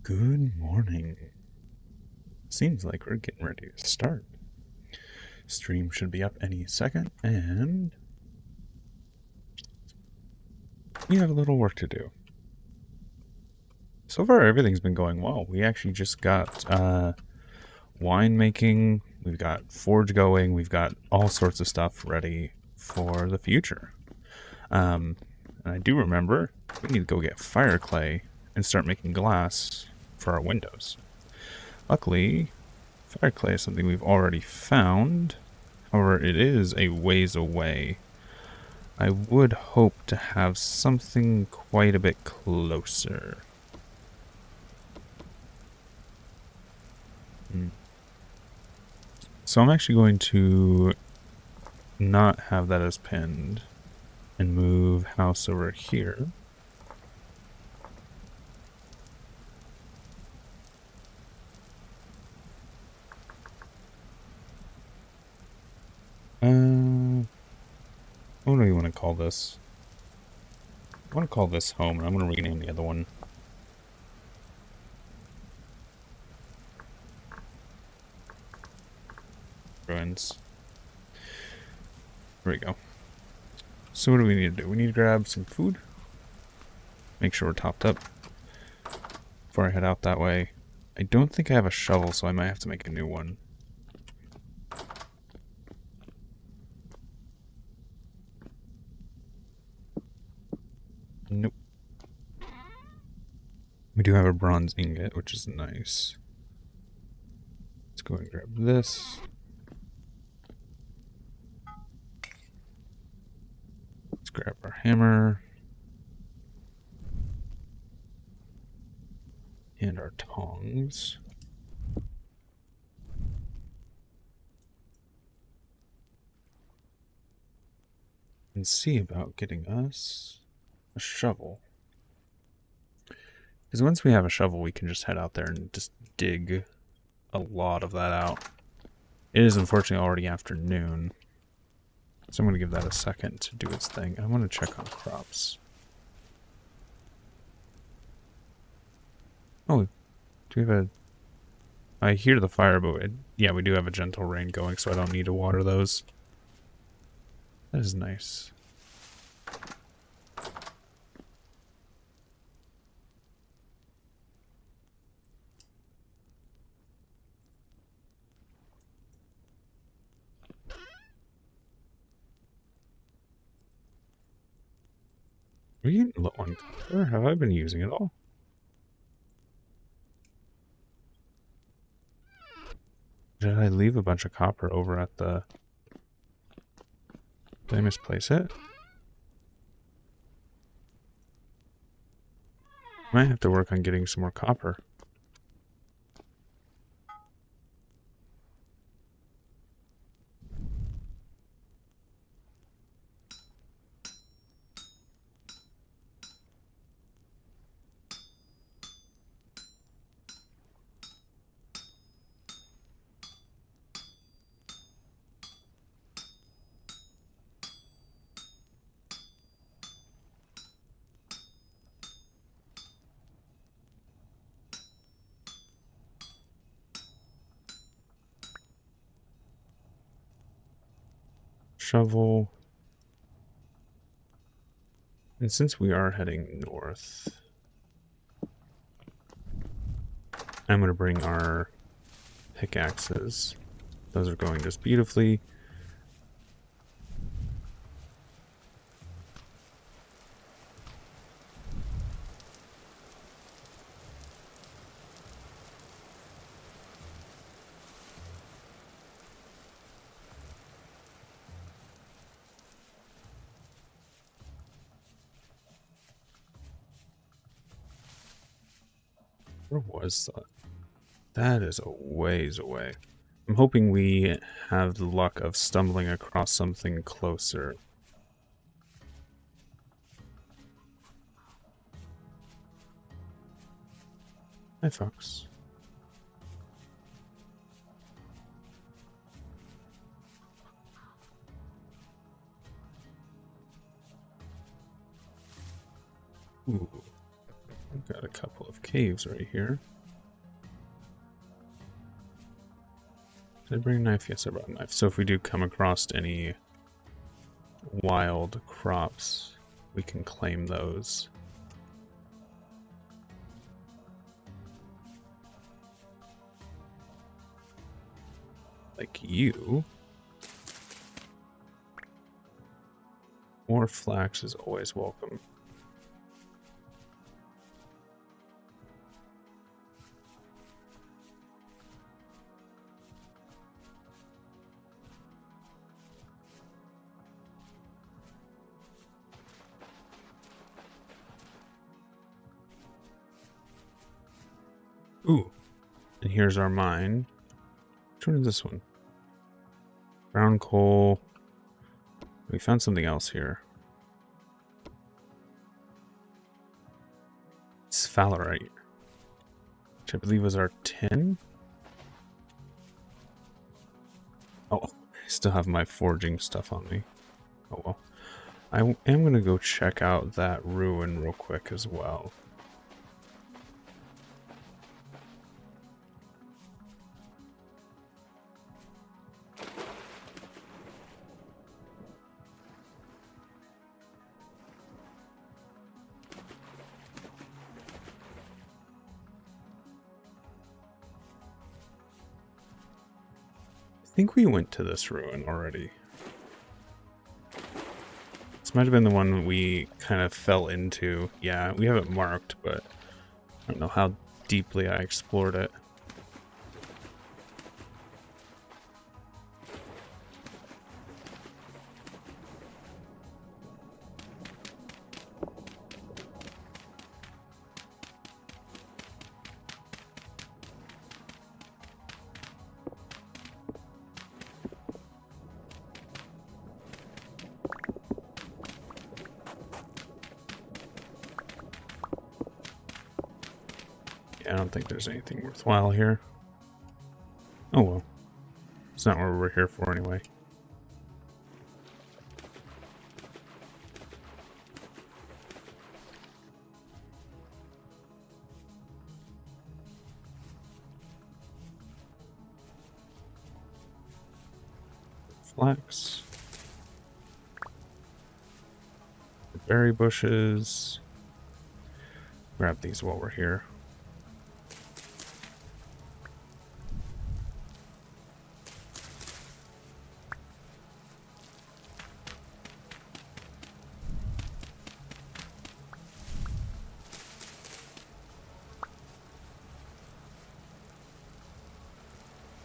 Good morning. Seems like we're getting ready to start. Stream should be up any second, and we have a little work to do. So far, everything's been going well. We actually just got wine making, we've got forge going, we've got all sorts of stuff ready for the future. And I do remember we need to go get fire clay and start making glass for our windows. Luckily, fire clay is something we've already found. However, it is a ways away. I would hope to have something quite a bit closer. So I'm actually going to not have that as pinned and move house over here. What do we want to call this? I want to call this home, and I'm going to rename the other one. Ruins. There we go. So what do we need to do? We need to grab some food. Make sure we're topped up before I head out that way. I don't think I have a shovel, so I might have to make a new one. Nope. We do have a bronze ingot, which is nice. Let's go and grab this. Let's grab our hammer. And our tongs. And see about getting us a shovel. Because once we have a shovel, we can just head out there and just dig a lot of that out. It is unfortunately already afternoon. So I'm going to give that a second to do its thing. I want to check on crops. Oh, do we have a... I hear the fire, but yeah, we do have a gentle rain going, so I don't need to water those. That is nice. Are you getting low on copper? Have I been using it all? Did I leave a bunch of copper over at the... Did I misplace it? Might have to work on getting some more copper. Shovel. And since we are heading north, I'm going to bring our pickaxes. Those are going just beautifully. Where was that? That is a ways away. I'm hoping we have the luck of stumbling across something closer. Hi, Fox. Ooh. I've got a couple of caves right here. Did I bring a knife? Yes, I brought a knife. So if we do come across any wild crops, we can claim those. Like you. More flax is always welcome. Ooh, and here's our mine. Which one is this one? Brown coal. We found something else here. Sphalerite, which I believe was our tin. Oh, I still have my forging stuff on me. Oh well. I am going to go check out that ruin real quick as well. I think we went to this ruin already. This might have been the one we kind of fell into. Yeah, we have it marked, but I don't know how deeply I explored it. I don't think there's anything worthwhile here. Oh well. It's not what we're here for anyway. Flax. Berry bushes. Grab these while we're here.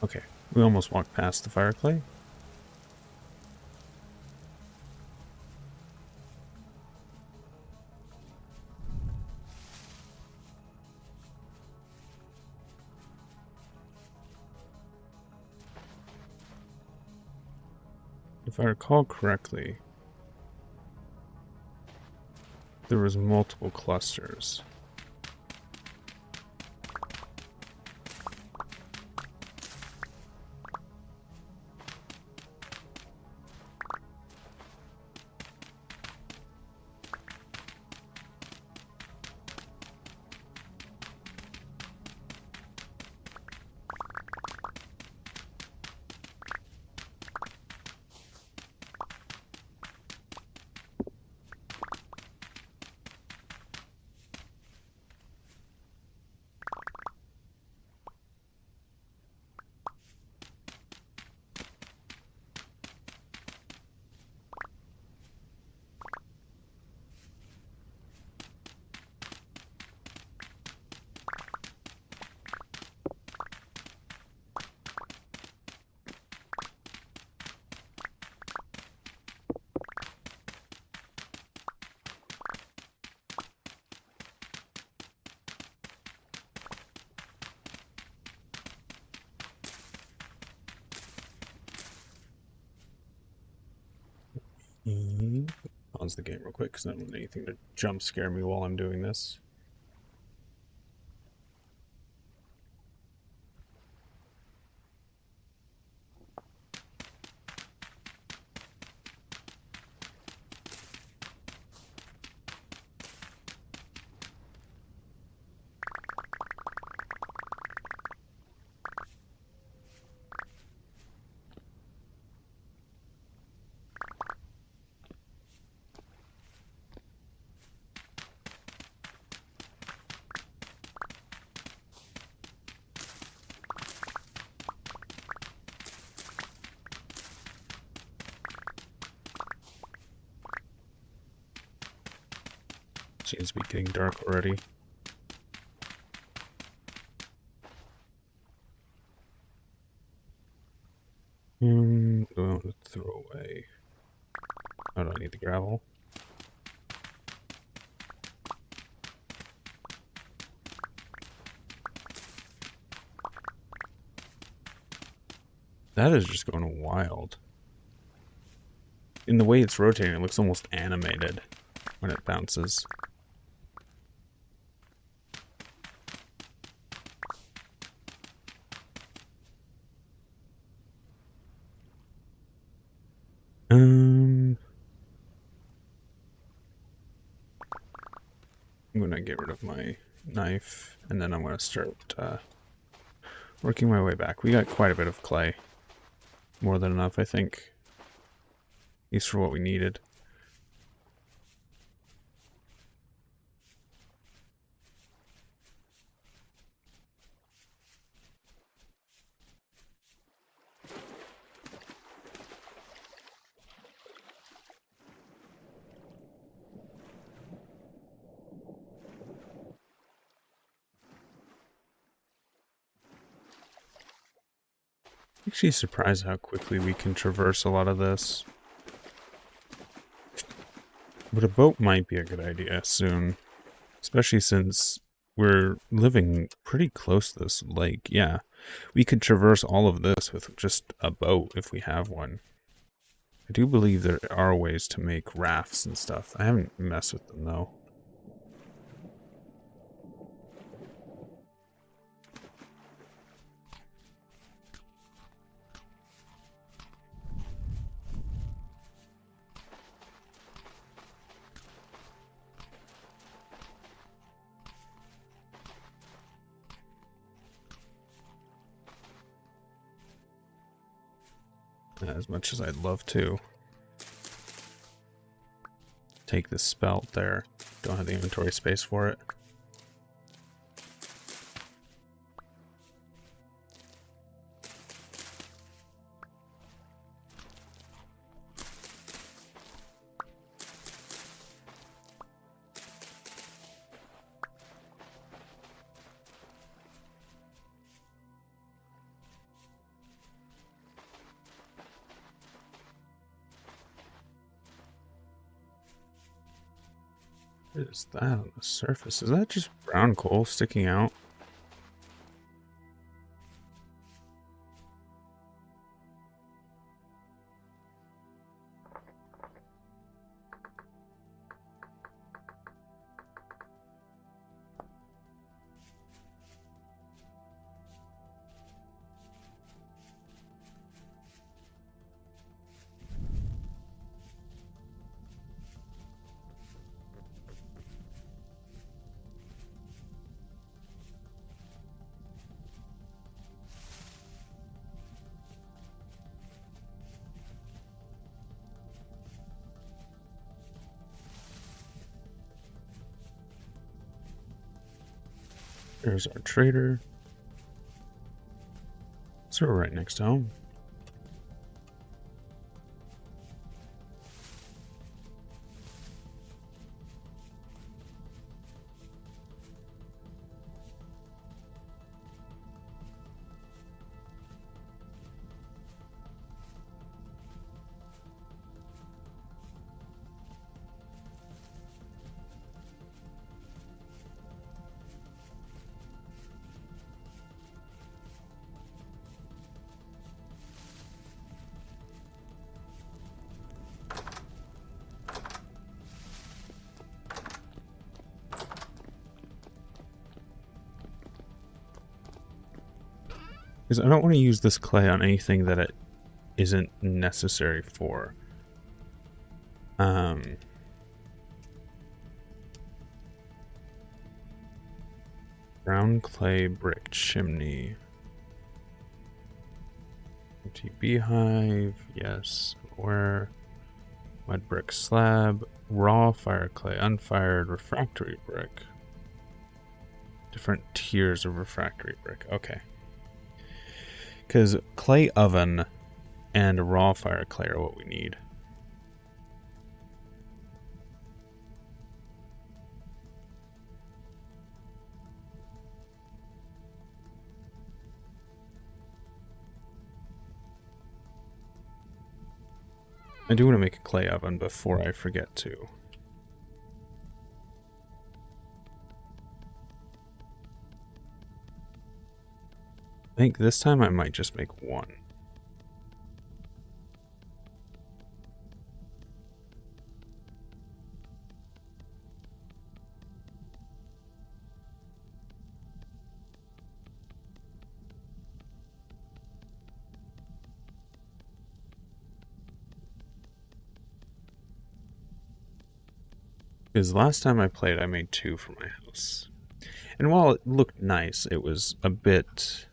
Okay, we almost walked past the fire clay. If I recall correctly, there was multiple clusters. Pause the game real quick because I don't want anything to jump scare me while I'm doing this. Seems to be getting dark already. Do I want to throw away? Oh, do I need the gravel? That is just going wild. In the way it's rotating, it looks almost animated when it bounces. I'm gonna get rid of my knife, and then I'm gonna start working my way back. We got quite a bit of clay. More than enough, I think. At least for what we needed. Actually surprised how quickly we can traverse a lot of this. But a boat might be a good idea soon. Especially since we're living pretty close to this lake. Yeah, we could traverse all of this with just a boat if we have one. I do believe there are ways to make rafts and stuff. I haven't messed with them though. As much as I'd love to. Take this spelt there. Don't have the inventory space for it. What is that on the surface? Is that just brown coal sticking out? There's our trader. So we're right next to home. Because I don't want to use this clay on anything that it isn't necessary for. Brown clay brick chimney. Empty beehive, yes. Where? Mud brick slab. Raw fire clay, unfired refractory brick. Different tiers of refractory brick. Okay. Because clay oven and raw fire clay are what we need. I do want to make a clay oven before I forget to. I think this time I might just make one. Because last time I played, I made two for my house. And while it looked nice, it was a bit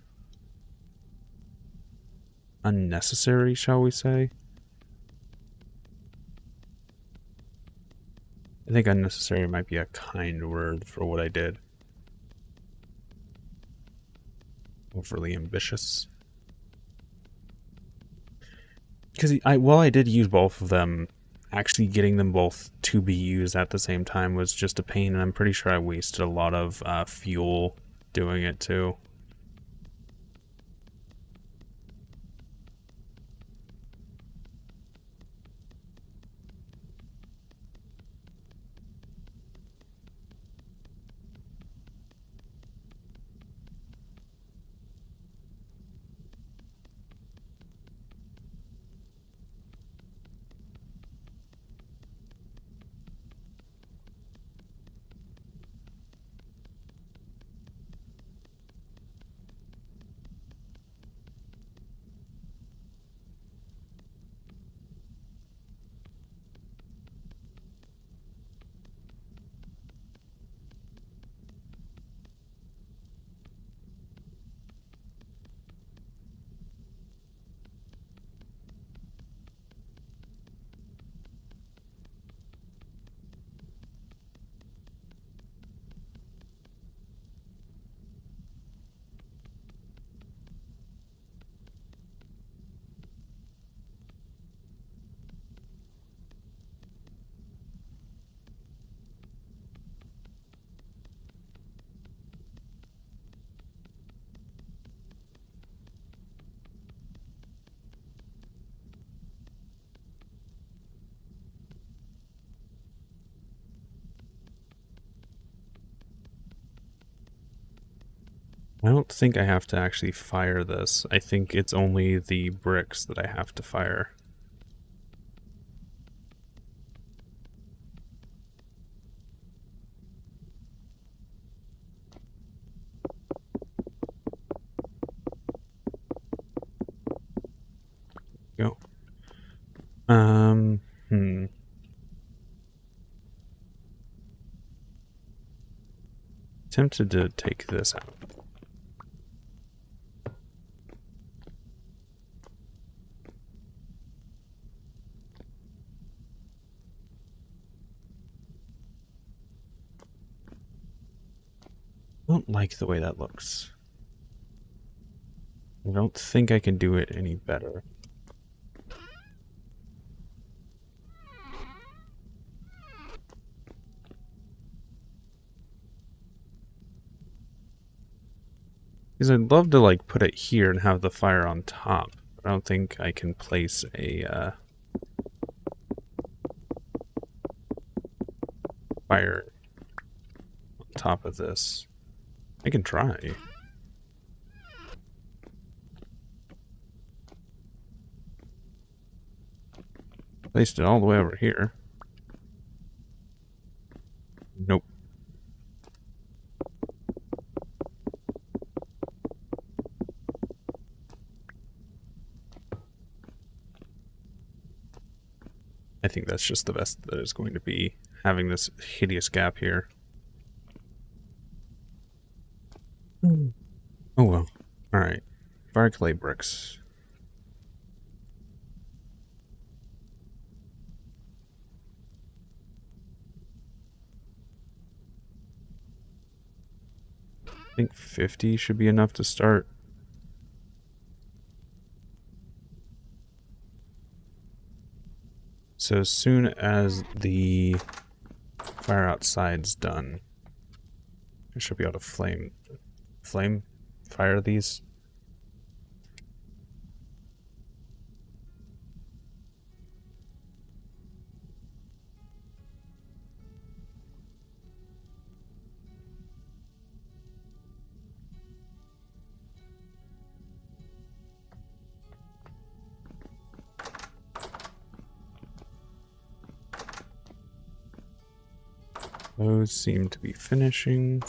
unnecessary, shall we say? I think unnecessary might be a kind word for what I did. Overly ambitious. Because while I did use both of them, actually getting them both to be used at the same time was just a pain, and I'm pretty sure I wasted a lot of fuel doing it too. I don't think I have to actually fire this. I think it's only the bricks that I have to fire. Go. Tempted to take this out. I don't like the way that looks. I don't think I can do it any better. Because I'd love to like put it here and have the fire on top. I don't think I can place a fire on top of this. I can try. Placed it all the way over here. Nope. I think that's just the best that it's going to be, having this hideous gap here. Oh well. Alright. Fire clay bricks. I think 50 should be enough to start. So as soon as the fire outside's done, I should be able to fire these. Those seem to be finishing.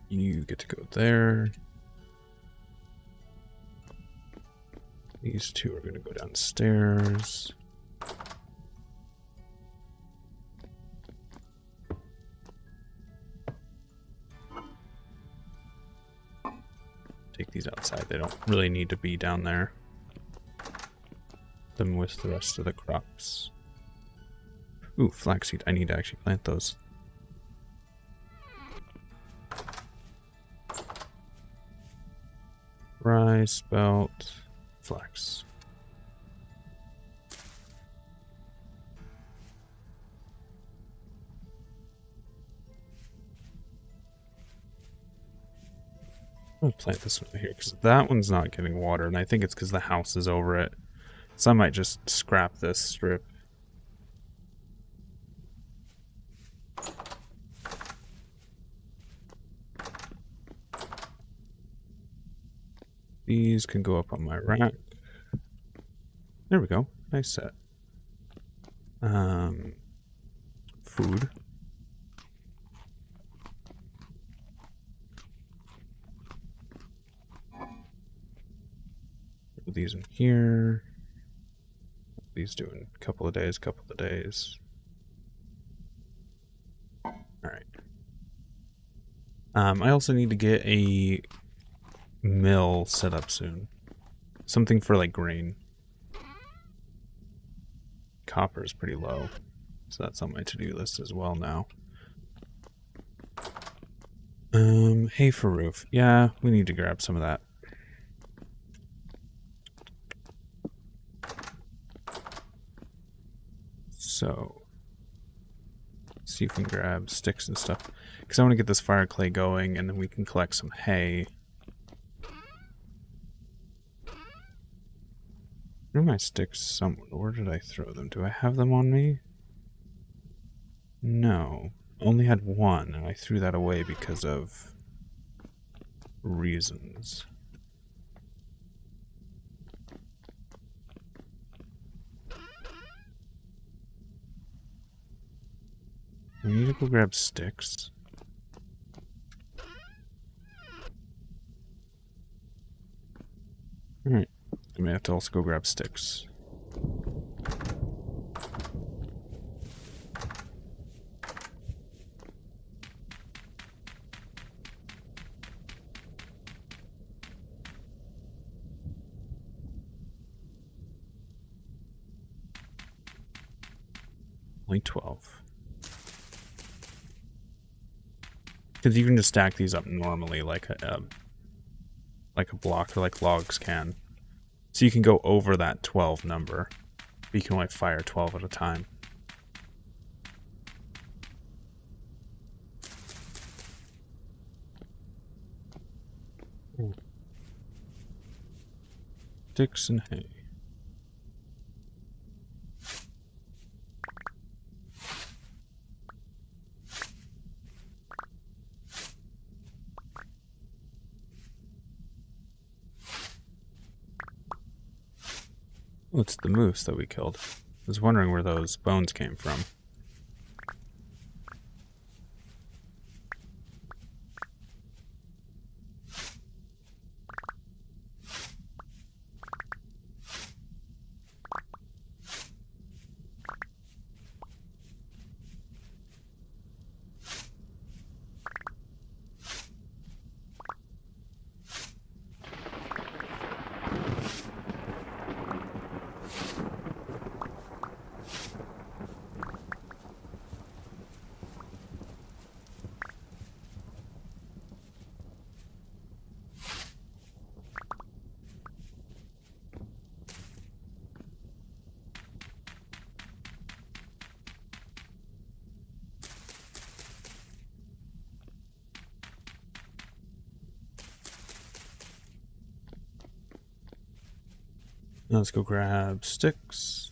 You get to go there. These two are going to go downstairs. Take these outside. They don't really need to be down there. Them with the rest of the crops. Ooh, flaxseed. I need to actually plant those. Rye, spelt, flax. I'm gonna plant this one here because that one's not getting water, and I think it's because the house is over it. So I might just scrap this strip. These can go up on my rack. There we go. Nice set. Food. Put these in here. These doing a couple of days, Alright. I also need to get a mill set up soon. Something for like grain. Copper is pretty low, so that's on my to-do list as well now. Hay for roof. Yeah, we need to grab some of that. So, see if we can grab sticks and stuff. Because I want to get this fire clay going, and then we can collect some hay. Where are my sticks somewhere? Where did I throw them? Do I have them on me? No. Only had one, and I threw that away because of reasons. We need to go grab sticks. Alright. I may have to also go grab sticks. Only 12. Because you can just stack these up normally like a block or like logs can. So you can go over that 12 number. But you can only fire 12 at a time. Sticks and hay. Oh, it's the moose that we killed. I was wondering where those bones came from. Let's go grab sticks.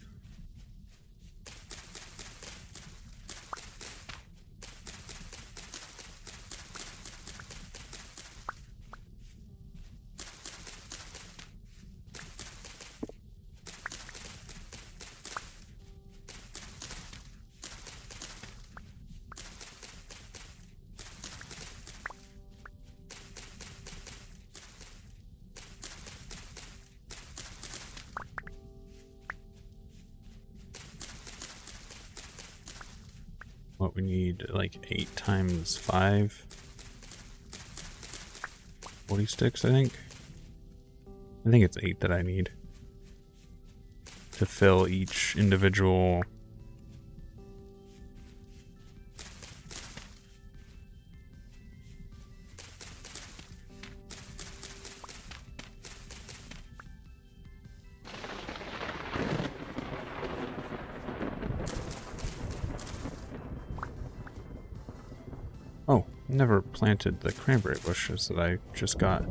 what we need, like 8 times 5. 40 sticks, I think. I think it's 8 that I need to fill each individual. Oh, never planted the cranberry bushes that I just got.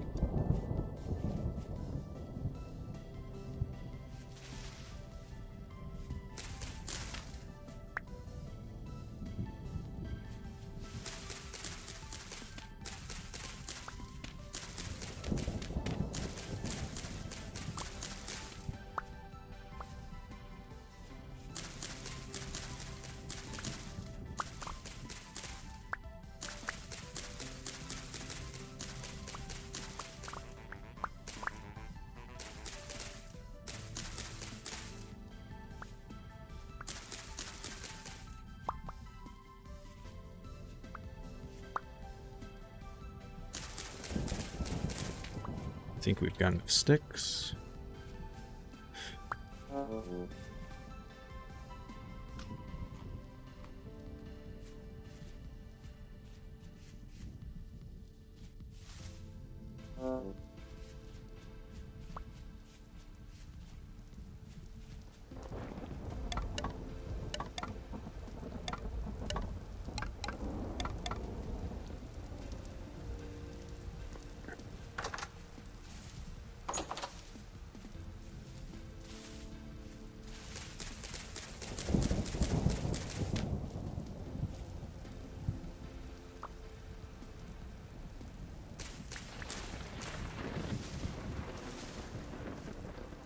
I think we've got enough sticks.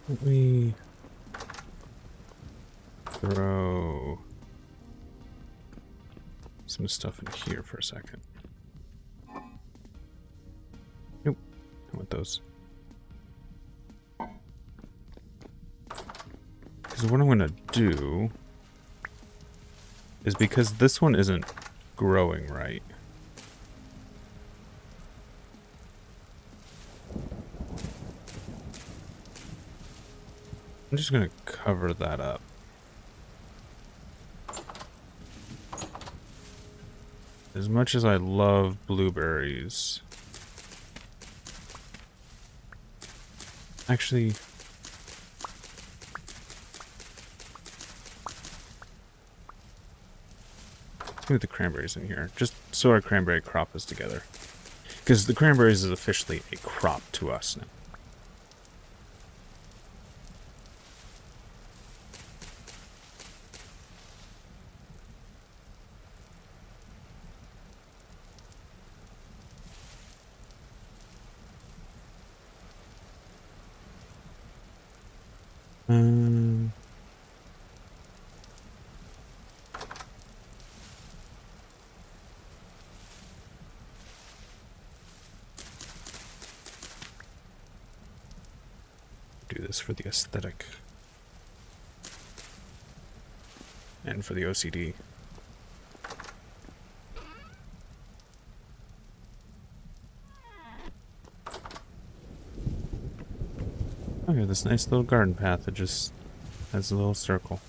Let me throw some stuff in here for a second. Nope, I want those. Because what I'm going to do is, because this one isn't growing right, I'm just going to cover that up. As much as I love blueberries, actually, let's move the cranberries in here, just so our cranberry crop is together. Because the cranberries is officially a crop to us now. Do this for the aesthetic and for the OCD. Okay, this nice little garden path that just has a little circle.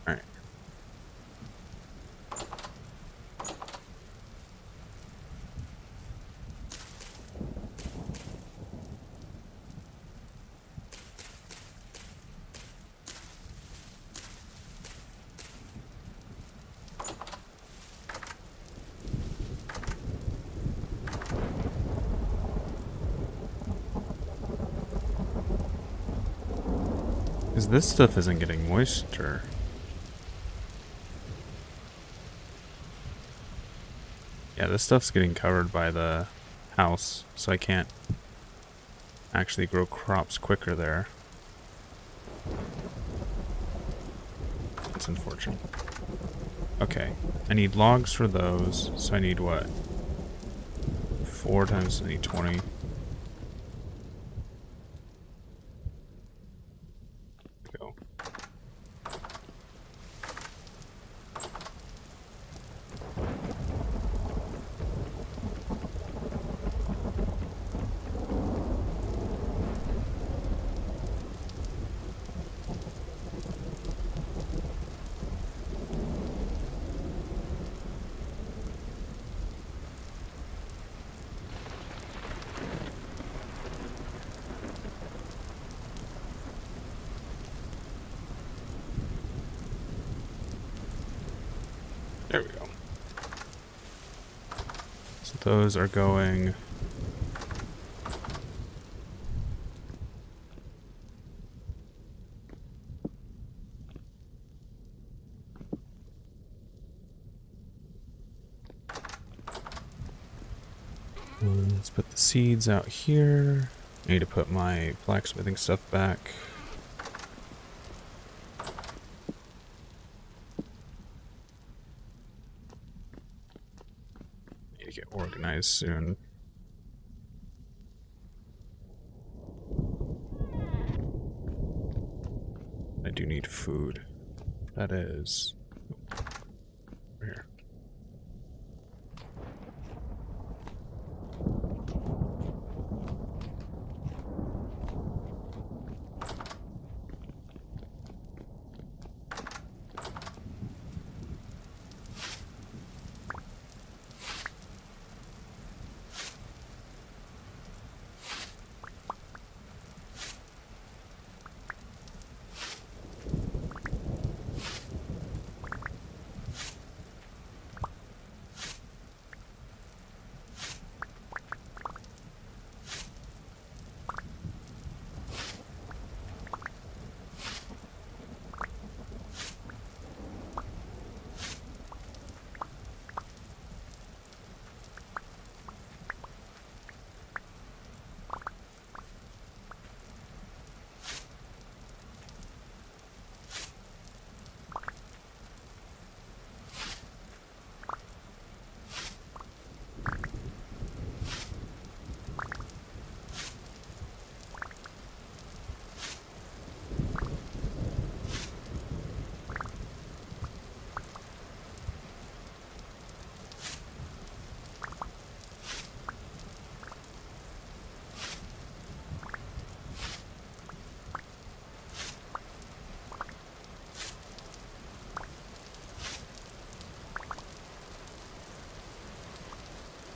Alright. Because this stuff isn't getting moisture. Yeah, this stuff's getting covered by the house, so I can't actually grow crops quicker there. That's unfortunate. Okay, I need logs for those, so I need what? 4 times, I need 20. Go. There we go. So those are going... Let's put the seeds out here. I need to put my blacksmithing stuff back. Need to get organized soon. I do need food. That is... over here.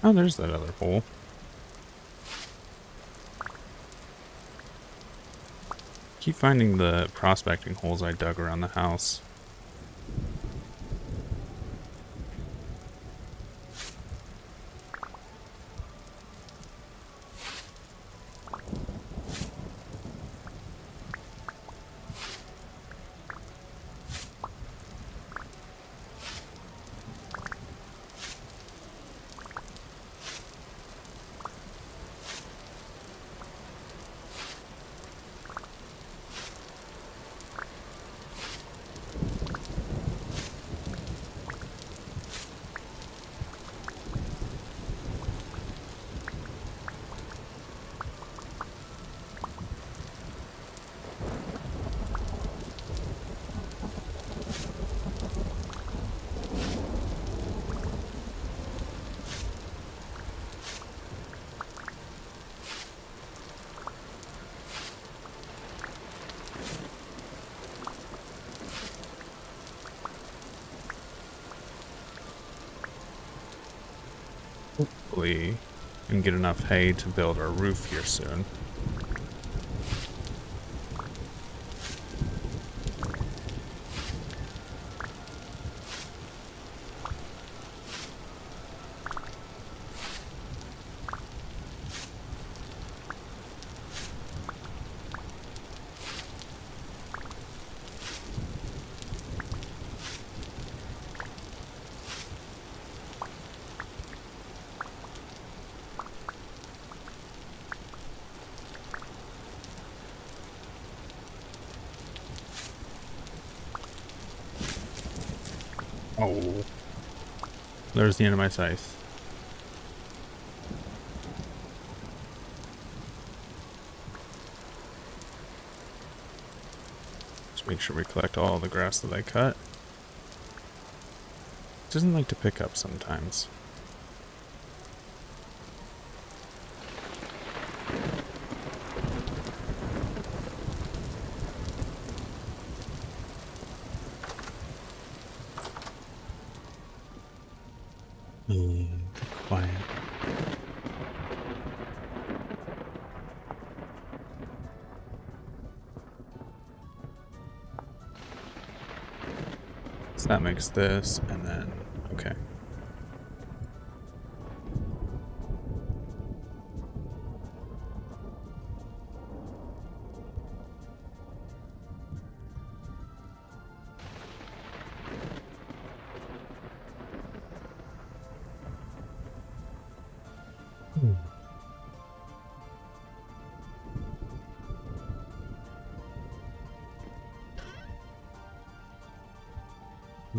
Oh, there's that other hole. Keep finding the prospecting holes I dug around the house. Hopefully, we can get enough hay to build our roof here soon. Oh, there's the end of my scythe. Just make sure we collect all the grass that I cut. It doesn't like to pick up sometimes. Quiet. So that makes this, and then, okay.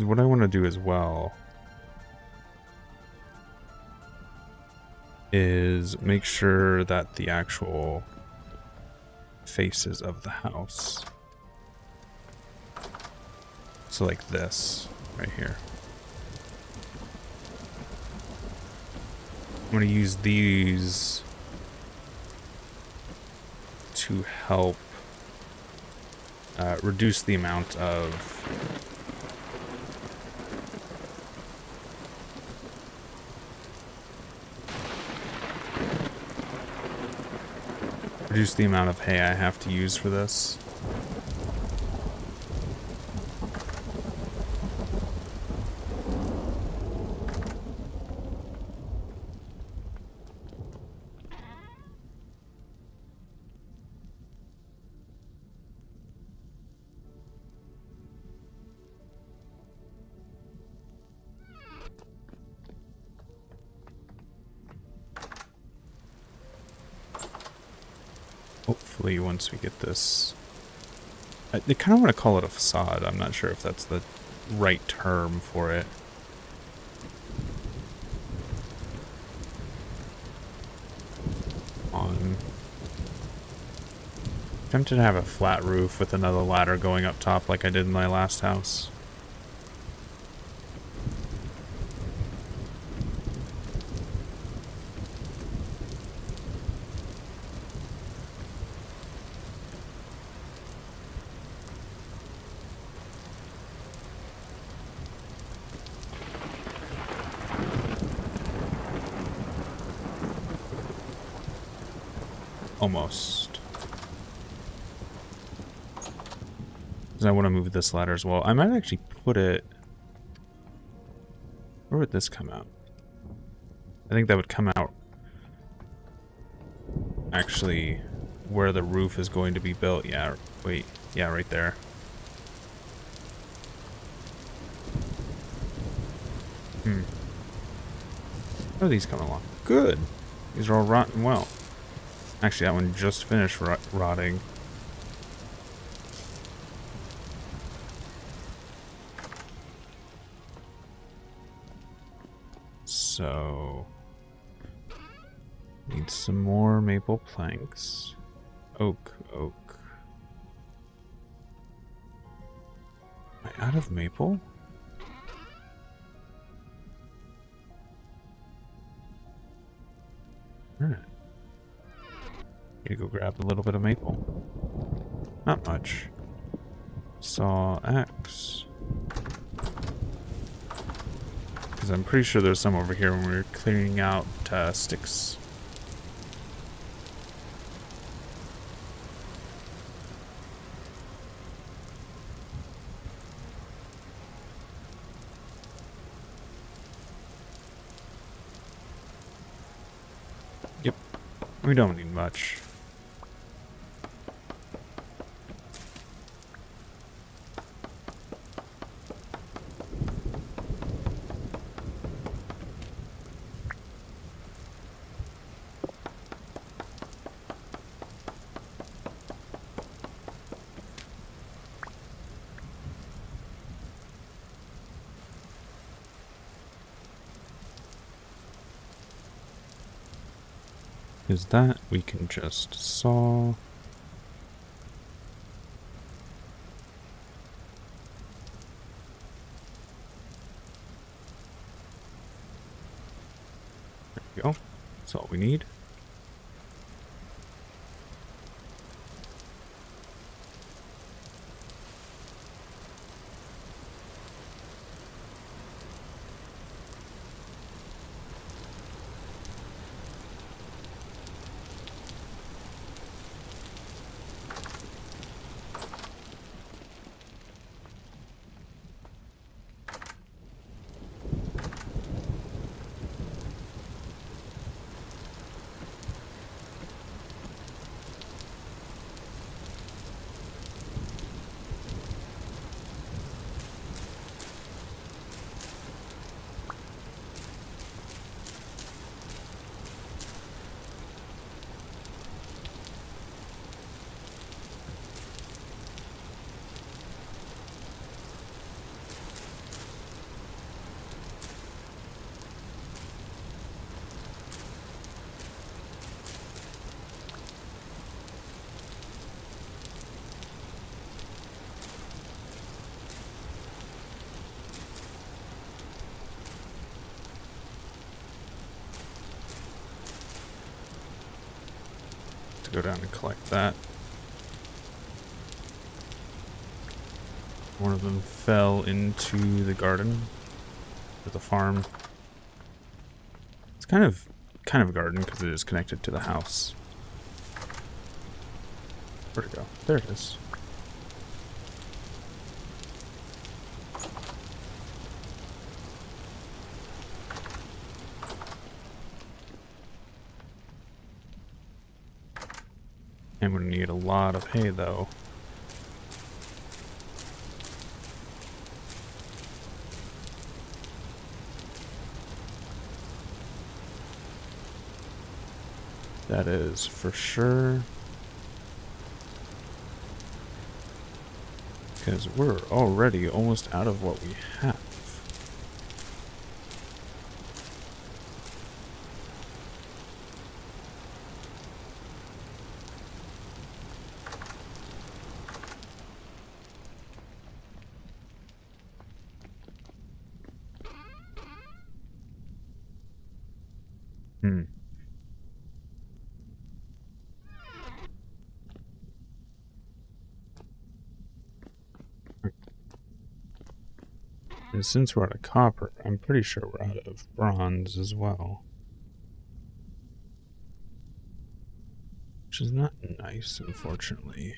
What I want to do as well is make sure that the actual faces of the house, so like this right here, I'm going to use these to help reduce the amount of hay I have to use for this. Hopefully once we get this, I kind of want to call it a facade. I'm not sure if that's the right term for it. Tempted to have a flat roof with another ladder going up top like I did in my last house. Almost. Because I want to move this ladder as well. I might actually put it... Where would this come out? I think that would come out actually where the roof is going to be built. Yeah, wait. Yeah, right there. How are these coming along? Good. These are all rotten well. Actually, that one just finished rotting. So, need some more maple planks. Oak. Am I out of maple? Alright. Need to go grab a little bit of maple. Not much. Saw axe. Because I'm pretty sure there's some over here when we were clearing out sticks. Yep. We don't need much. Is that we can just saw. There we go. That's all we need. to go down and collect that. One of them fell into the garden, or the farm. It's kind of a garden because it is connected to the house. Where'd it go? There it is. I'm gonna need a lot of hay though. That is for sure. Because we're already almost out of what we have. And since we're out of copper, I'm pretty sure we're out of bronze as well. Which is not nice, unfortunately.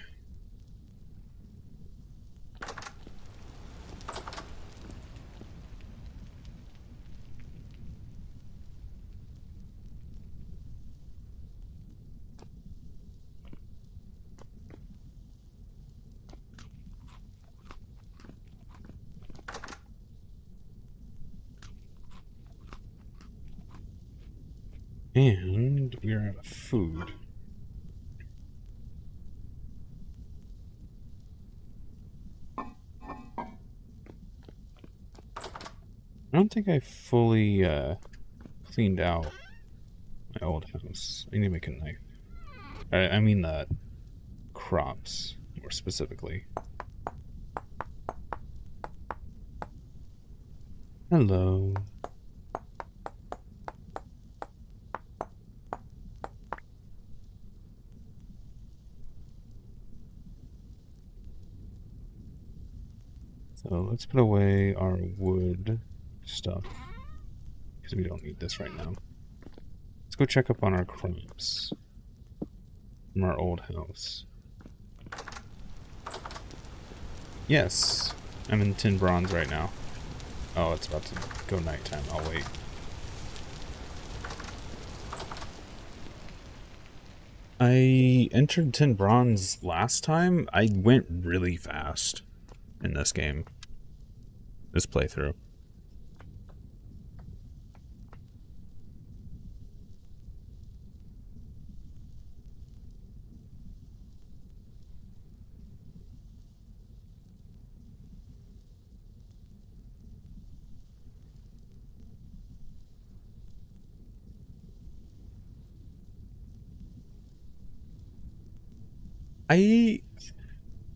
And we're out of food. I don't think I fully cleaned out my old house. I need to make a knife. I mean the crops, more specifically. Hello. So let's put away our wood stuff, because we don't need this right now. Let's go check up on our crops from our old house. Yes, I'm in 10 bronze right now. Oh, it's about to go nighttime. I'll wait. I entered 10 bronze last time. I went really fast in this game. This playthrough.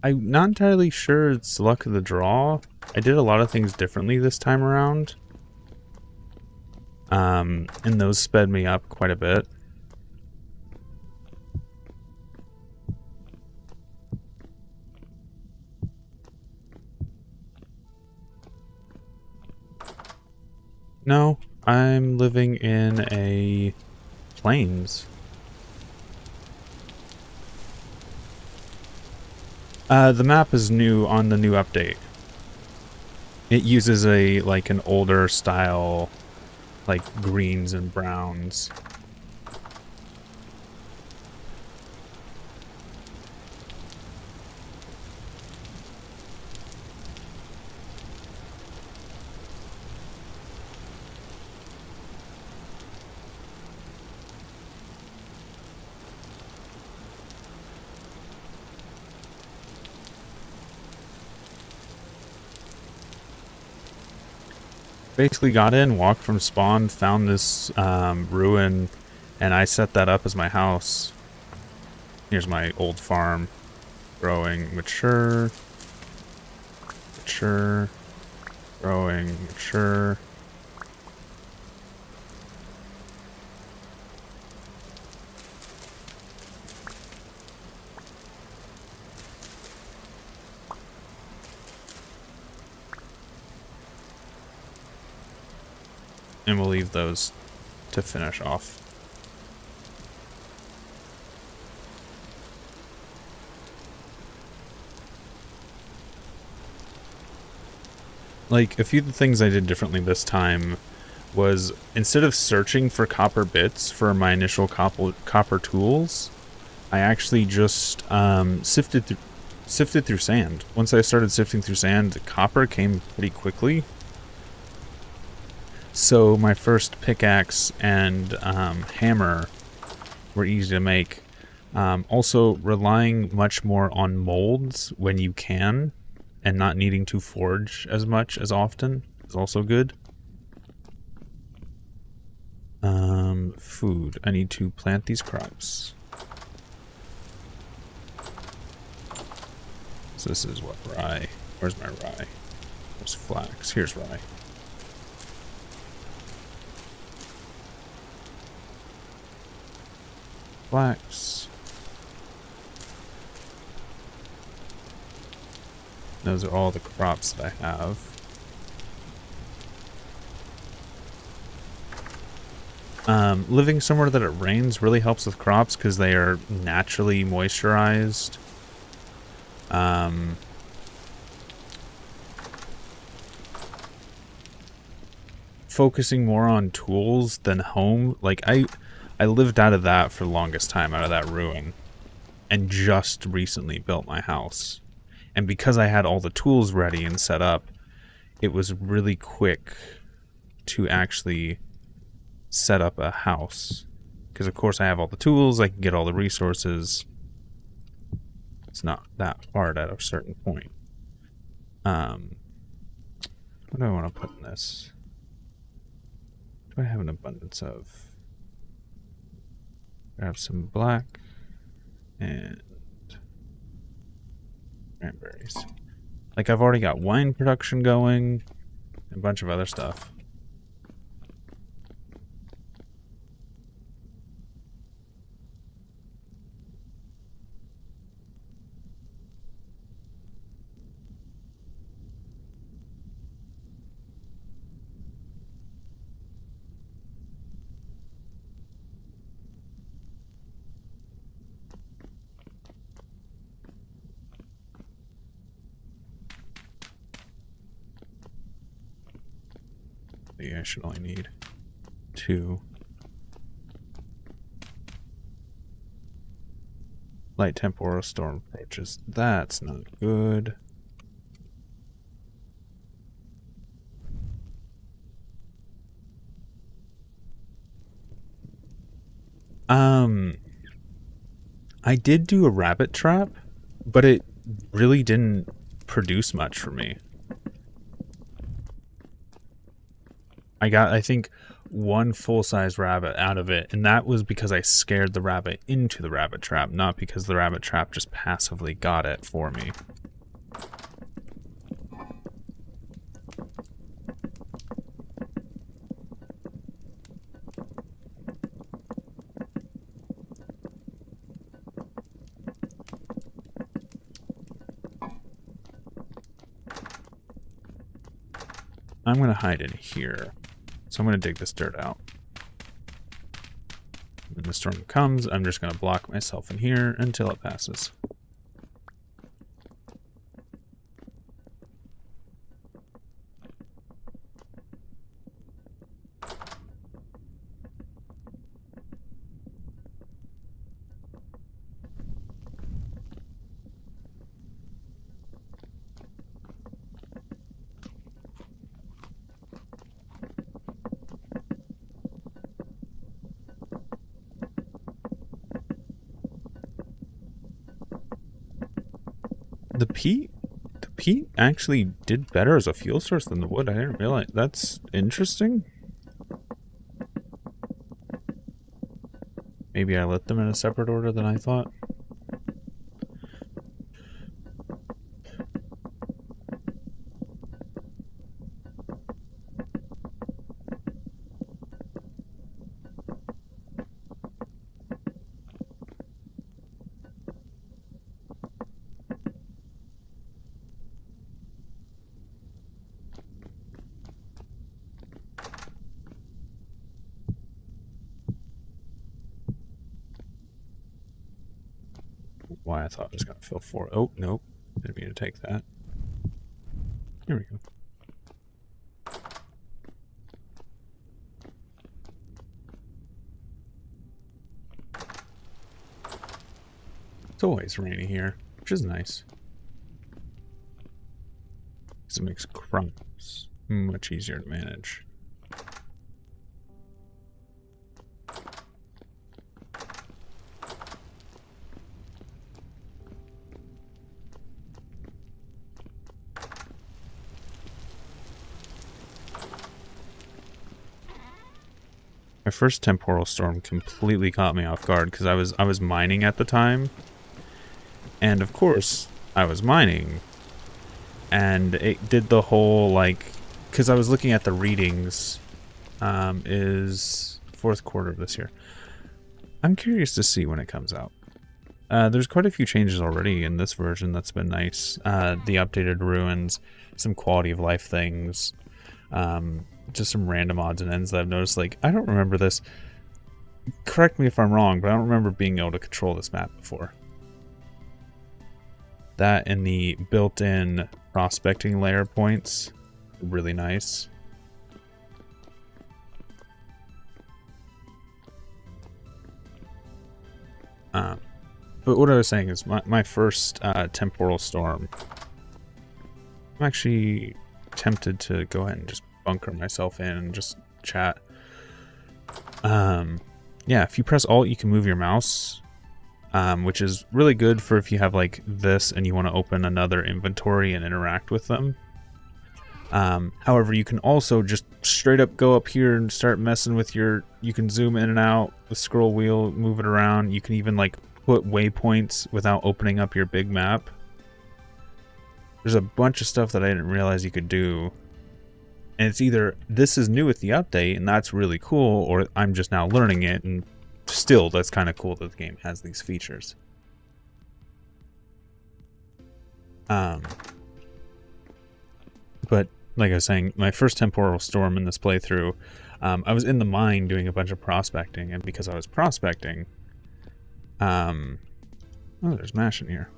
I'm not entirely sure it's luck of the draw. I did a lot of things differently this time around. And those sped me up quite a bit. No, I'm living in a plains. The map is new on the new update. It uses an older style, like greens and browns. Basically got in, walked from spawn, found this ruin, and I set that up as my house. Here's my old farm. Growing, mature, mature, growing, mature. And we'll leave those to finish off. Like, a few of the things I did differently this time was, instead of searching for copper bits for my initial copper tools, I actually just sifted through sand. Once I started sifting through sand, copper came pretty quickly. So my first pickaxe and hammer were easy to make. Also, relying much more on molds when you can, and not needing to forge as much as often is also good. Food. I need to plant these crops. So this is what, rye? Where's my rye? There's flax. Here's rye. Flax. Those are all the crops that I have. Living somewhere that it rains really helps with crops because they are naturally moisturized. Focusing more on tools than home. Like, I lived out of that for the longest time, out of that ruin. And just recently built my house. And because I had all the tools ready and set up, it was really quick to actually set up a house. Because of course I have all the tools, I can get all the resources. It's not that hard at a certain point. What do I want to put in this? What do I have an abundance of? Grab some black and cranberries. Like, I've already got wine production going, and a bunch of other stuff. I should only need 2. Light temporal storm approaches. That's not good. I did do a rabbit trap, but it really didn't produce much for me. I got, I think, 1 full-size rabbit out of it, and that was because I scared the rabbit into the rabbit trap, not because the rabbit trap just passively got it for me. I'm going to hide in here. So I'm going to dig this dirt out. When the storm comes, I'm just going to block myself in here until it passes. The peat actually did better as a fuel source than the wood. I didn't realize. That's interesting. Maybe I lit them in a separate order than I thought. Why I thought it was going to fill 4. Oh, nope. Didn't mean to take that. Here we go. It's always rainy here, which is nice. Because it makes crumbs much easier to manage. My first temporal storm completely caught me off guard because I was mining at the time, and of course I was mining, and it did the whole like, because I was looking at the readings, is 4th quarter of this year. I'm curious to see when it comes out. There's quite a few changes already in this version that's been nice. The updated ruins, some quality of life things. Just some random odds and ends that I've noticed. Like, I don't remember this. Correct me if I'm wrong, but I don't remember being able to control this map before. That and the built-in prospecting layer points, really nice. But what I was saying is my first temporal storm, I'm actually tempted to go ahead and just bunker myself in and just chat. Yeah, if you press Alt, you can move your mouse, which is really good for if you have like this and you want to open another inventory and interact with them. However, you can also just straight up go up here and start messing with your, you can zoom in and out, the scroll wheel, move it around. You can even like put waypoints without opening up your big map. There's a bunch of stuff that I didn't realize you could do. And it's either this is new with the update and that's really cool, or I'm just now learning it, and still that's kind of cool that the game has these features. But like I was saying, my first temporal storm in this playthrough, I was in the mine doing a bunch of prospecting, and because I was prospecting, oh, there's mash in here.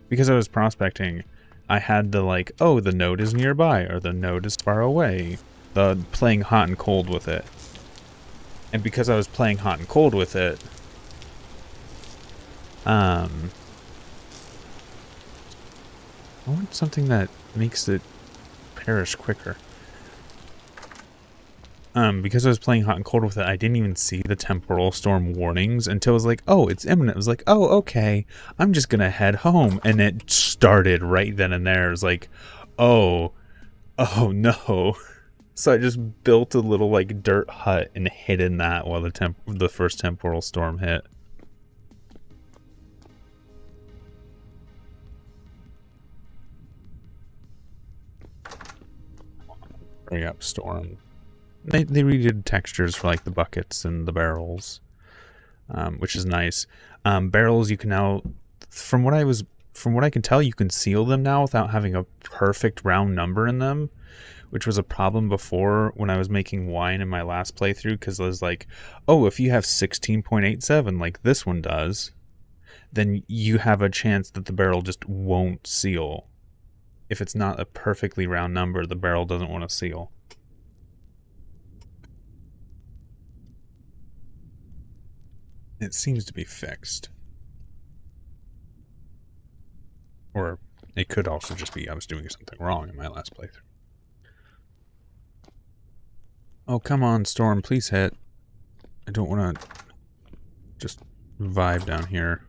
Because I was prospecting, I had the like, oh, the node is nearby, or the node is far away. The playing hot and cold with it. And because I was playing hot and cold with it, I want something that makes it perish quicker. Because I was playing hot and cold with it, I didn't even see the temporal storm warnings until I was like, oh, it's imminent. I was like, oh, okay, I'm just gonna head home. And it started right then and there. It was like, oh no. So I just built a little like dirt hut and hid in that while the first temporal storm hit. Bring up storm. They redid textures for like the buckets and the barrels, which is nice. Barrels you can now, from what I can tell, you can seal them now without having a perfect round number in them, which was a problem before when I was making wine in my last playthrough, because I was like, oh, if you have 16.87 like this one does, then you have a chance that the barrel just won't seal. If it's not a perfectly round number, the barrel doesn't want to seal. It seems to be fixed. Or it could also just be I was doing something wrong in my last playthrough. Oh, come on, Storm, please hit. I don't want to just vibe down here.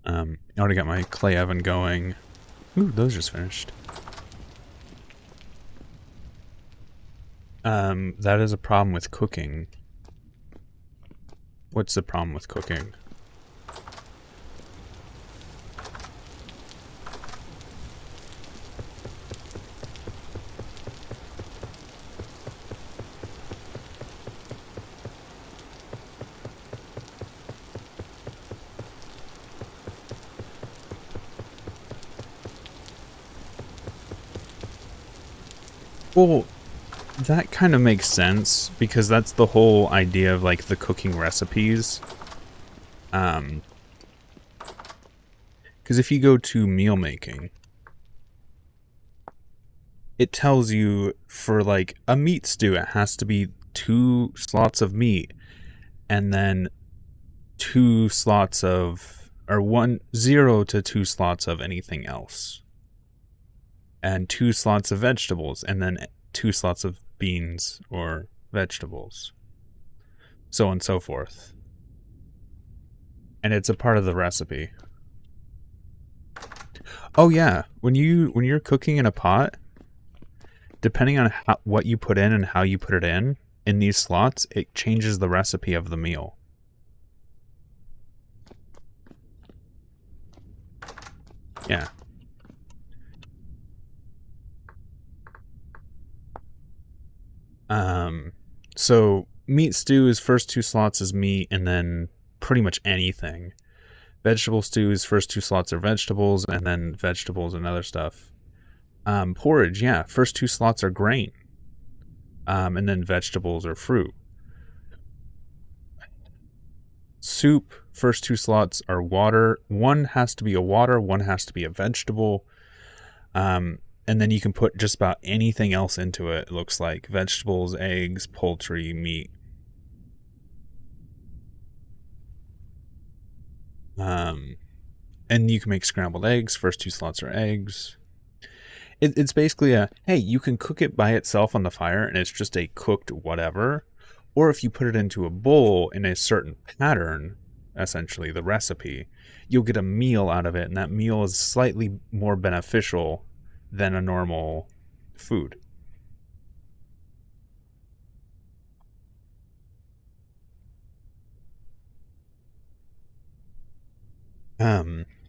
I already got my clay oven going. Ooh, those just finished. That is a problem with cooking. What's the problem with cooking? Well, that kind of makes sense, because that's the whole idea of, like, the cooking recipes. Because if you go to meal making, it tells you for, like, a meat stew, it has to be 2 slots of meat, and then 2 slots of, or 0 to 2 slots of anything else. And 2 slots of vegetables, and then 2 slots of beans or vegetables. So on and so forth. And it's a part of the recipe. Oh yeah, when you're cooking in a pot, depending on what you put in and how you put it in these slots, it changes the recipe of the meal. Yeah. So meat stew is first 2 slots is meat, and then pretty much anything. Vegetable stew is first 2 slots are vegetables, and then vegetables and other stuff. Porridge, yeah, first 2 slots are grain. And then vegetables or fruit. Soup, first 2 slots are water. One has to be a water, one has to be a vegetable. And then you can put just about anything else into it. It looks like vegetables, eggs, poultry, meat. And you can make scrambled eggs. First 2 slots are eggs. It's basically hey, you can cook it by itself on the fire, and it's just a cooked whatever. Or if you put it into a bowl in a certain pattern, essentially the recipe, you'll get a meal out of it, and that meal is slightly more beneficial than a normal food.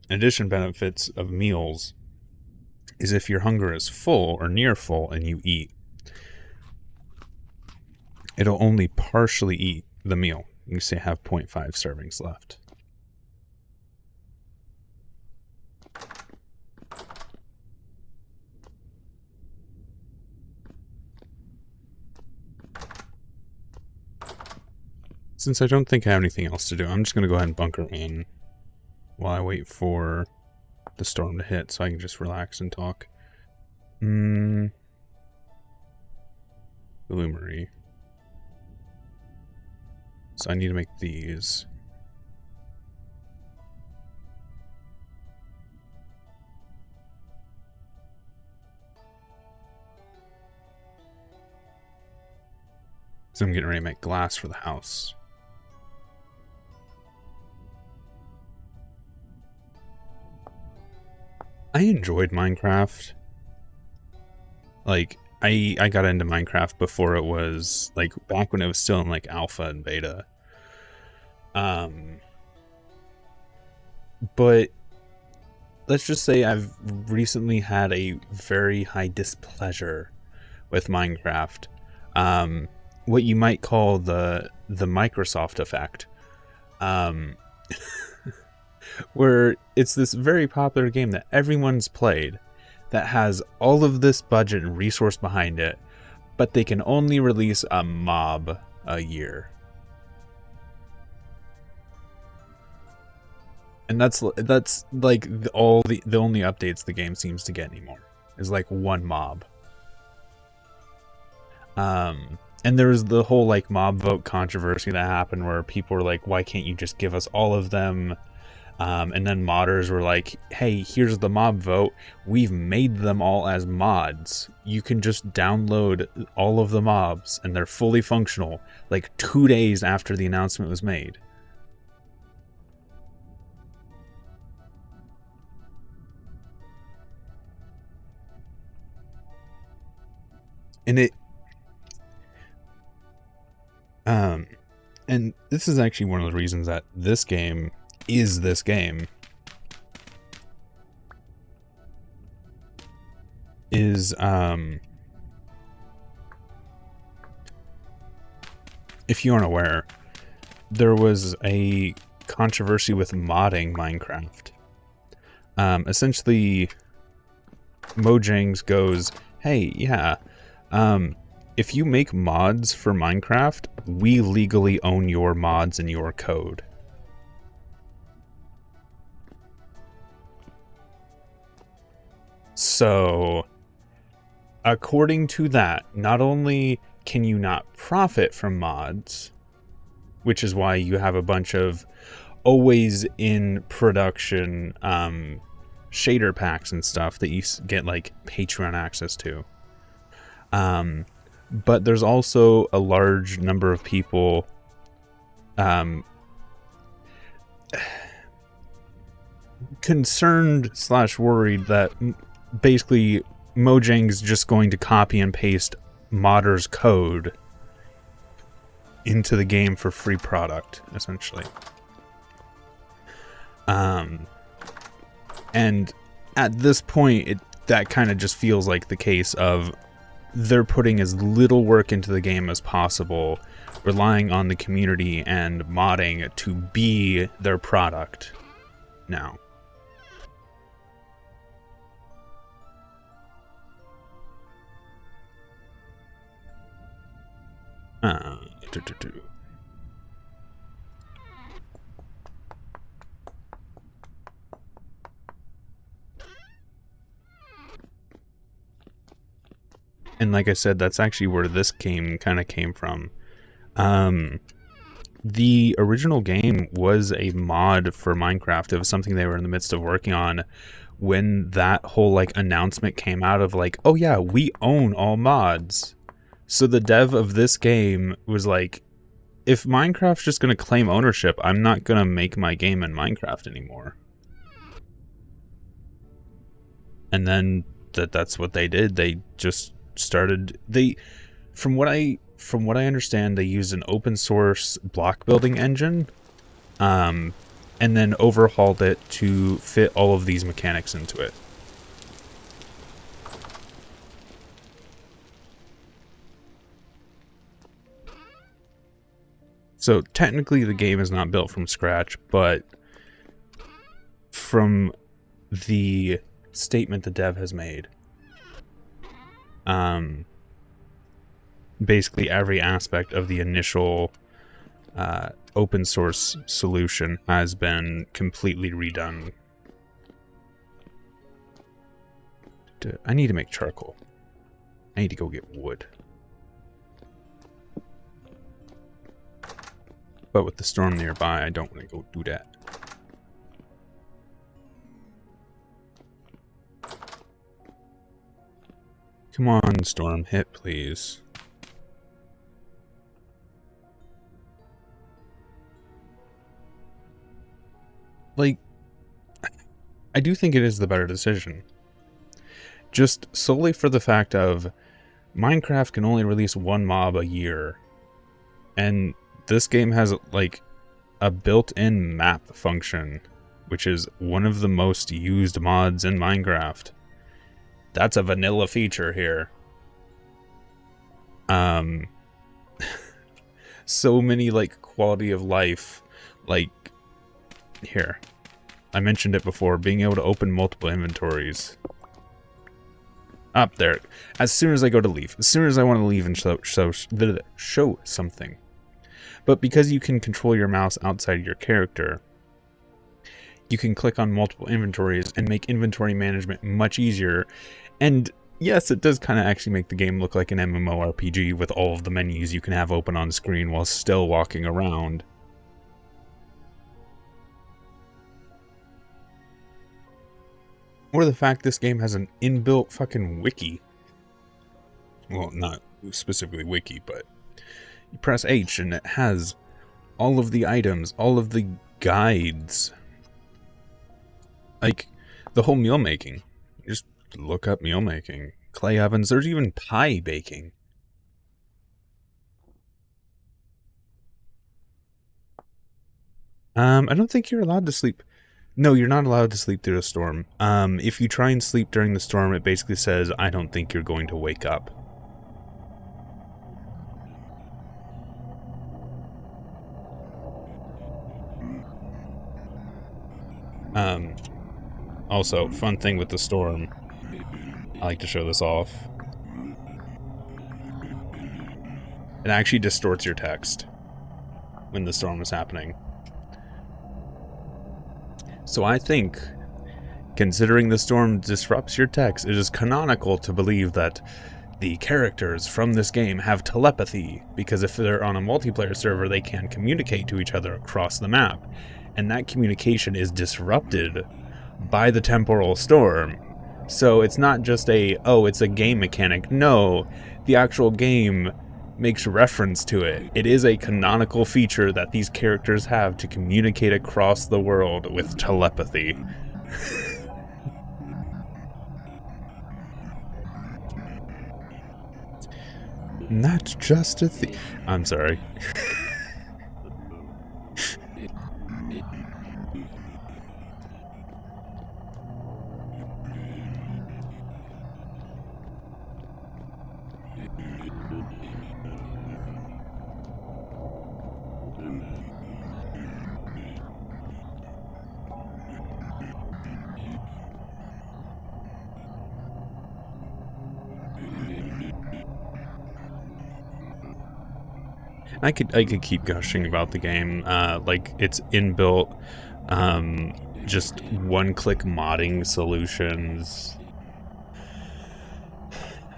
Addition benefits of meals is if your hunger is full or near full and you eat, it'll only partially eat the meal. You say have 0.5 servings left. Since I don't think I have anything else to do, I'm just going to go ahead and bunker in while I wait for the storm to hit so I can just relax and talk. Bloomery. So I need to make these. So I'm getting ready to make glass for the house. I enjoyed Minecraft. Like, I got into Minecraft before it was, like, back when it was still in, like, alpha and beta. But let's just say I've recently had a very high displeasure with Minecraft. What you might call the Microsoft effect. Where it's this very popular game that everyone's played, that has all of this budget and resource behind it, but they can only release a mob a year. And that's like the only updates the game seems to get anymore is like one mob. And there was the whole like mob vote controversy that happened where people were like, why can't you just give us all of them? And then modders were like, hey, here's the mob vote. We've made them all as mods. You can just download all of the mobs and they're fully functional like 2 days after the announcement was made. And and this is actually one of the reasons that this game is this game. Is, if you aren't aware, there was a controversy with modding Minecraft. Essentially, Mojang's goes, hey, yeah, if you make mods for Minecraft, we legally own your mods and your code. So, according to that, not only can you not profit from mods, which is why you have a bunch of always in production shader packs and stuff that you get like Patreon access to. But there's also a large number of people concerned / worried that basically Mojang's just going to copy and paste modders' code into the game for free product, essentially. And at this point, that kind of just feels like the case of they're putting as little work into the game as possible, relying on the community and modding to be their product now. And like I said, that's actually where this game kind of came from. The original game was a mod for Minecraft. It was something they were in the midst of working on when that whole like announcement came out of like, oh yeah, we own all mods. So the dev of this game was like, if Minecraft's just going to claim ownership, I'm not going to make my game in Minecraft anymore. And then that's what they did. They just started, from what I understand, they used an open source block building engine, and then overhauled it to fit all of these mechanics into it. So technically the game is not built from scratch, but from the statement the dev has made, basically every aspect of the initial open source solution has been completely redone. I need to make charcoal. I need to go get wood. But with the storm nearby, I don't want to go do that. Come on, storm, hit, please. Like, I do think it is the better decision. Just solely for the fact of Minecraft can only release one mob a year. And this game has, like, a built-in map function, which is one of the most used mods in Minecraft. That's a vanilla feature here. So many, like, quality of life, like, here. I mentioned it before, being able to open multiple inventories. Up there. As soon as I go to leave. As soon as I want to leave and show something. But because you can control your mouse outside your character, you can click on multiple inventories and make inventory management much easier. And yes, it does kind of actually make the game look like an MMORPG with all of the menus you can have open on screen while still walking around. Or the fact this game has an inbuilt fucking wiki. Well, not specifically wiki, but you press H and it has all of the items, all of the guides. Like, the whole meal making. Just look up meal making. Clay ovens, there's even pie baking. I don't think you're allowed to sleep. No, you're not allowed to sleep through a storm. If you try and sleep during the storm, it basically says, I don't think you're going to wake up. Also, fun thing with the storm. I like to show this off. It actually distorts your text when the storm is happening. So I think, considering the storm disrupts your text, it is canonical to believe that the characters from this game have telepathy, because if they're on a multiplayer server, they can communicate to each other across the map, and that communication is disrupted by the temporal storm. So it's not just it's a game mechanic. No, the actual game makes reference to it. It is a canonical feature that these characters have to communicate across the world with telepathy. Not just a thing. I'm sorry. I could keep gushing about the game, like its inbuilt, just one-click modding solutions,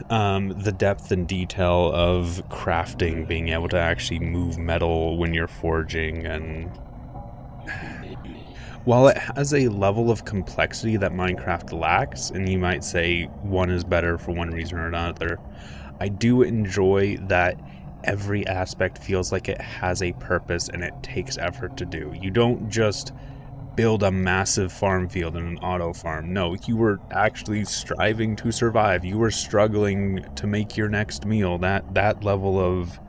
the depth and detail of crafting, being able to actually move metal when you're forging, and while it has a level of complexity that Minecraft lacks, and you might say one is better for one reason or another, I do enjoy that every aspect feels like it has a purpose and it takes effort to do. You don't just build a massive farm field in an auto farm. No, you were actually striving to survive. You were struggling to make your next meal. That level of,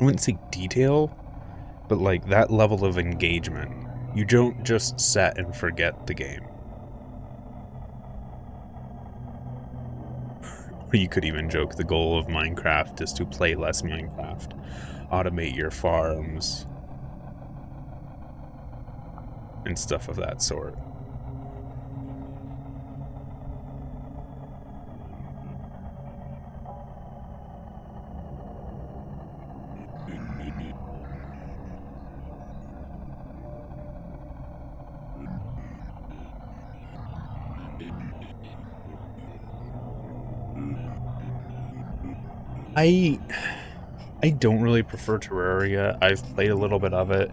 I wouldn't say detail, but like that level of engagement. You don't just set and forget the game. You could even joke the goal of Minecraft is to play less Minecraft, automate your farms, and stuff of that sort. I don't really prefer Terraria. I've played a little bit of it.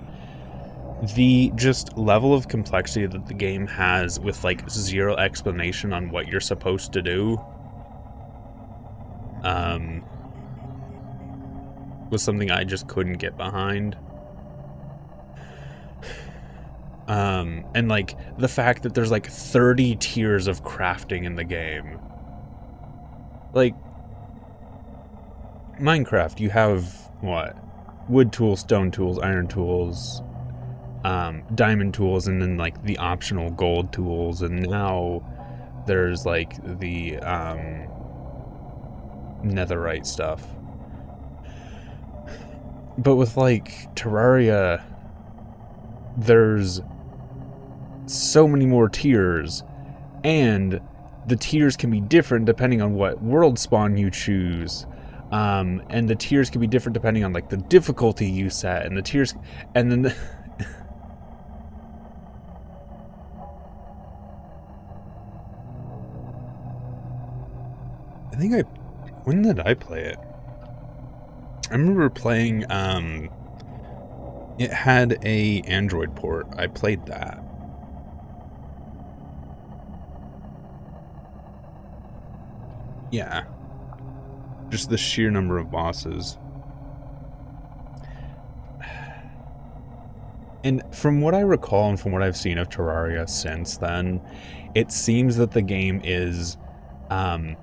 The just level of complexity that the game has with like zero explanation on what you're supposed to do was something I just couldn't get behind. And like the fact that there's like 30 tiers of crafting in the game. Like Minecraft, you have what? Wood tools, stone tools, iron tools, diamond tools, and then like the optional gold tools, and now there's like the netherite stuff. But with like Terraria, there's so many more tiers, and the tiers can be different depending on what world spawn you choose. And the tiers can be different depending on like the difficulty you set, and the tiers, and then when did I play it? I remember playing, it had a Android port. I played that. Yeah. Just the sheer number of bosses. And from what I recall and from what I've seen of Terraria since then, it seems that the game is an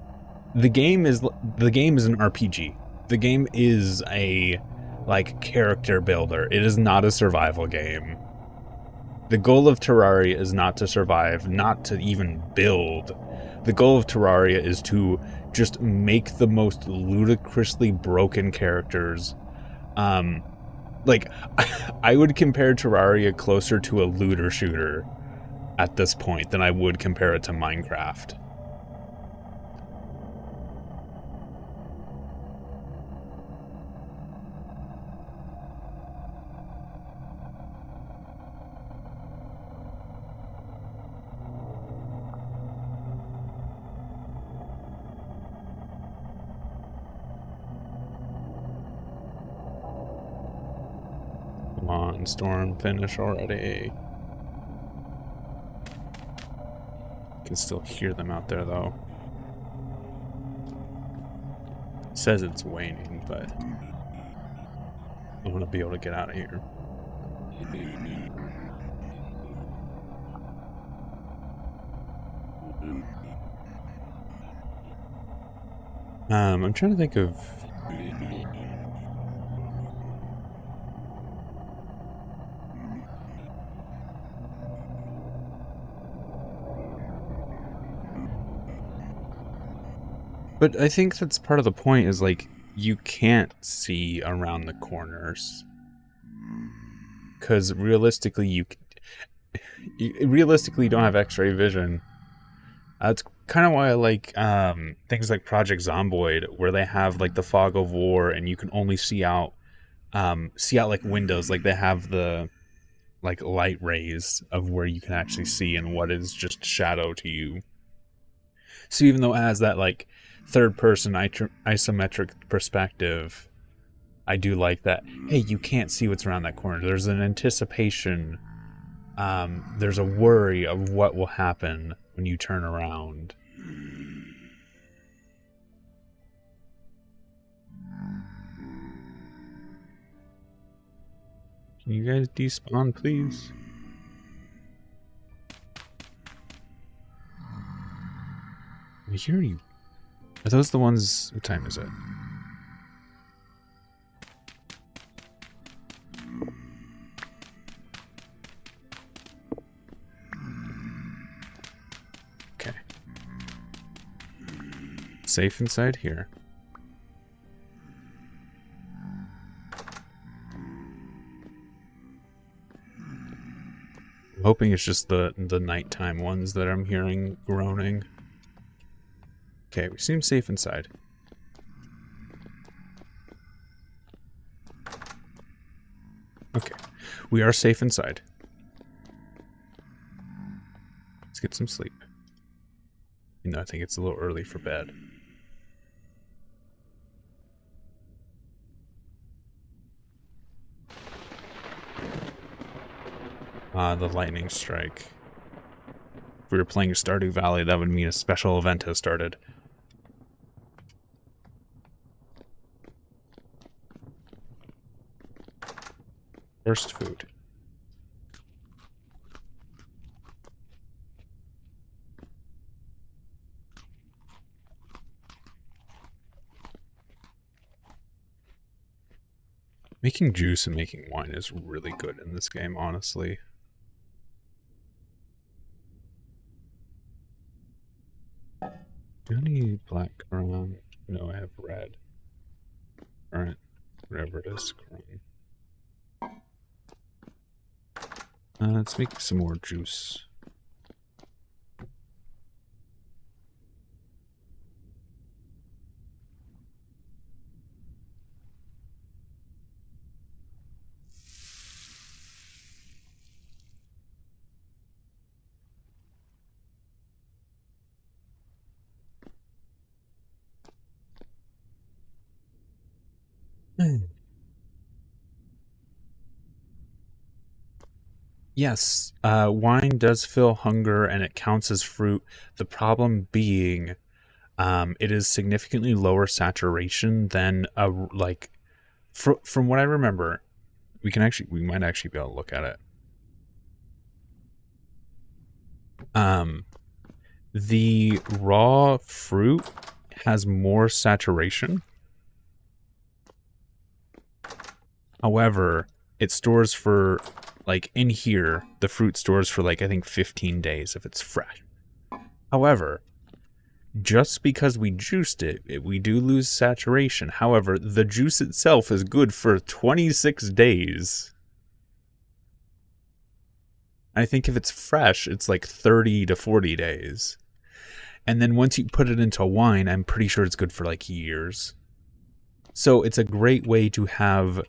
RPG. The game is a like character builder. It is not a survival game. The goal of Terraria is not to survive, not to even build. The goal of Terraria is to just make the most ludicrously broken characters. Like, I would compare Terraria closer to a looter shooter at this point than I would compare it to Minecraft. on, storm, finish already. Can still hear them out there, though. It says it's waning, but I want to be able to get out of here. I'm trying to think of... But I think that's part of the point, is like, you can't see around the corners. Because realistically, you realistically don't have X-ray vision. That's kind of why I like things like Project Zomboid, where they have like the fog of war, and you can only see out like windows. Like they have the like light rays of where you can actually see and what is just shadow to you. So even though it has that like third-person isometric perspective, I do like that. Hey, you can't see what's around that corner. There's an anticipation. There's a worry of what will happen when you turn around. Can you guys despawn, please? I hear you. Are those the ones? What time is it? Okay. Safe inside here. I'm hoping it's just the nighttime ones that I'm hearing groaning. Okay, we seem safe inside. Okay, we are safe inside. Let's get some sleep. You know, I think it's a little early for bed. The lightning strike. If we were playing Stardew Valley, that would mean a special event has started. First food. Making juice and making wine is really good in this game, honestly. Do I need black currant? No, I have red. Currant, whatever it is, currant. Let's make some more juice. Yes, wine does fill hunger and it counts as fruit. The problem being, it is significantly lower saturation than from what I remember. We might actually be able to look at it. The raw fruit has more saturation. However, it stores for, like, in here, the fruit stores for, like, I think 15 days if it's fresh. However, just because we juiced it, we do lose saturation. However, the juice itself is good for 26 days. I think if it's fresh, it's like 30 to 40 days. And then once you put it into wine, I'm pretty sure it's good for, like, years. So it's a great way to have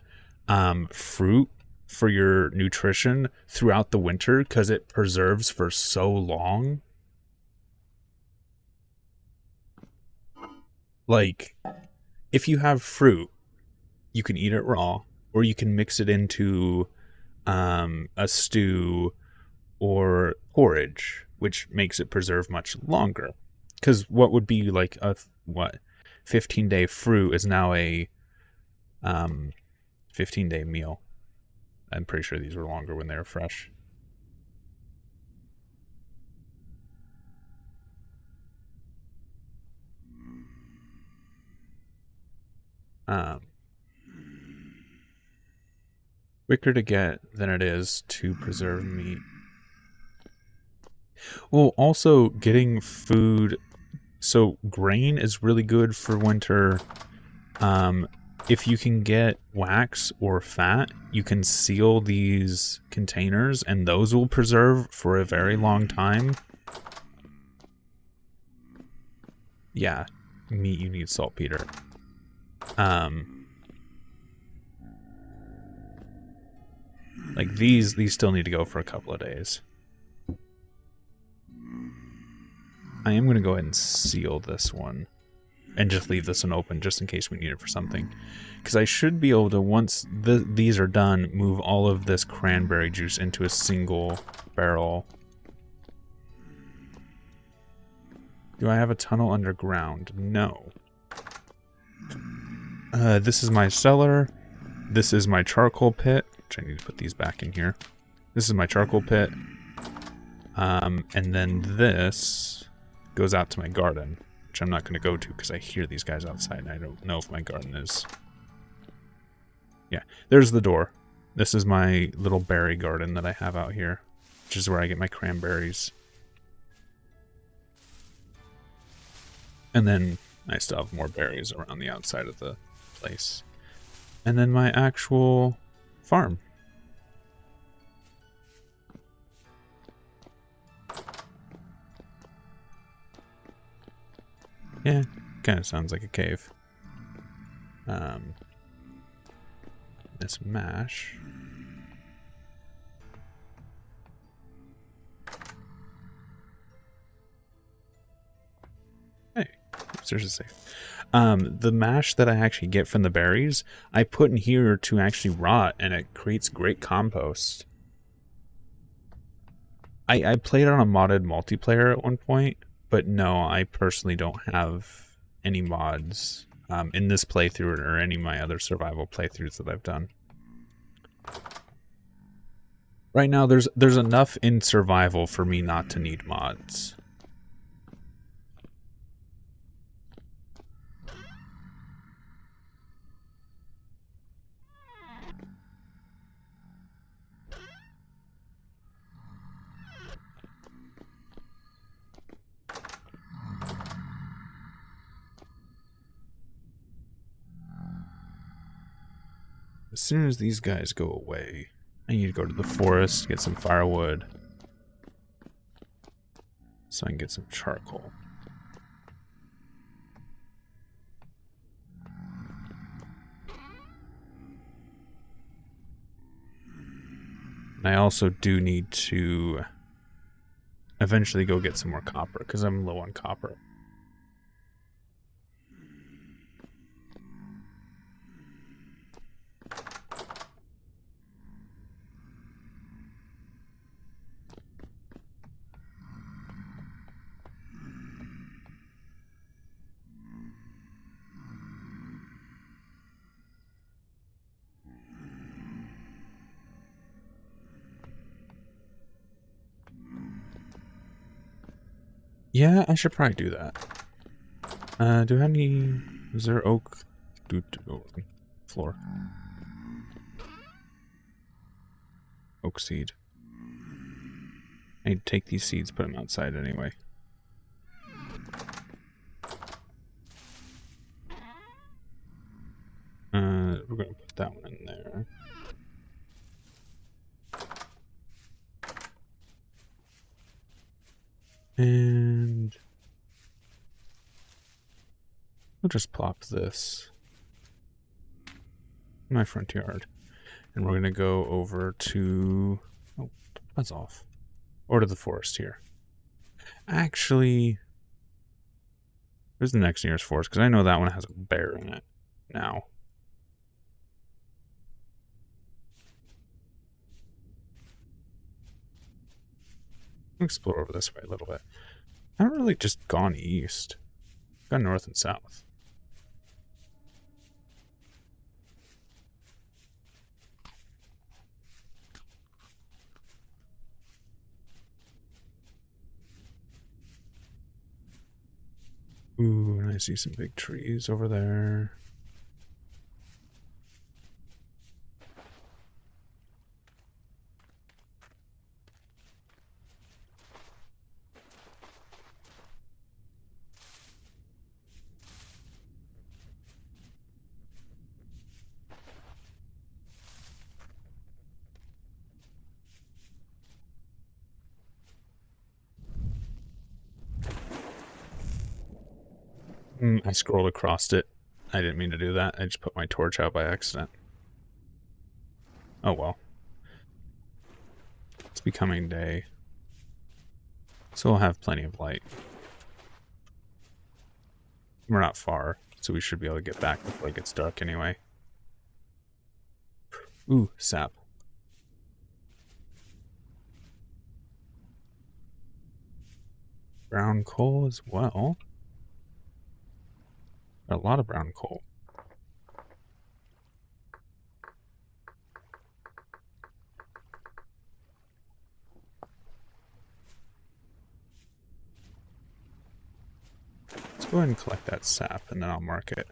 fruit for your nutrition throughout the winter because it preserves for so long. Like, if you have fruit, you can eat it raw, or you can mix it into a stew, or porridge, which makes it preserve much longer. Because what would be like a 15-day fruit is now a 15-day meal. I'm pretty sure these were longer when they were fresh. Quicker to get than it is to preserve meat. Well, also getting food. So grain is really good for winter. If you can get wax or fat, you can seal these containers, and those will preserve for a very long time. Yeah, meat, you need saltpeter. Like these still need to go for a couple of days. I am going to go ahead and seal this one and just leave this one open just in case we need it for something. Because I should be able to, once these are done, move all of this cranberry juice into a single barrel. Do I have a tunnel underground? No. This is my cellar. This is my charcoal pit, which I need to put these back in here. This is my charcoal pit. And then this goes out to my garden, which I'm not going to go to because I hear these guys outside and I don't know if my garden is... Yeah, there's the door. This is my little berry garden that I have out here, which is where I get my cranberries. And then I still have more berries around the outside of the place. And then my actual farm. Yeah, kind of sounds like a cave. This mash. Hey, oops, there's a safe. The mash that I actually get from the berries, I put in here to actually rot, and it creates great compost. I played on a modded multiplayer at one point, but no, I personally don't have any mods in this playthrough or any of my other survival playthroughs that I've done. Right now, there's enough in survival for me not to need mods. As soon as these guys go away, I need to go to the forest, get some firewood, so I can get some charcoal. And I also do need to eventually go get some more copper, because I'm low on copper. Yeah, I should probably do that. Do I have any... Is there oak? Floor. Oak seed. I need to take these seeds, put them outside anyway. We're going to put that one in there. And we'll just plop this in my front yard. And we're going to go over to... Oh, that's off. Or to the forest here. Actually, where's the next nearest forest? Because I know that one has a bear in it now. Explore over this way a little bit. I haven't really just gone east. Gone north and south. Ooh, and I see some big trees over there. I scrolled across it. I didn't mean to do that. I just put my torch out by accident. Oh well. It's becoming day. So we'll have plenty of light. We're not far, so we should be able to get back before it gets dark anyway. Ooh, sap. Brown coal as well. A lot of brown coal. Let's go ahead and collect that sap, and then I'll mark it.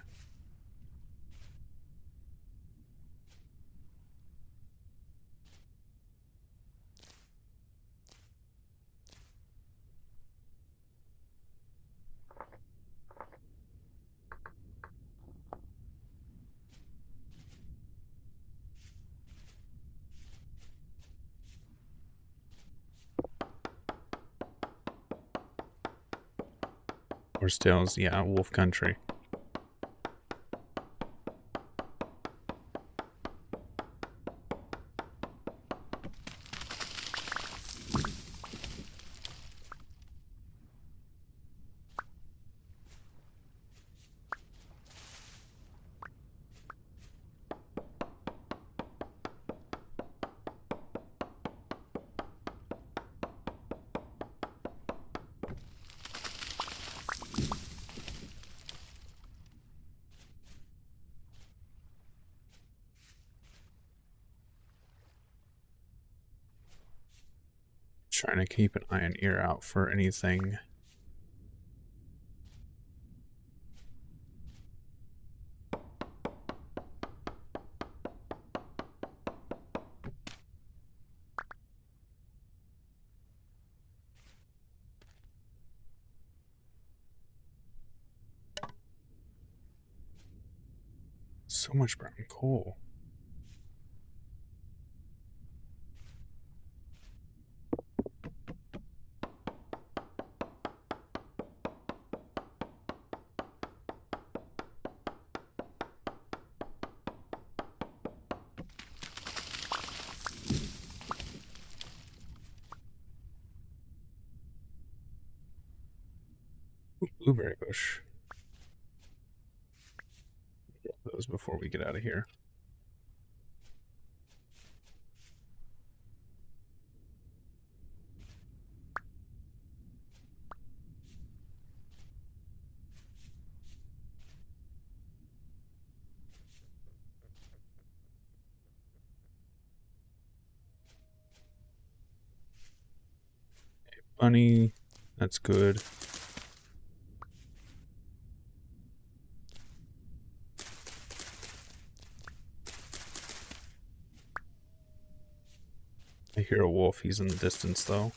Horsetails, yeah, wolf country. Trying to keep an eye and ear out for anything. So much brown coal. Ooh, blueberry bush. Get those before we get out of here. Bunny, that's good. I hear a wolf, he's in the distance though.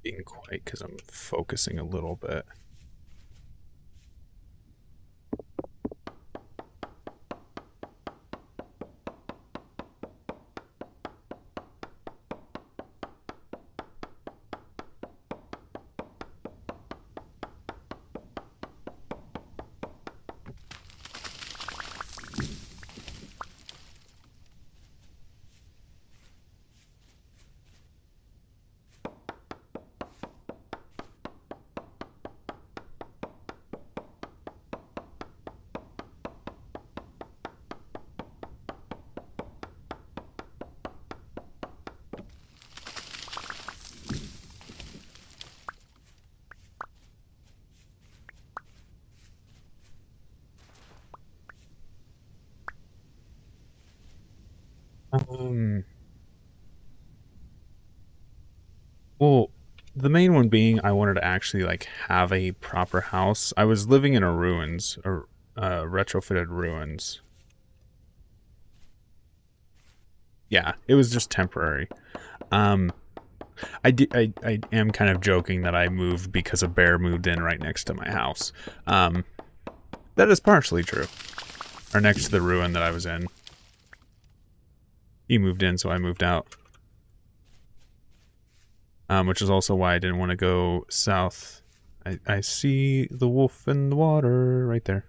Being quiet because I'm focusing a little bit. Um, well, the main one being I wanted to actually like have a proper house. I was living in a ruins or retrofitted ruins. Yeah, it was just temporary. Um, I am kind of joking that I moved because a bear moved in right next to my house. Um, that is partially true. Or next to the ruin that I was in. He moved in, so I moved out. Which is also why I didn't want to go south. I see the wolf in the water right there.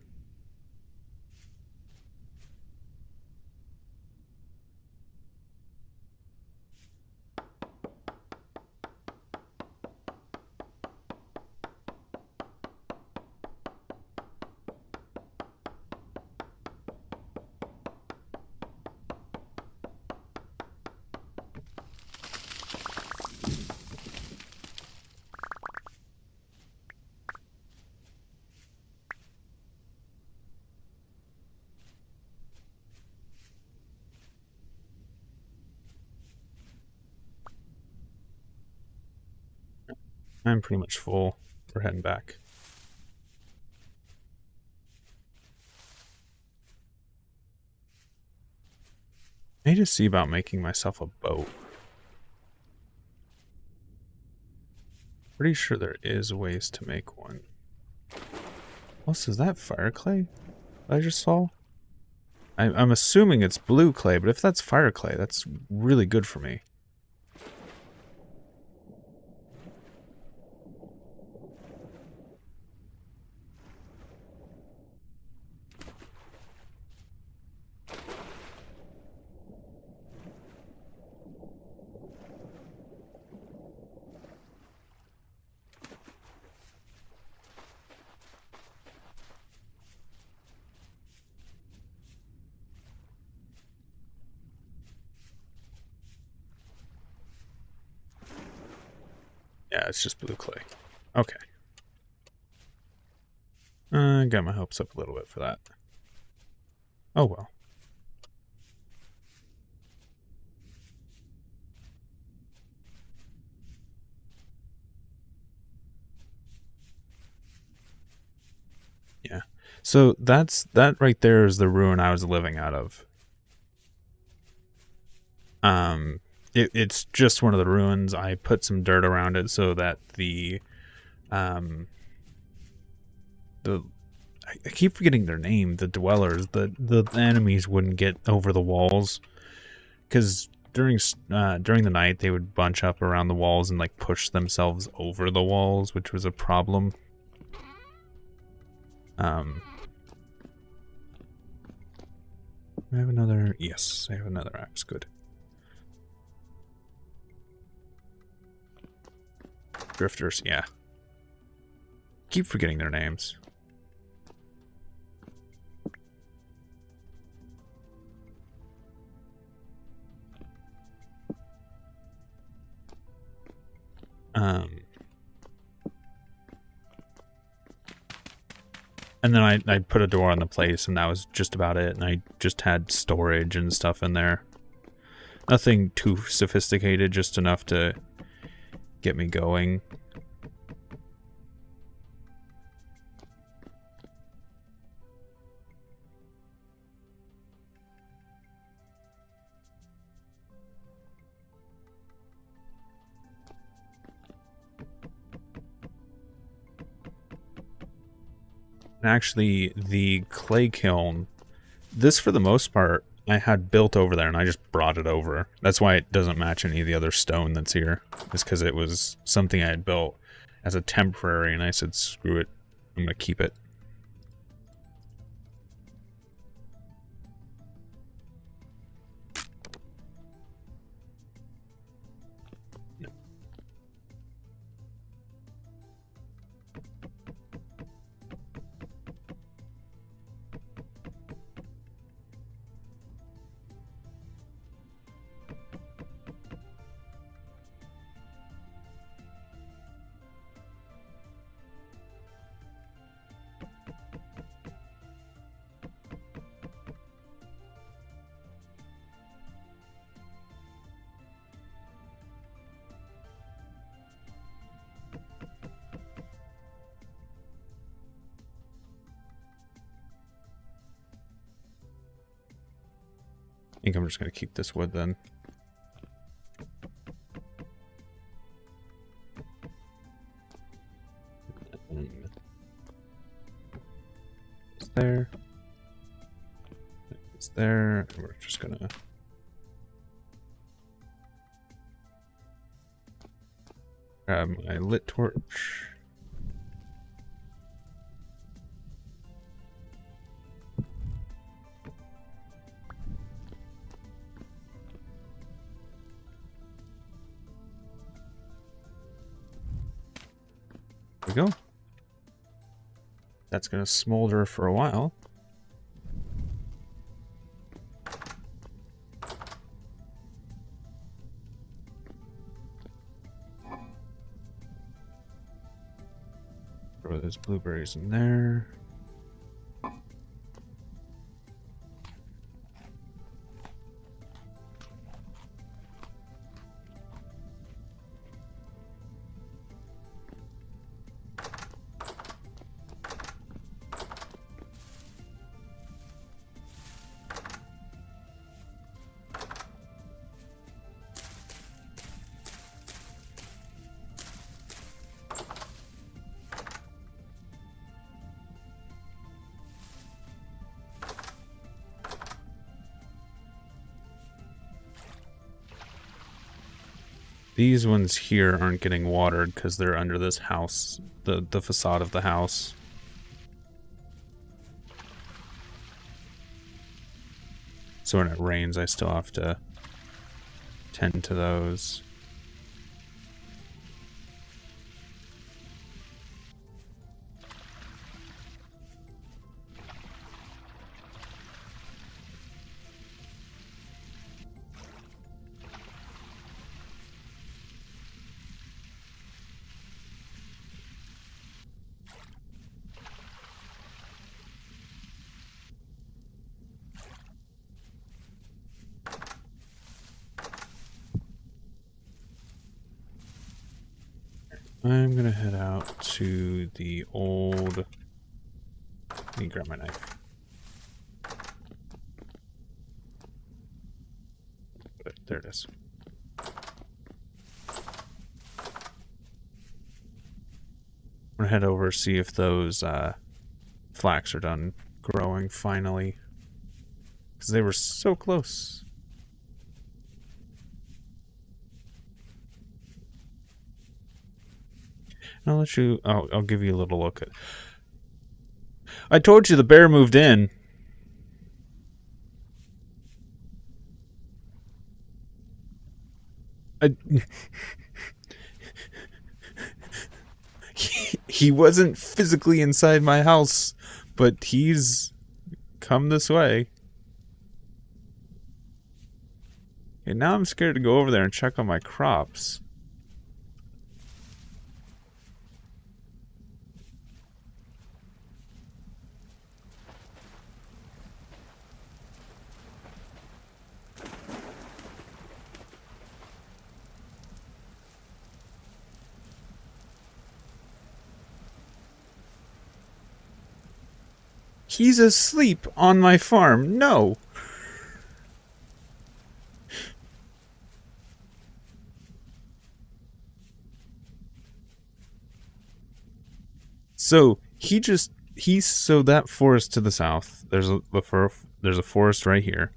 I'm pretty much full. We're heading back. I need to see about making myself a boat. Pretty sure there is ways to make one. Also, is that fire clay I just saw? I'm assuming it's blue clay, but if that's fire clay, that's really good for me. Yeah, it's just blue clay. Okay. I got my hopes up a little bit for that. Oh well. Yeah. So that right there is the ruin I was living out of. It's just one of the ruins. I put some dirt around it so that um the I keep forgetting their name. The dwellers, the enemies wouldn't get over the walls because during the night they would bunch up around the walls and like push themselves over the walls, which was a problem. I have another. Yes, I have another axe. Good. Drifters, yeah. Keep forgetting their names. And then I put a door on the place, and that was just about it. And I just had storage and stuff in there. Nothing too sophisticated, just enough to get me going. And actually, the clay kiln, this for the most part, I had built over there, and I just brought it over. That's why it doesn't match any of the other stone that's here. It's because it was something I had built as a temporary, and I said, screw it, I'm going to keep it. think I'm just going to keep this wood then. It's there. It's there. And we're just going to... grab my lit torch. There we go. That's going to smolder for a while. Throw those blueberries in there. These ones here aren't getting watered because they're under this house, the facade of the house. So when it rains, I still have to tend to those. I'm gonna head out to the old... Let me grab my knife. There it is. I'm gonna head over, see if those flax are done growing finally. Because they were so close. I'll let you... I'll give you a little look at... I told you the bear moved in. He wasn't physically inside my house, but he's come this way. And now I'm scared to go over there and check on my crops. He's asleep on my farm. No. So so that forest to the south. There's a forest right here.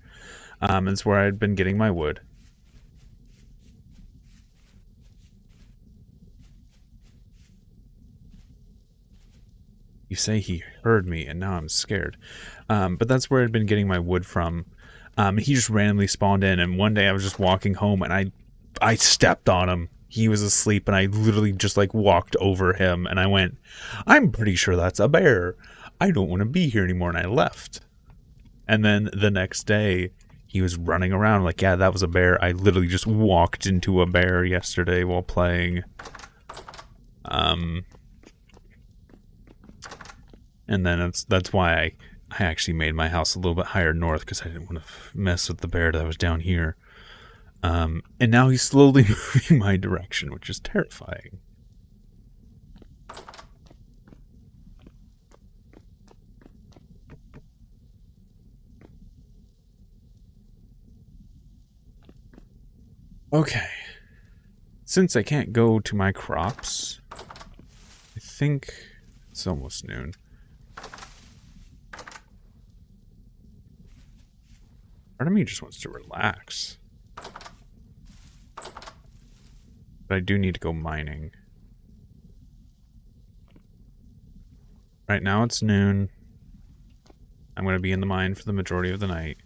It's where I'd been getting my wood. You say he heard me, and now I'm scared. But that's where I'd been getting my wood from. He just randomly spawned in, and one day I was just walking home, and I stepped on him. He was asleep, and I literally just, like, walked over him, and I went, I'm pretty sure that's a bear. I don't want to be here anymore, and I left. And then the next day, he was running around like, yeah, that was a bear. I literally just walked into a bear yesterday while playing. And then that's why I actually made my house a little bit higher north, because I didn't want to mess with the bear that was down here. And now he's slowly moving my direction, which is terrifying. Okay. Since I can't go to my crops, I think it's almost noon. Part of me just wants to relax. But I do need to go mining. Right now it's noon. I'm going to be in the mine for the majority of the night.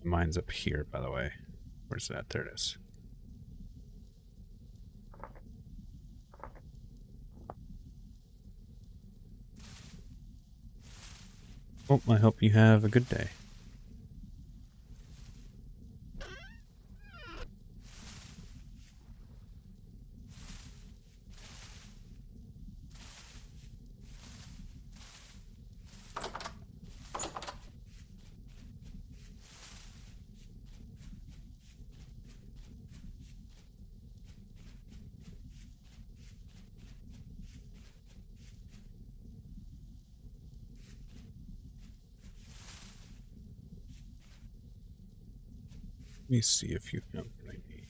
The mine's up here, by the way. Where's that? There it is. Well, I hope you have a good day. Let me see if you have what I need.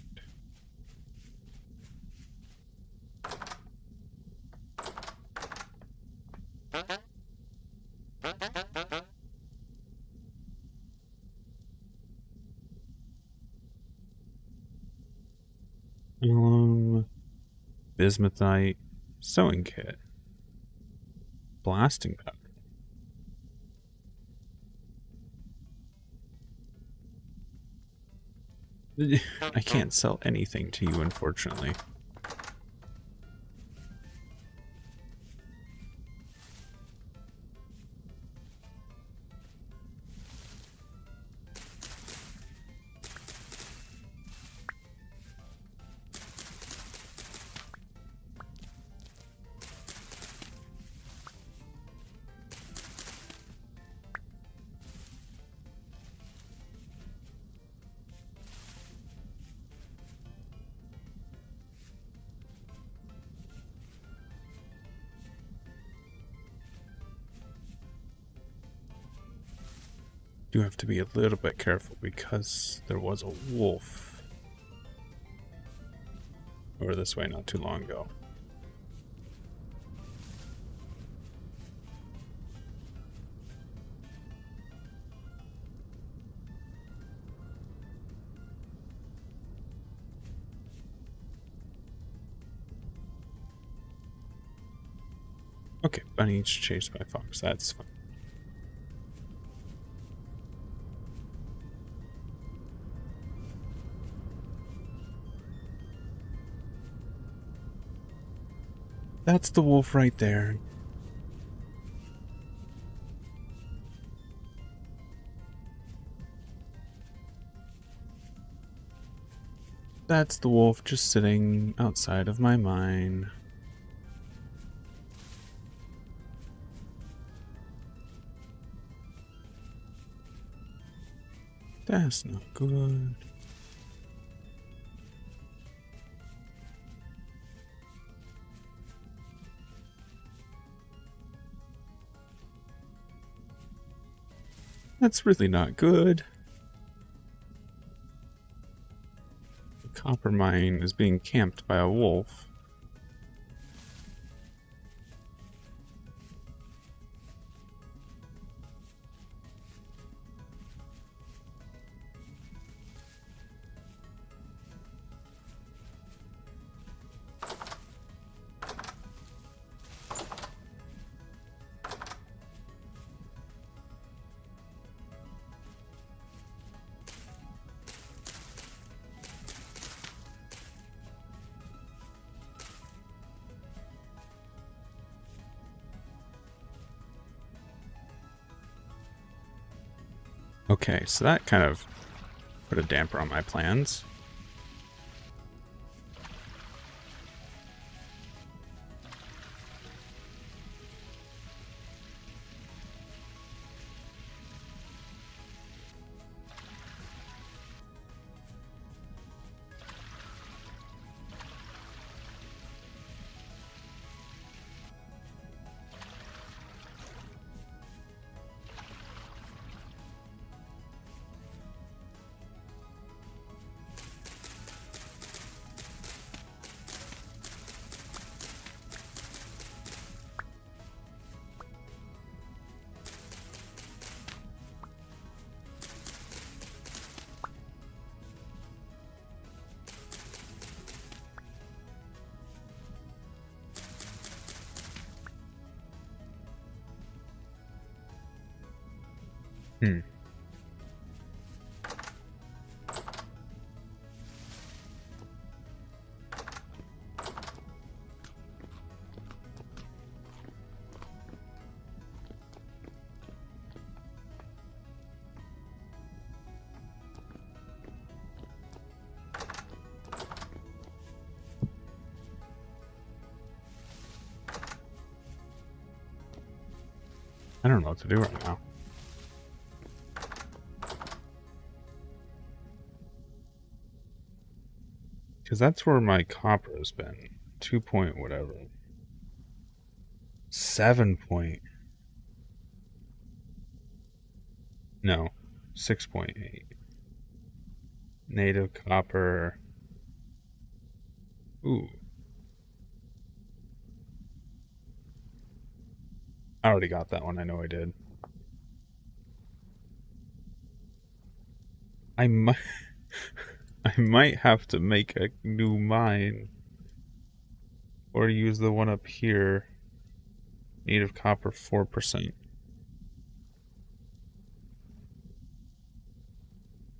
Bismuthite, sewing kit, blasting powder. I can't sell anything to you, unfortunately. Do have to be a little bit careful because there was a wolf over this way not too long ago. Okay, bunny each chased by fox. That's fine. That's the wolf right there. That's the wolf just sitting outside of my mine. That's not good. That's really not good. The copper mine is being camped by a wolf. Okay, so that kind of put a damper on my plans. Hmm. I don't know what to do right now. Because that's where my copper has been. 2 point whatever. 7 point. No. 6.8. Native copper. Ooh. I already got that one. I know I did. I might... I might have to make a new mine. Or use the one up here. Native copper 4%.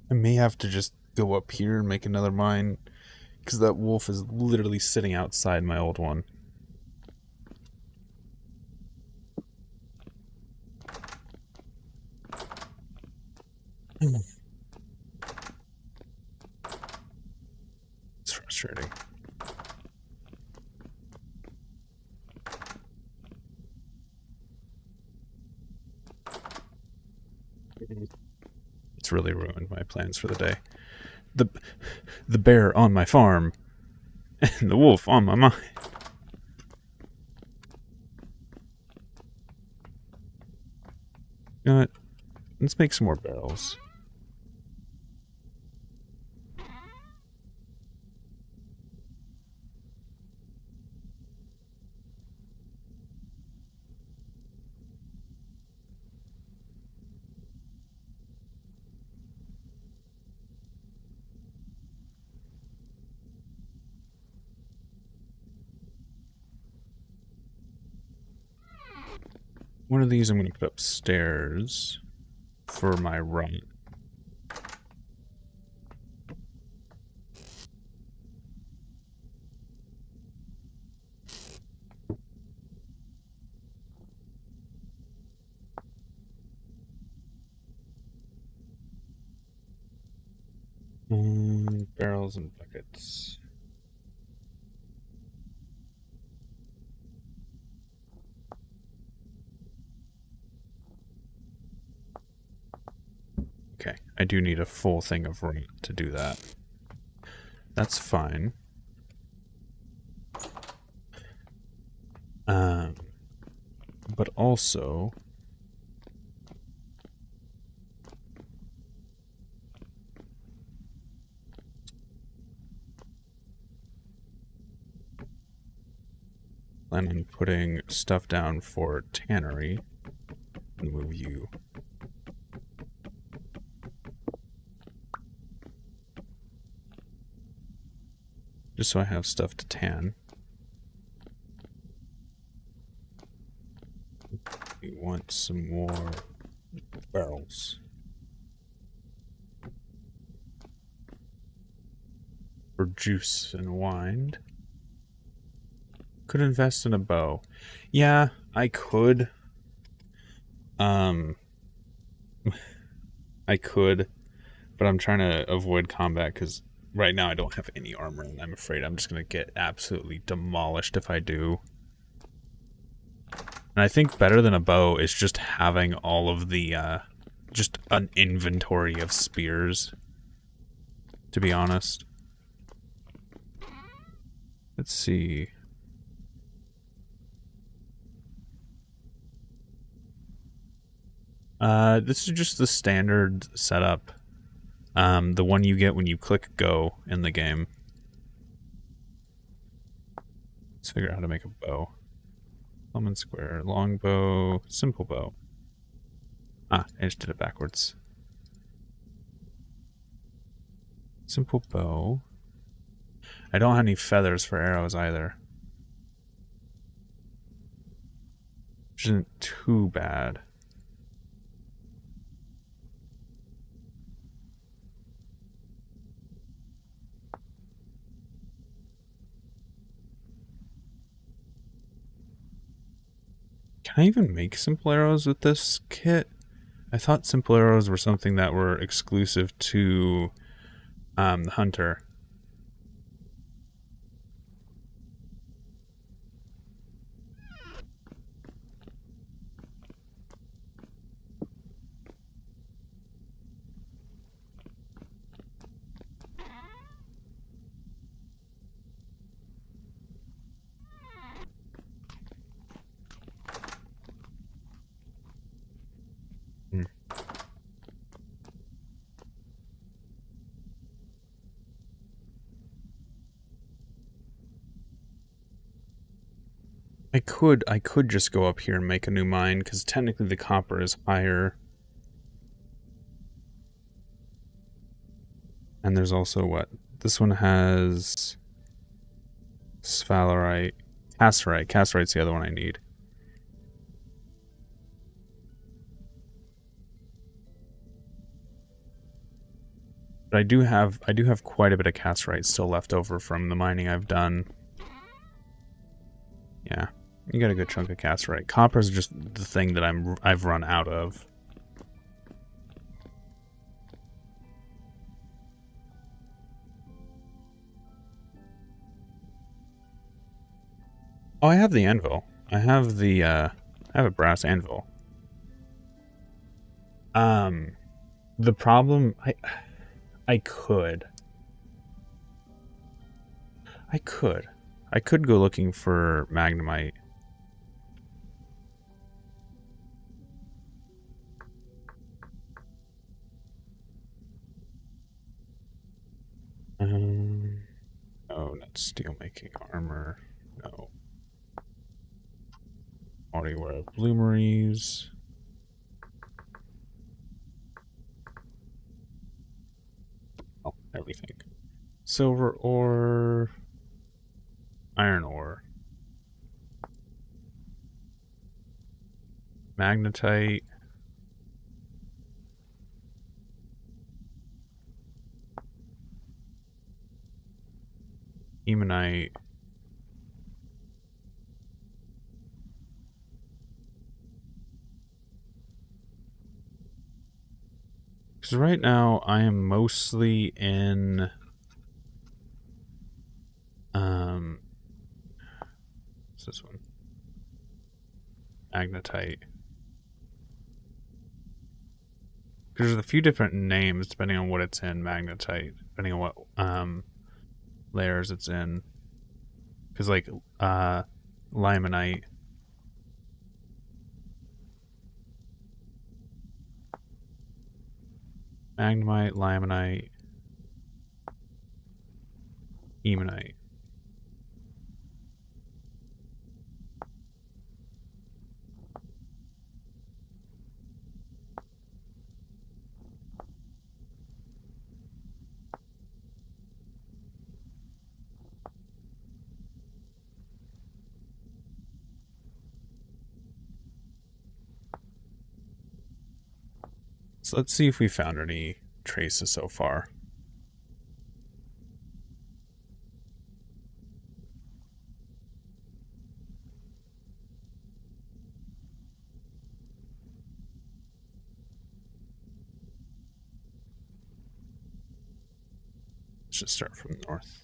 I may have to just go up here and make another mine. Because that wolf is literally sitting outside my old one. It's frustrating. It's really ruined my plans for the day. The bear on my farm and the wolf on my mind. You know what? Let's make some more barrels. One of these I'm going to put upstairs for my run. Barrels and buckets. Okay, I do need a full thing of root to do that. That's fine. But also... plan on putting stuff down for tannery. And move you. Just so I have stuff to tan. We want some more barrels. For juice and wine. Could invest in a bow. Yeah, I could. I could, but I'm trying to avoid combat because right now I don't have any armor, and I'm afraid I'm just going to get absolutely demolished if I do. And I think better than a bow is just having all of the, just an inventory of spears, to be honest. Let's see. This is just the standard setup. The one you get when you click go in the game. Let's figure out how to make a bow. Common square, long bow, simple bow. Ah, I just did it backwards. Simple bow. I don't have any feathers for arrows either. Which isn't too bad. Can I even make simple arrows with this kit? I thought simple arrows were something that were exclusive to the hunter. I could just go up here and make a new mine, because technically the copper is higher. And there's also what? This one has sphalerite, casterite. Casterite's the other one I need. But I do have quite a bit of casterite still left over from the mining I've done. Yeah, you got a good chunk of casterite. Copper is just the thing that I've run out of. Oh, I have the anvil. I have the I have a brass anvil. The problem I could go looking for magnemite. No, not steel making armor. No. Bodywear bloomeries. Oh, everything. Silver ore. Iron ore. Magnetite. Emonite. Because right now I am mostly in what's this one? Magnetite. There's a few different names depending on what it's in. Magnetite, depending on what layers it's in. Because like limonite. Magnemite, limonite, emonite. So let's see if we found any traces so far. Let's just start from the north.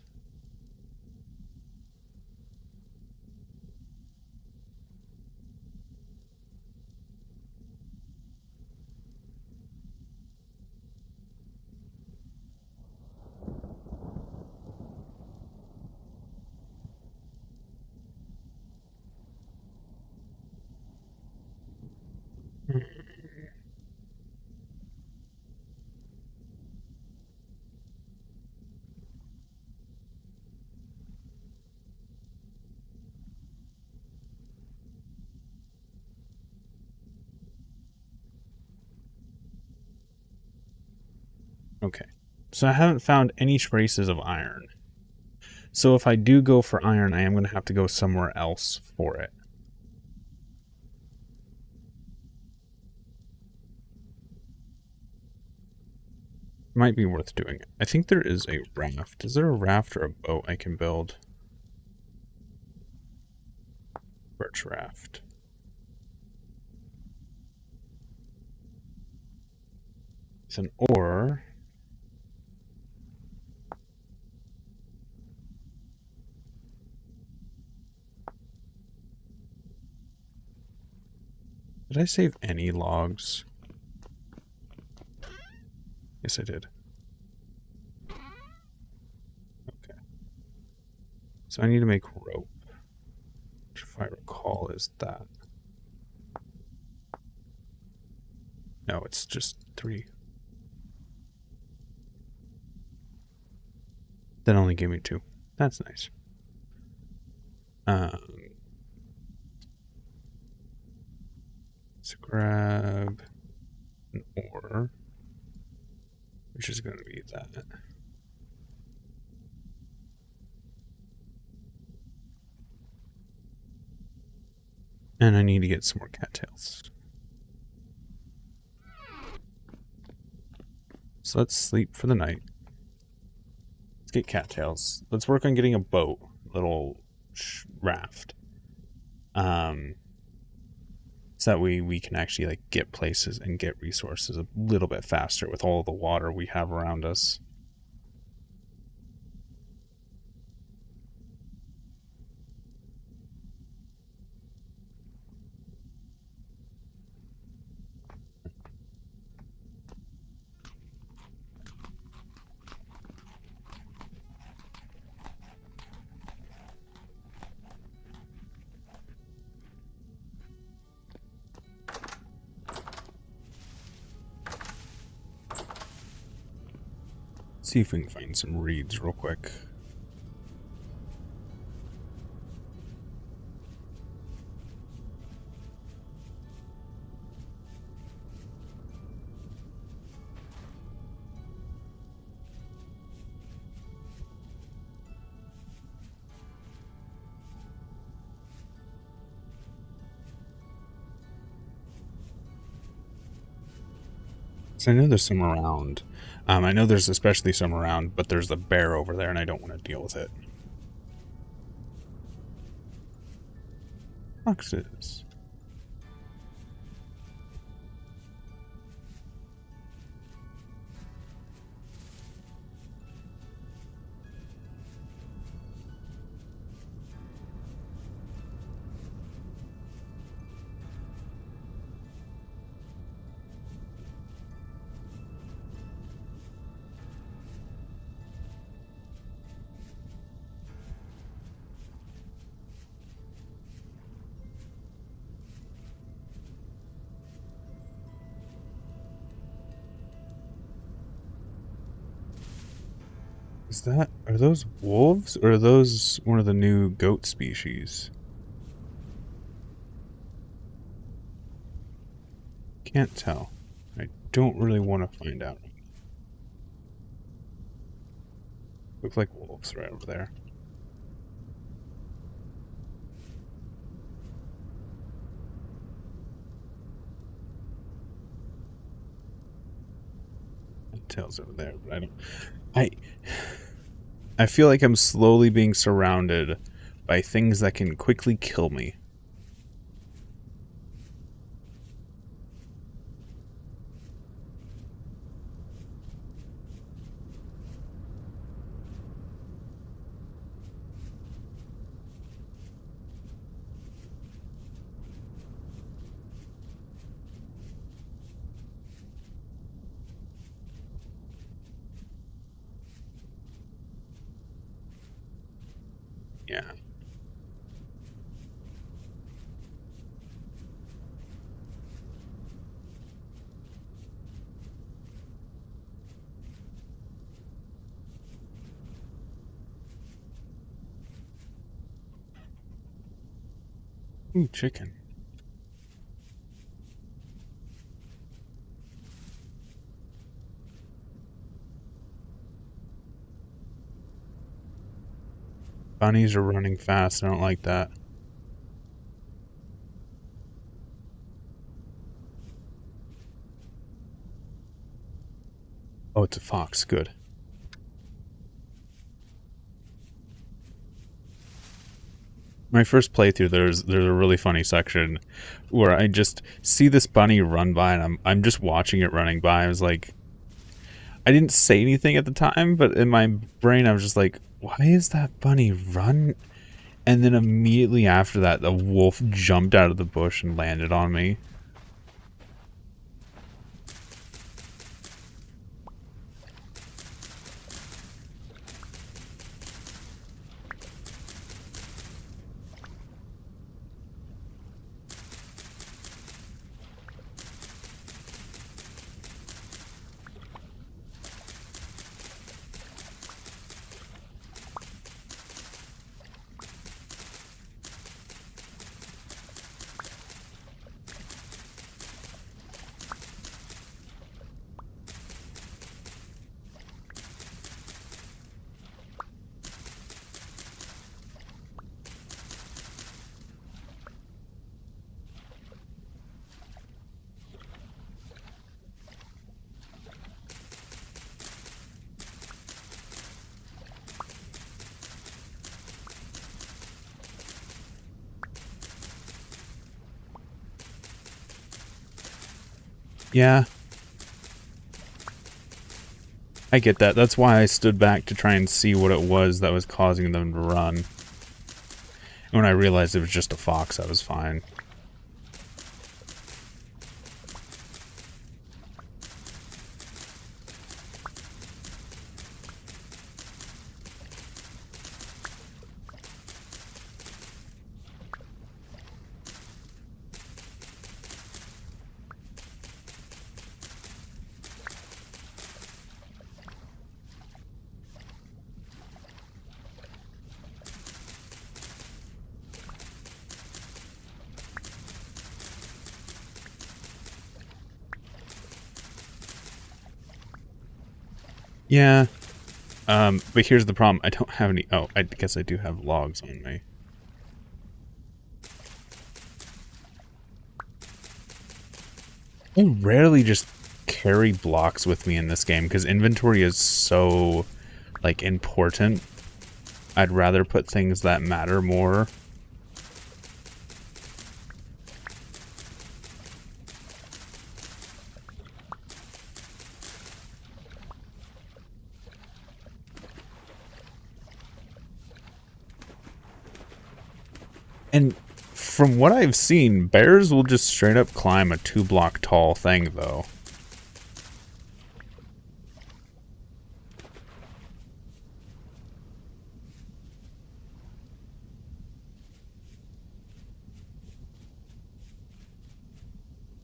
Okay, so I haven't found any traces of iron. So if I do go for iron, I am going to have to go somewhere else for it. Might be worth doing it. I think there is a raft. Is there a raft or a boat I can build? Birch raft. It's an ore. Did I save any logs? Yes, I did. Okay. So I need to make rope, which if I recall is that. No, it's just 3. That only gave me 2. That's nice. Let's grab an ore, which is going to be that. And I need to get some more cattails. So let's sleep for the night. Let's get cattails. Let's work on getting a boat, little raft. So that we can actually like get places and get resources a little bit faster with all the water we have around us. See if we can find some reeds real quick. So I know there's some around. I know there's especially some around, but there's a bear over there and I don't want to deal with it. Foxes. Are those wolves or are those one of the new goat species? Can't tell. I don't really want to find out. Look like wolves right over there. Tails over there, but I feel like I'm slowly being surrounded by things that can quickly kill me. Yeah. Ooh, chicken. Bunnies are running fast. I don't like that. Oh, it's a fox. Good. My first playthrough, there's a really funny section where I just see this bunny run by, and I'm just watching it running by. I was like, I didn't say anything at the time, but in my brain I was just like, why is that bunny run? And then immediately after that, the wolf jumped out of the bush and landed on me. Yeah. I get that. That's why I stood back to try and see what it was that was causing them to run. And when I realized it was just a fox, I was fine. Yeah. But here's the problem. I don't have any... Oh, I guess I do have logs on me. I rarely just carry blocks with me in this game because inventory is so, like, important. I'd rather put things that matter more. And from what I've seen, bears will just straight up climb a 2-block tall thing, though.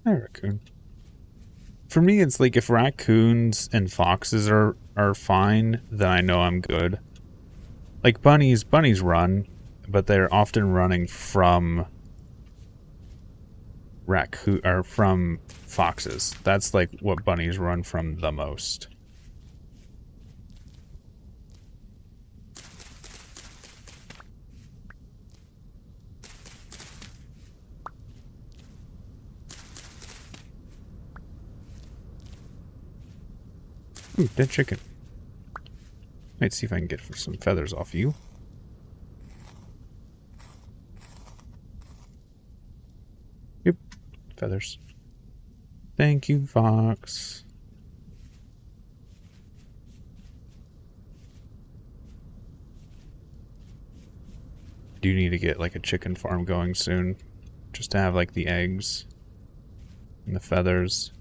Hi, raccoon. For me, it's like if raccoons and foxes are fine, then I know I'm good. Like bunnies run, but they're often running from from foxes. That's like what bunnies run from the most. Ooh, dead chicken. Might see if I can get some feathers off you. Yep, feathers. Thank you, fox. Do need to get like a chicken farm going soon, just to have like the eggs and the feathers.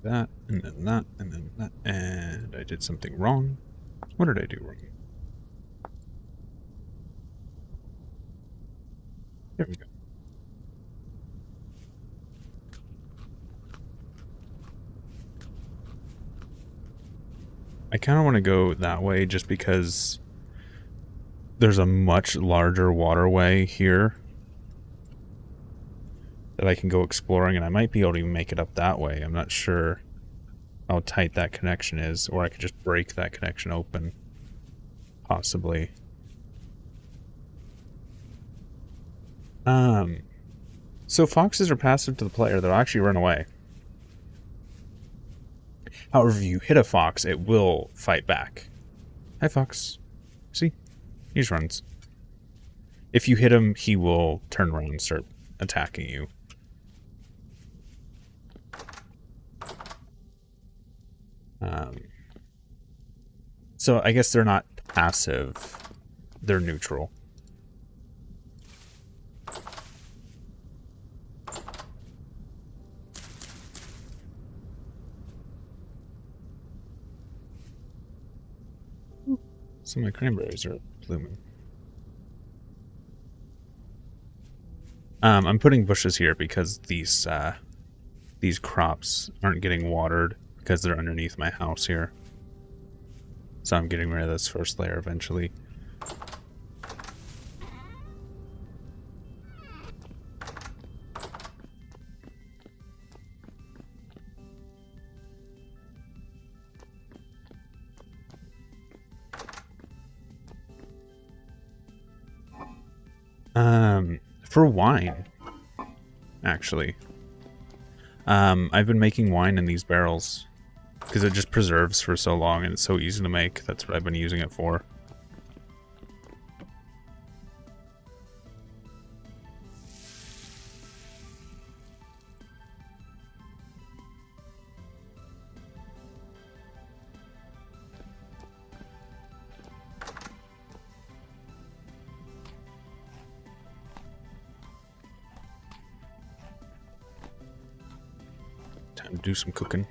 That, and then that, and then that, and I did something wrong. What did I do wrong? There we go. I kind of want to go that way just because there's a much larger waterway here that I can go exploring, and I might be able to even make it up that way. I'm not sure how tight that connection is, or I could just break that connection open. Possibly. So foxes are passive to the player. They'll actually run away. However, if you hit a fox, it will fight back. Hi, fox. See? He just runs. If you hit him, he will turn around and start attacking you. So I guess they're not passive. They're neutral. Some of my cranberries are blooming. I'm putting bushes here because these crops aren't getting watered because they're underneath my house here. So I'm getting rid of this first layer eventually. For wine, actually. I've been making wine in these barrels because it just preserves for so long and it's so easy to make. That's what I've been using it for. Time to do some cooking.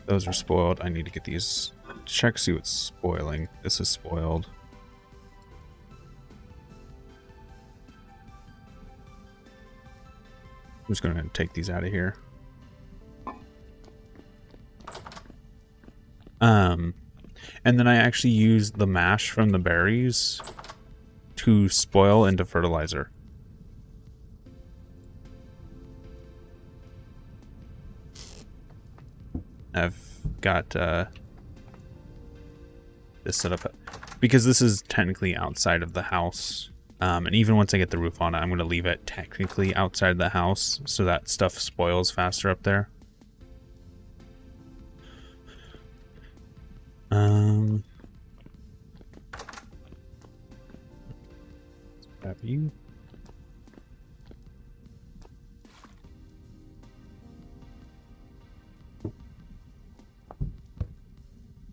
Those are spoiled. I need to get these. Check, see what's spoiling. This is spoiled. I'm just going to take these out of here. And then I actually use the mash from the berries to spoil into fertilizer. I've got this set up because this is technically outside of the house. And even once I get the roof on it, I'm going to leave it technically outside the house so that stuff spoils faster up there. Grab you.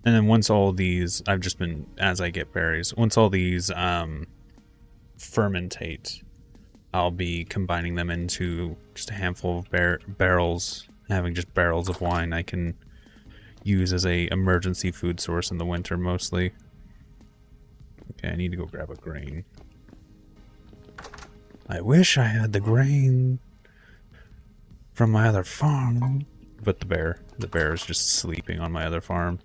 And then once all these, I've just been, as I get berries, once all these fermentate, I'll be combining them into just a handful of barrels, having just barrels of wine I can use as a emergency food source in the winter mostly. Okay, I need to go grab a grain. I wish I had the grain from my other farm. But the bear is just sleeping on my other farm.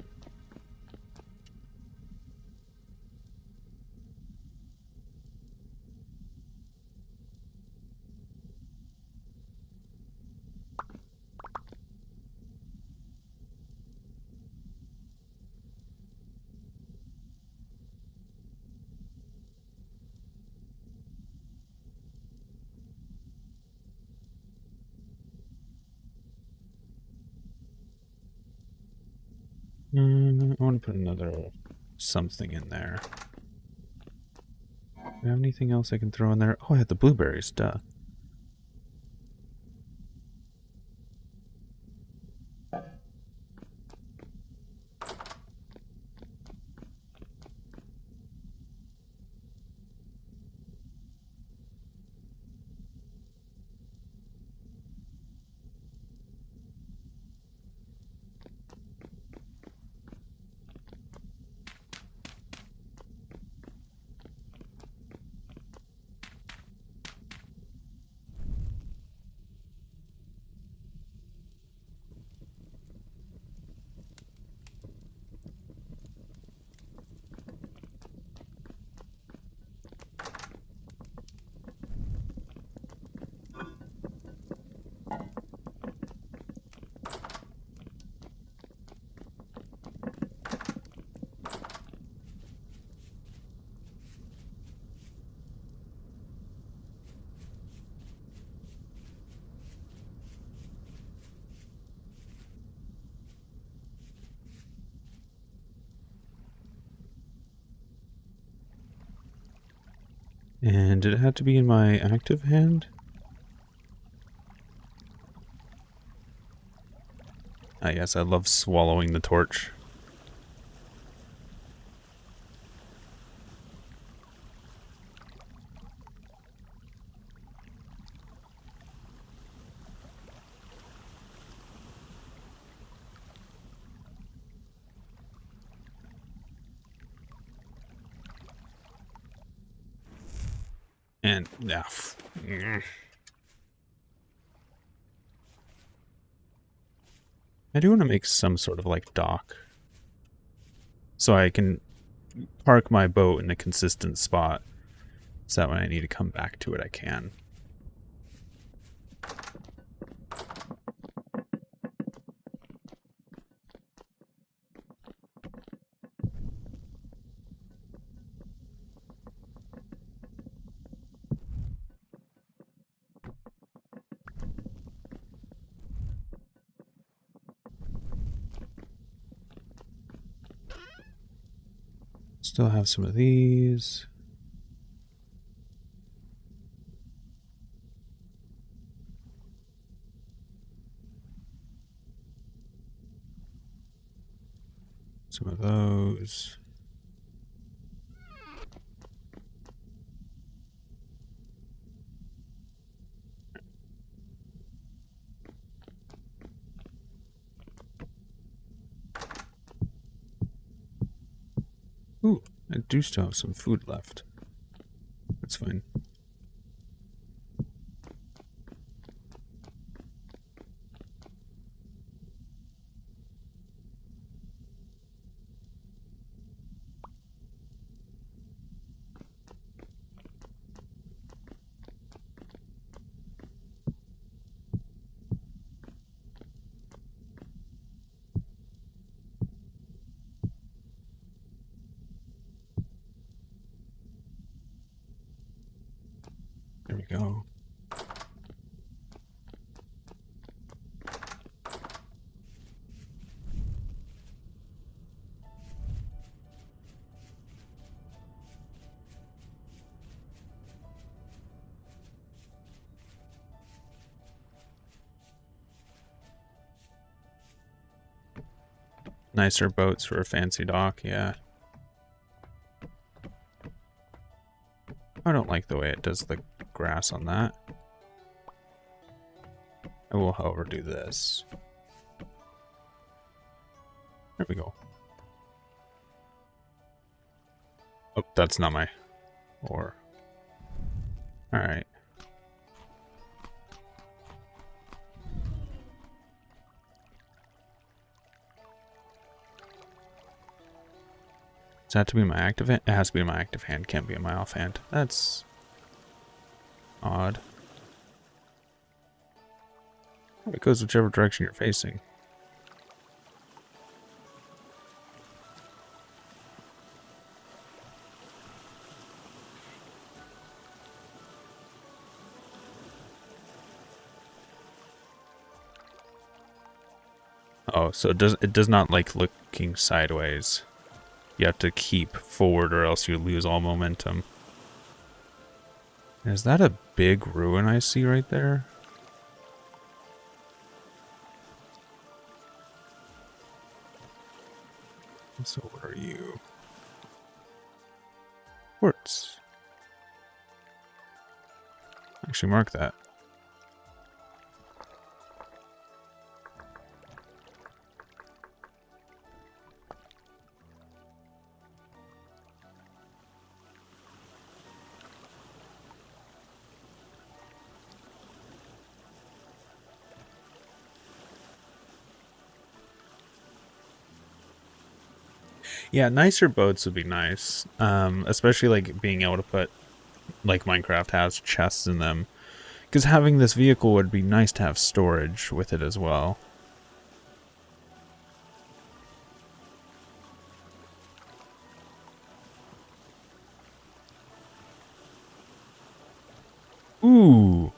I want to put another something in there. Do I have anything else I can throw in there? Oh, I have the blueberries, duh. And did it have to be in my active hand? Ah, yes, I love swallowing the torch. And, yeah. I do want to make some sort of, like, dock. So I can park my boat in a consistent spot. So that when I need to come back to it, I can. Still have some of these. Some of those. Ooh, I do still have some food left. That's fine. There we go. Nicer boats for a fancy dock, yeah. I don't like the way it does the grass on that. I will, however, do this. There we go. Oh, that's not my ore. Alright. Does that have to be my active hand? It has to be my active hand, can't be in my offhand. That's odd. It goes whichever direction you're facing. Oh, so it does not like looking sideways. You have to keep forward or else you lose all momentum. Is that a big ruin I see right there? So what are you? Quartz. Actually mark that. Yeah, nicer boats would be nice. Especially like being able to put, like Minecraft has, chests in them. Because having this vehicle would be nice to have storage with it as well. Ooh.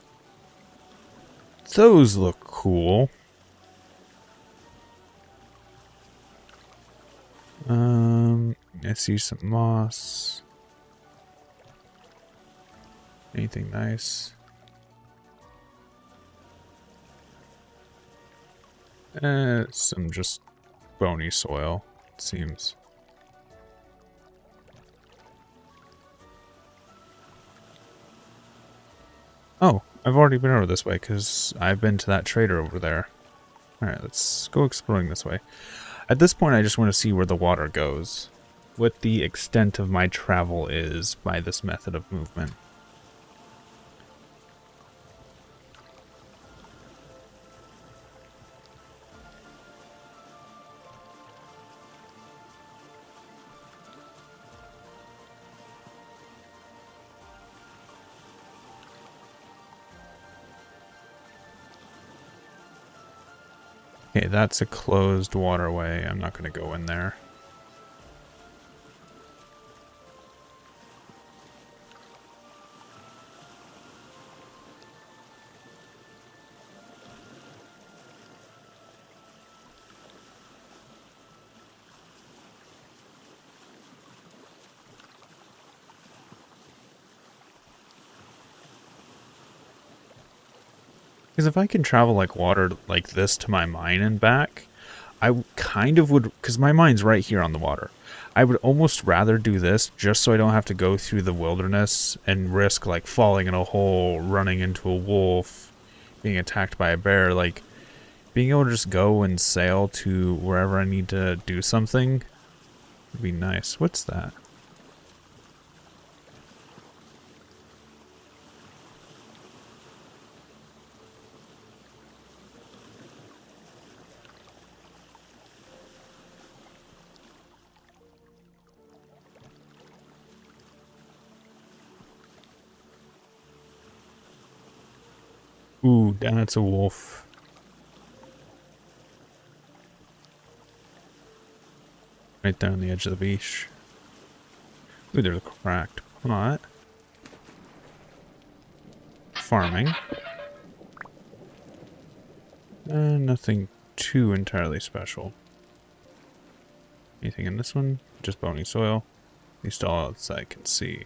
Those look cool. I see some moss. Anything nice? Some just bony soil, it seems. Oh, I've already been over this way because I've been to that trader over there. Alright, let's go exploring this way. At this point, I just want to see where the water goes. What the extent of my travel is by this method of movement. Okay, that's a closed waterway. I'm not going to go in there. Because if I can travel like water like this to my mine and back, I kind of would, because my mine's right here on the water. I would almost rather do this just so I don't have to go through the wilderness and risk like falling in a hole, running into a wolf, being attacked by a bear. Like being able to just go and sail to wherever I need to do something would be nice. What's that? Ooh, that's a wolf. Right there on the edge of the beach. Ooh, there's a cracked pot. Farming. Nothing too entirely special. Anything in this one? Just bony soil. At least all else I can see.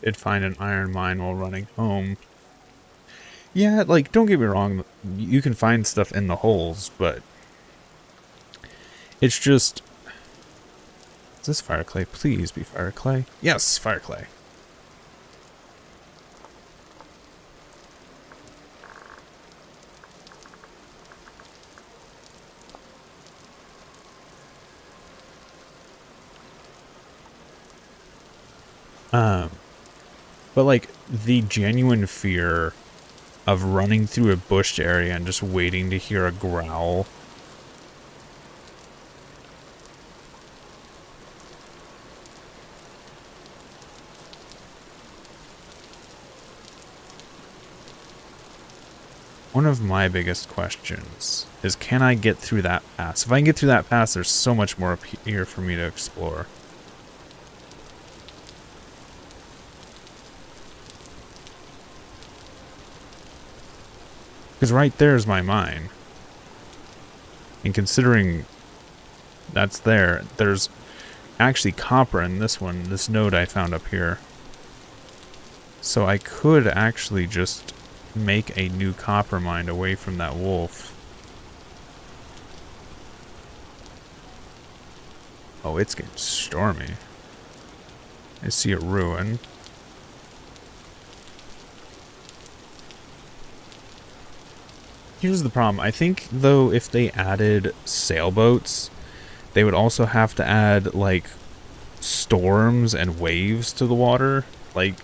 Did find an iron mine while running home. Yeah, like, don't get me wrong, you can find stuff in the holes, but it's just... Is this fire clay? Please be fire clay. Yes, fire clay. But like, the genuine fear of running through a bushed area and just waiting to hear a growl. One of my biggest questions is, can I get through that pass? If I can get through that pass, there's so much more up here for me to explore. Because right there is my mine. And considering that's there, there's actually copper in this one, this node I found up here. So I could actually just make a new copper mine away from that wolf. Oh, it's getting stormy. I see a ruin. Here's the problem. I think, though, if they added sailboats, they would also have to add, like, storms and waves to the water. Like,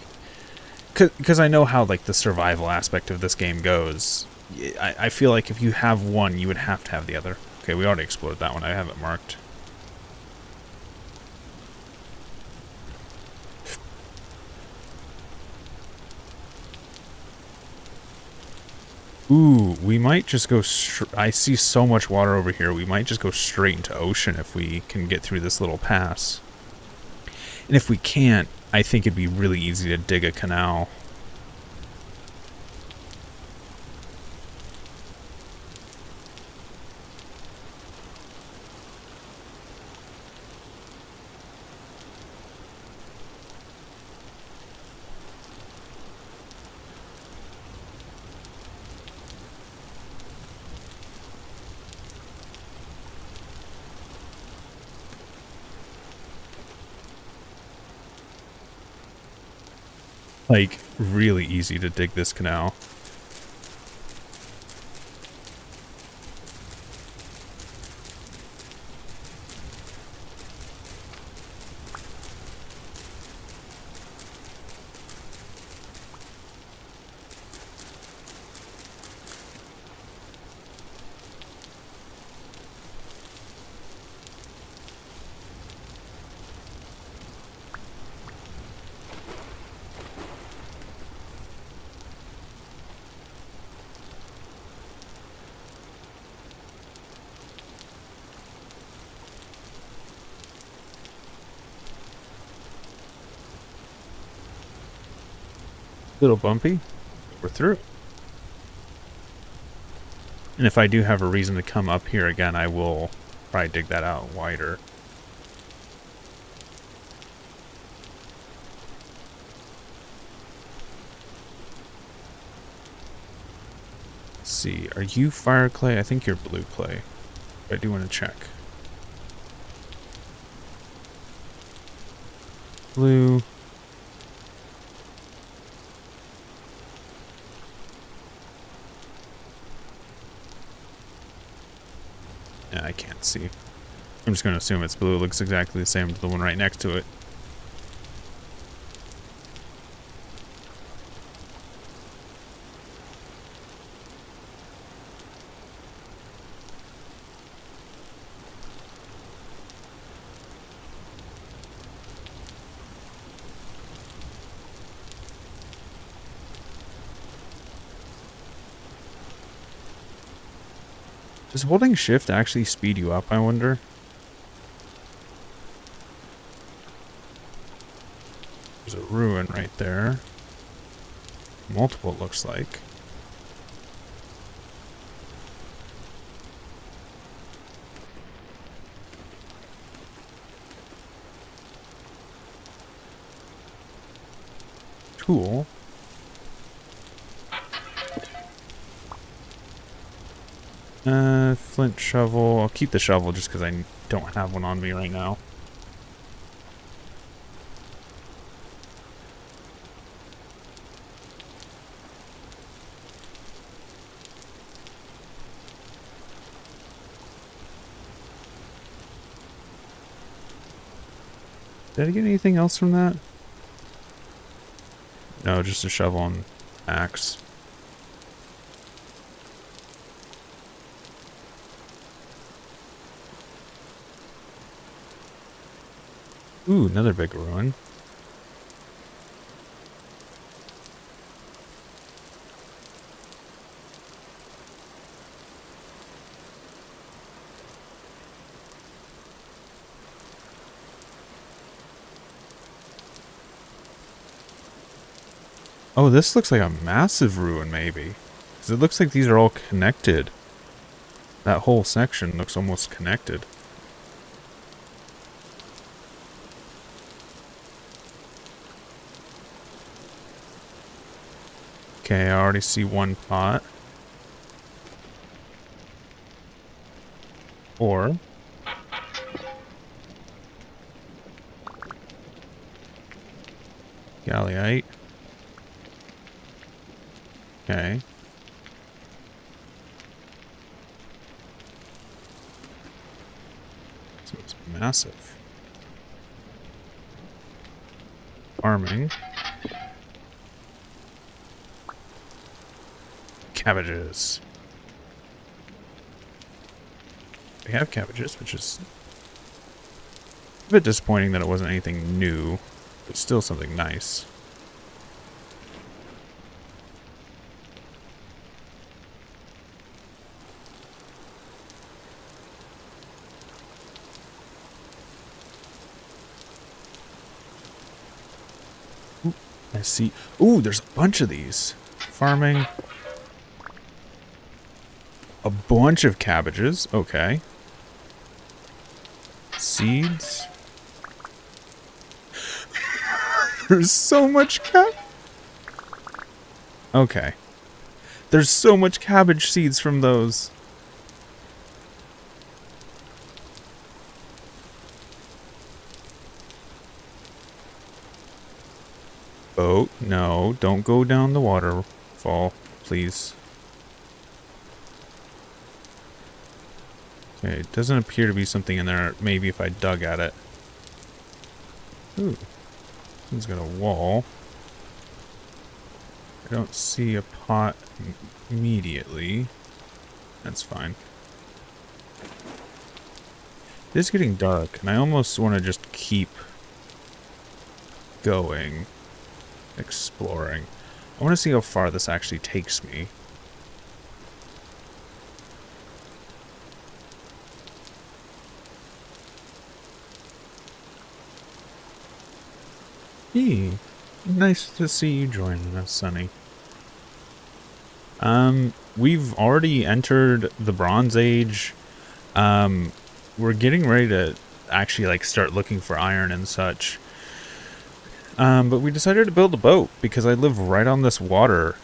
because I know how, like, the survival aspect of this game goes. I feel like if you have one, you would have to have the other. Okay, we already explored that one. I have it marked. Ooh, we might just go I see so much water over here. We might just go straight into ocean if we can get through this little pass. And if we can't, I think it'd be really easy to dig a canal. Like, really easy to dig this canal. Little bumpy. We're through. And if I do have a reason to come up here again, I will probably dig that out wider. Let's see, are you fire clay? I think you're blue clay. I do want to check. Blue. Yeah, I can't see. I'm just going to assume it's blue. It looks exactly the same to the one right next to it. Does holding shift actually speed you up, I wonder? There's a ruin right there. Multiple, it looks like. Tool. Flint shovel. I'll keep the shovel just because I don't have one on me right now. Did I get anything else from that? No, just a shovel and axe. Ooh, another big ruin. Oh, this looks like a massive ruin, maybe. Because it looks like these are all connected. That whole section looks almost connected. Okay, I already see one pot. Or Galliite. Okay. So it's massive. Farming. Cabbages. We have cabbages, which is a bit disappointing that it wasn't anything new, but still something nice. Ooh, I see. Ooh, there's a bunch of these. Farming. A bunch of cabbages. Okay. Seeds. There's so much Okay. There's so much cabbage seeds from those. Boat, no, don't go down the waterfall, please. Okay, it doesn't appear to be something in there. Maybe if I dug at it. Ooh, it's got a wall. I don't see a pot immediately. That's fine. It is getting dark, and I almost want to just keep going, exploring. I want to see how far this actually takes me. Hey, nice to see you joining us, Sonny. We've already entered the Bronze Age. We're getting ready to actually like start looking for iron and such. But we decided to build a boat because I live right on this water.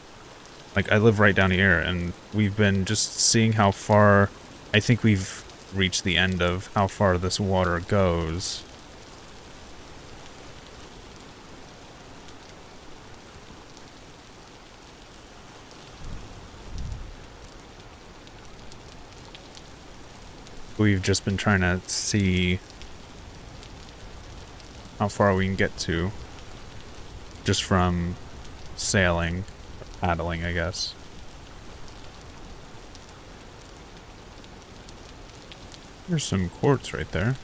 Like, I live right down here, and we've been just seeing how far. I think we've reached the end of how far this water goes. We've just been trying to see how far we can get to. Just from sailing, paddling, I guess. There's some quartz right there.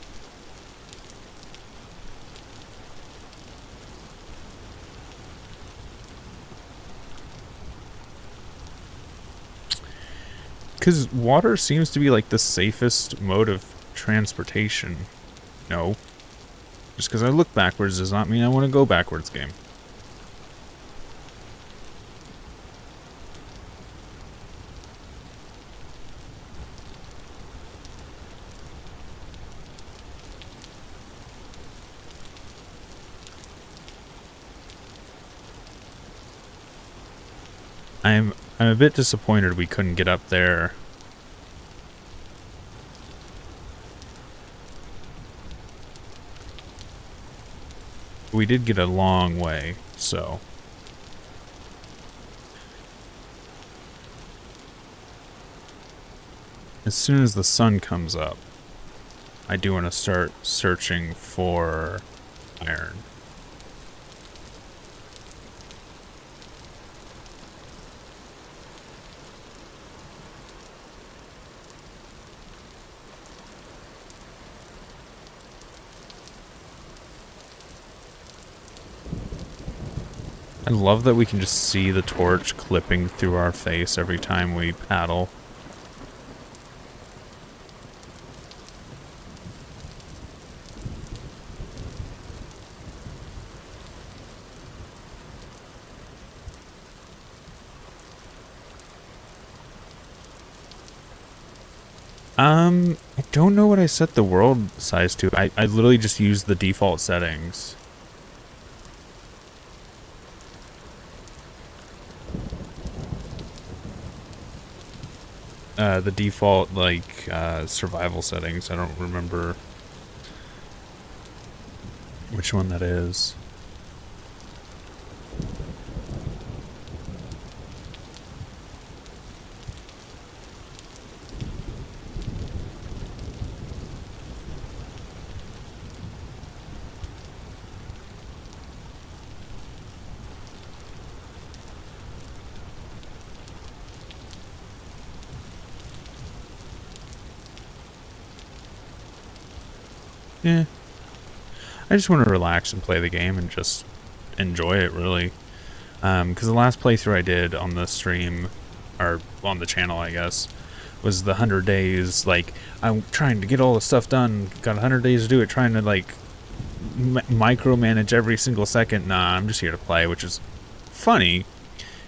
Because water seems to be like the safest mode of transportation. No. Just because I look backwards does not mean I want to go backwards, game. I'm a bit disappointed we couldn't get up there. We did get a long way, so. As soon as the sun comes up, I do want to start searching for iron. I love that we can just see the torch clipping through our face every time we paddle. I don't know what I set the world size to. I literally just used the default settings. The default, like, survival settings. I don't remember which one that is. Yeah. I just want to relax and play the game and just enjoy it, really. Because the last playthrough I did on the stream, or on the channel, I guess, was the 100 days. Like, I'm trying to get all the stuff done. Got 100 days to do it, trying to, like, micromanage every single second. Nah, I'm just here to play, which is funny.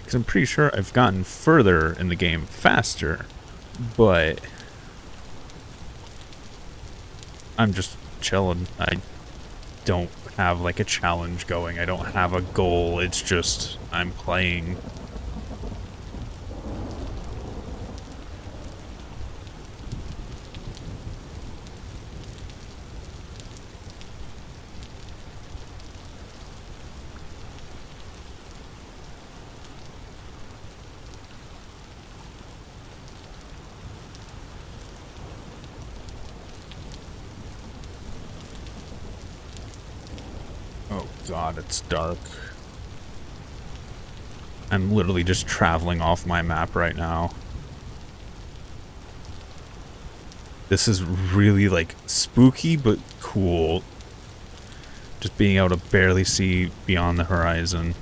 Because I'm pretty sure I've gotten further in the game faster. But I'm just chilling. I don't have like a challenge going. I don't have a goal. It's just I'm playing. god, it's dark. I'm literally just traveling off my map right now. This is really, like, spooky, but cool. Just being able to barely see beyond the horizon.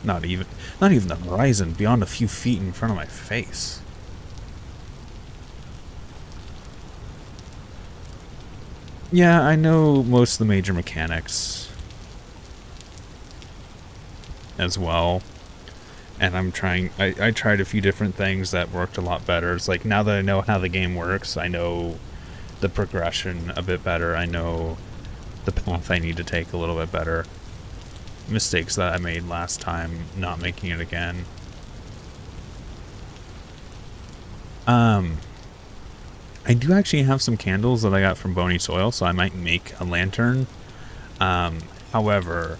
Not even the horizon, beyond a few feet in front of my face. Yeah, I know most of the major mechanics as well. And I'm trying, I tried a few different things that worked a lot better. It's like, now that I know how the game works, I know the progression a bit better. I know the path I need to take a little bit better. Mistakes that I made last time, not making it again. I do actually have some candles that I got from Bony Soil, so I might make a lantern. However,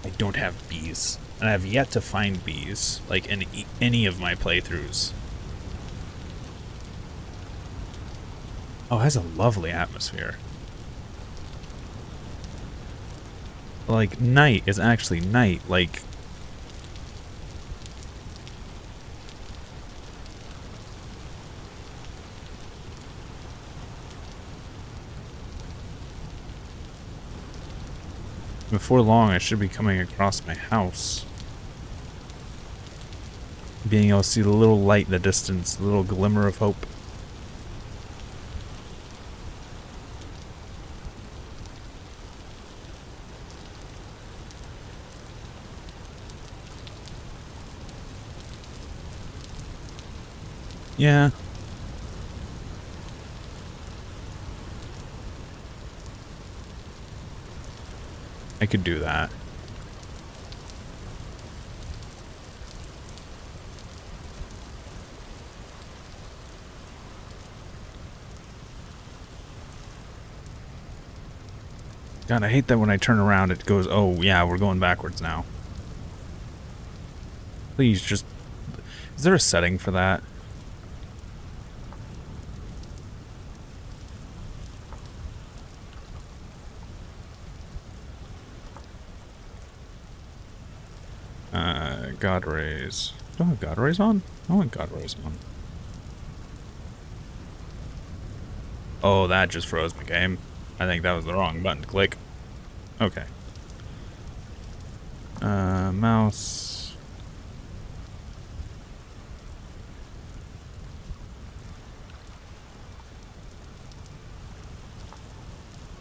I don't have bees. And I have yet to find bees, like in any of my playthroughs. Oh, it has a lovely atmosphere. Like, night is actually night, like... Before long, I should be coming across my house. Being able to see the little light in the distance, the little glimmer of hope. Yeah. I could do that. God, I hate that when I turn around it goes, oh yeah, we're going backwards now. Please just... Is there a setting for that? God rays. Do I have God rays on? I want God rays on. Oh, that just froze my game. I think that was the wrong button to click. Okay. Mouse.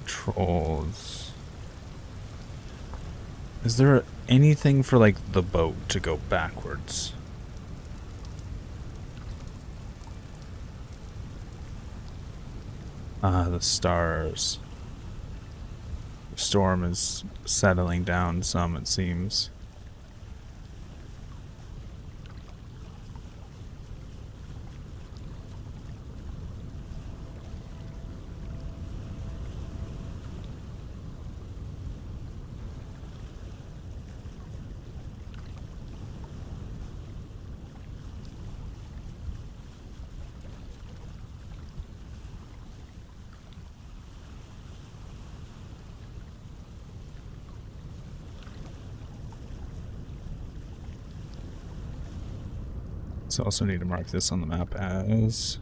Controls. Is there anything for, like, the boat to go backwards? The stars. The storm is settling down some, it seems. So I also need to mark this on the map as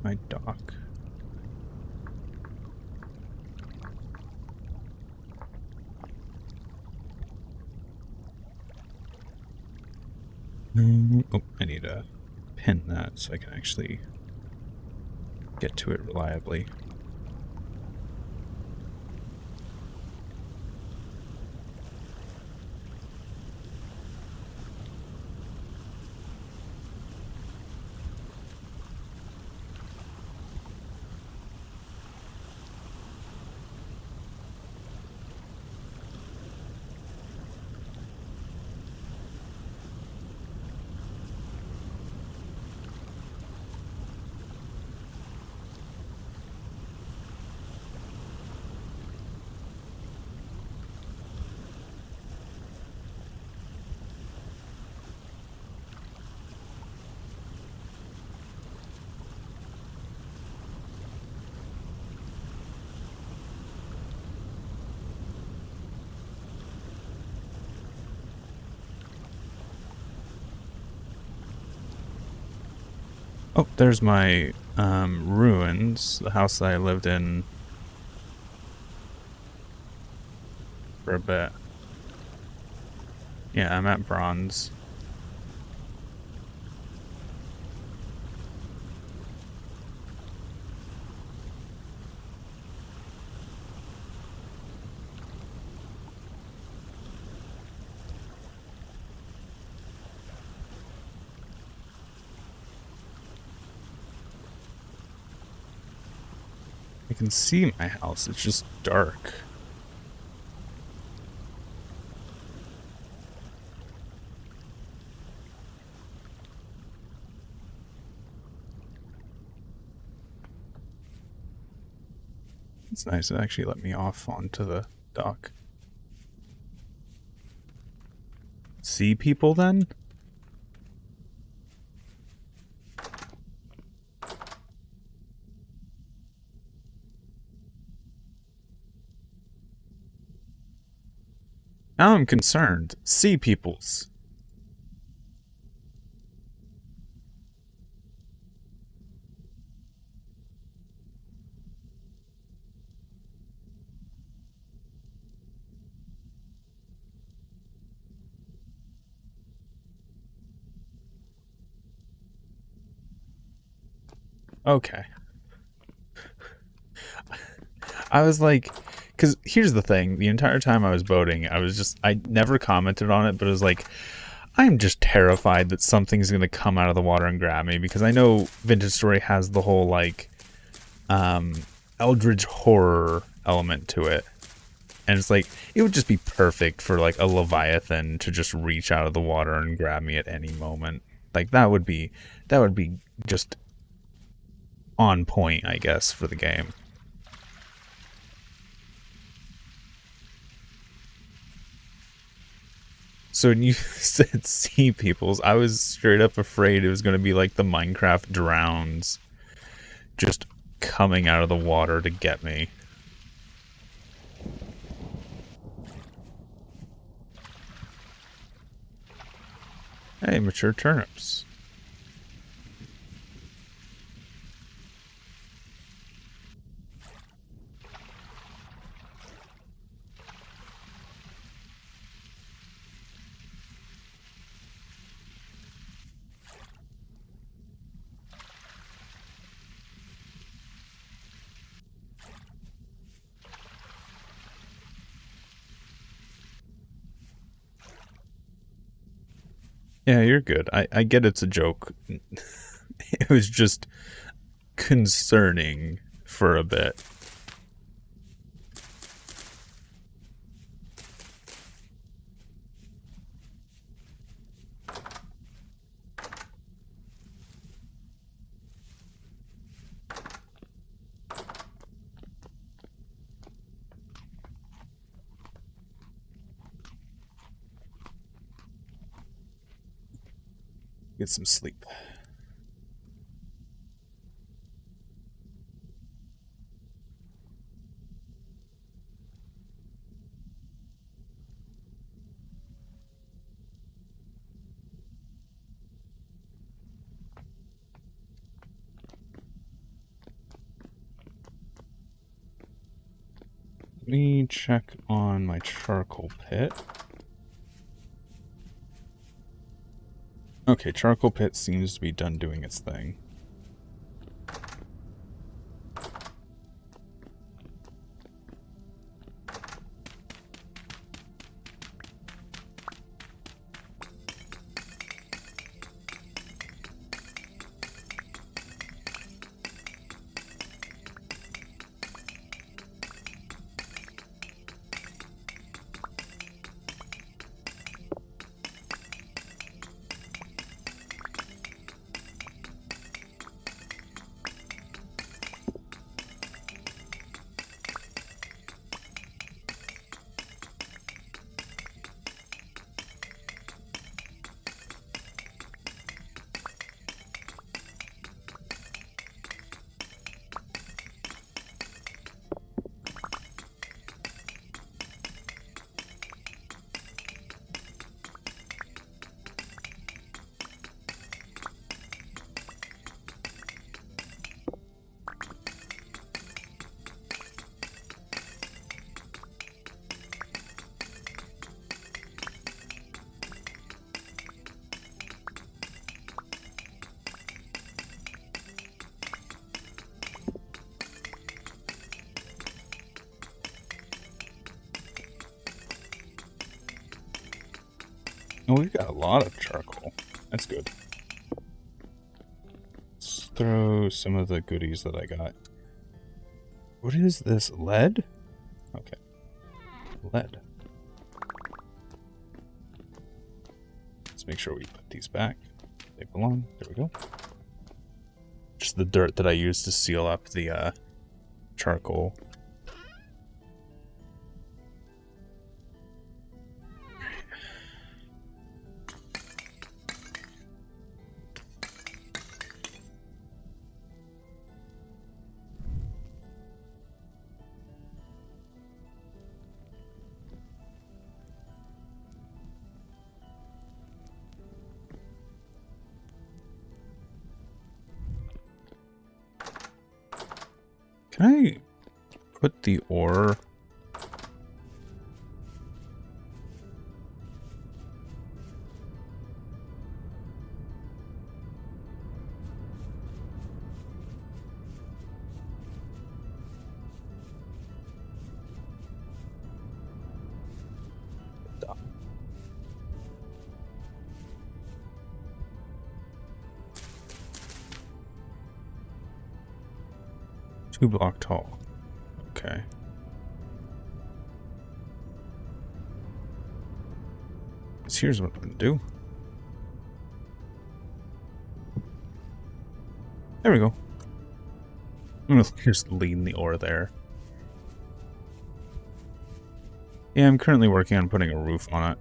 my dock. Oh, I need to pin that so I can actually get to it reliably. Oh, there's my ruins, the house that I lived in for a bit. Yeah, I'm at bronze. I can see my house, it's just dark. It's nice, it actually let me off onto the dock. See people then? Now I'm concerned. Sea peoples. Okay. I was like, because here's the thing. The entire time I was boating, I never commented on it, but it was like, I'm just terrified that something's going to come out of the water and grab me, because I know Vintage Story has the whole, like, eldritch horror element to it. And it's like, it would just be perfect for, like, a Leviathan to just reach out of the water and grab me at any moment. Like, that would be just on point, I guess, for the game. So when you said sea peoples, I was straight up afraid it was going to be like the Minecraft drowns just coming out of the water to get me. Hey, mature turnips. Yeah, you're good. I get it's a joke. It was just concerning for a bit. Get some sleep. Let me check on my charcoal pit. Okay, charcoal pit seems to be done doing its thing. Oh, we've got a lot of charcoal. That's good. Let's throw some of the goodies that I got. What is this? Lead? Okay. Lead. Let's make sure we put these back. They belong. There we go. Just the dirt that I used to seal up the charcoal. Can I put the ore? Two block tall. Okay. So here's what I'm gonna do. There we go. I'm gonna just lean the ore there. Yeah, I'm currently working on putting a roof on it.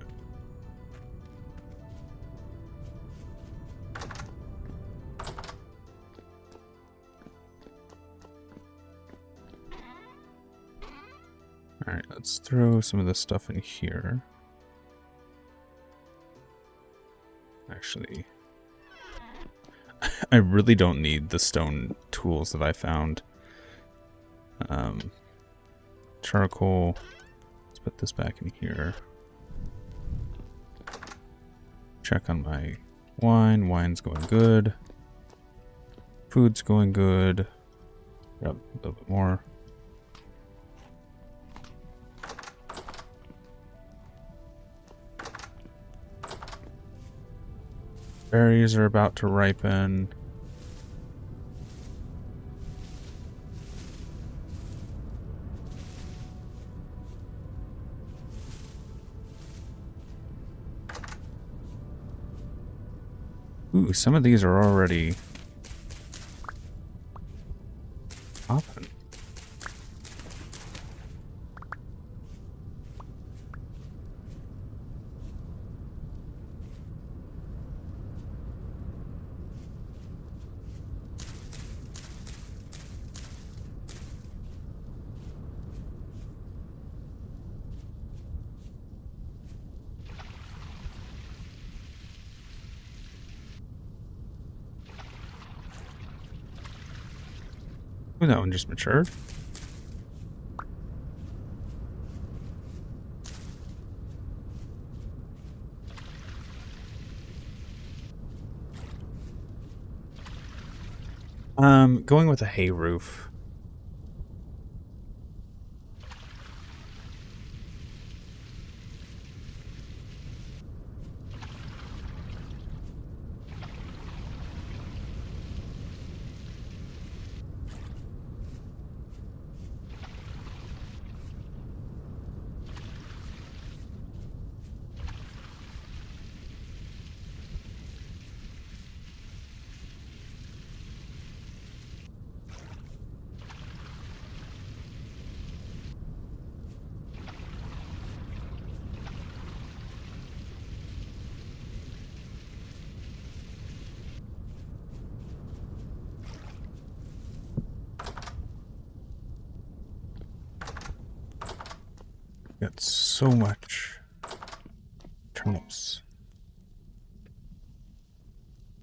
Alright, let's throw some of this stuff in here. Actually, I really don't need the stone tools that I found. Charcoal. Let's put this back in here. Check on my wine. Wine's going good. Food's going good. Grab a little bit more. Berries are about to ripen. Ooh, some of these are already popping. Ooh, that one just matured. Going with a hay roof. Got so much turnips.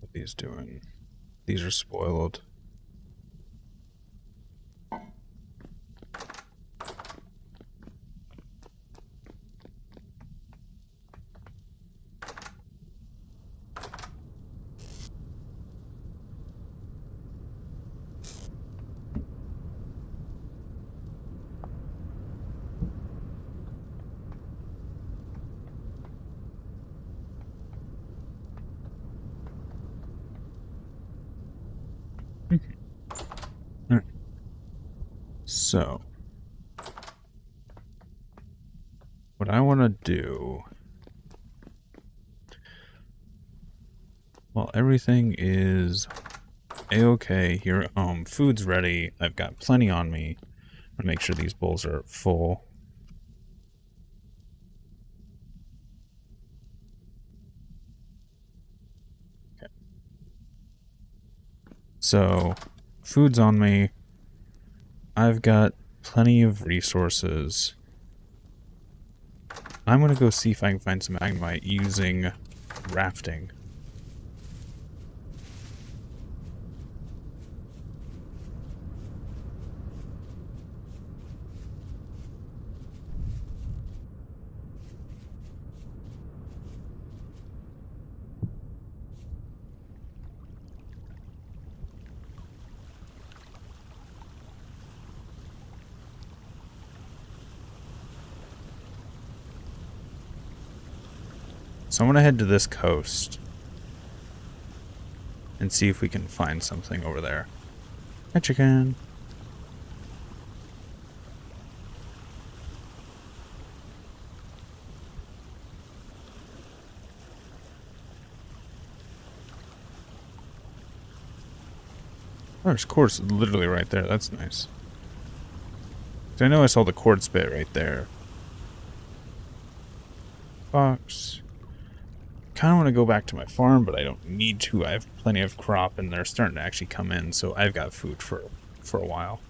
What are these doing? These are spoiled. So, what I want to do... Well, everything is a-okay here at home. Food's ready. I've got plenty on me. I'm gonna make sure these bowls are full. Okay. So, food's on me. I've got plenty of resources. I'm gonna go see if I can find some magnemite using rafting. So I'm gonna head to this coast and see if we can find something over there. Hi, chicken. Oh, there's quartz literally right there. That's nice. I know I saw the quartz bit right there. Fox. Kind of want to go back to my farm, but I don't need to. I have plenty of crop, and they're starting to actually come in, so I've got food for a while.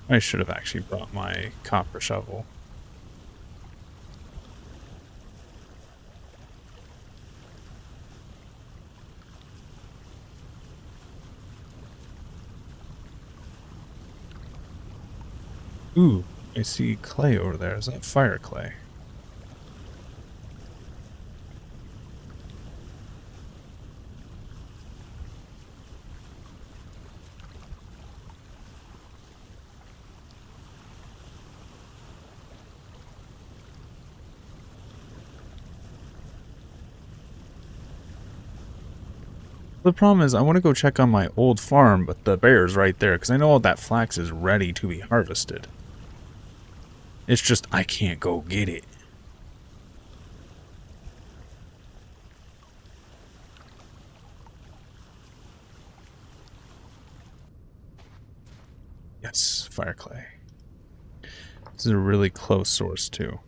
I should have actually brought my copper shovel. Ooh, I see clay over there. Is that fire clay? The problem is I want to go check on my old farm, but the bear's right there, because I know all that flax is ready to be harvested. It's just I can't go get it. Yes, fire clay. This is a really close source, too.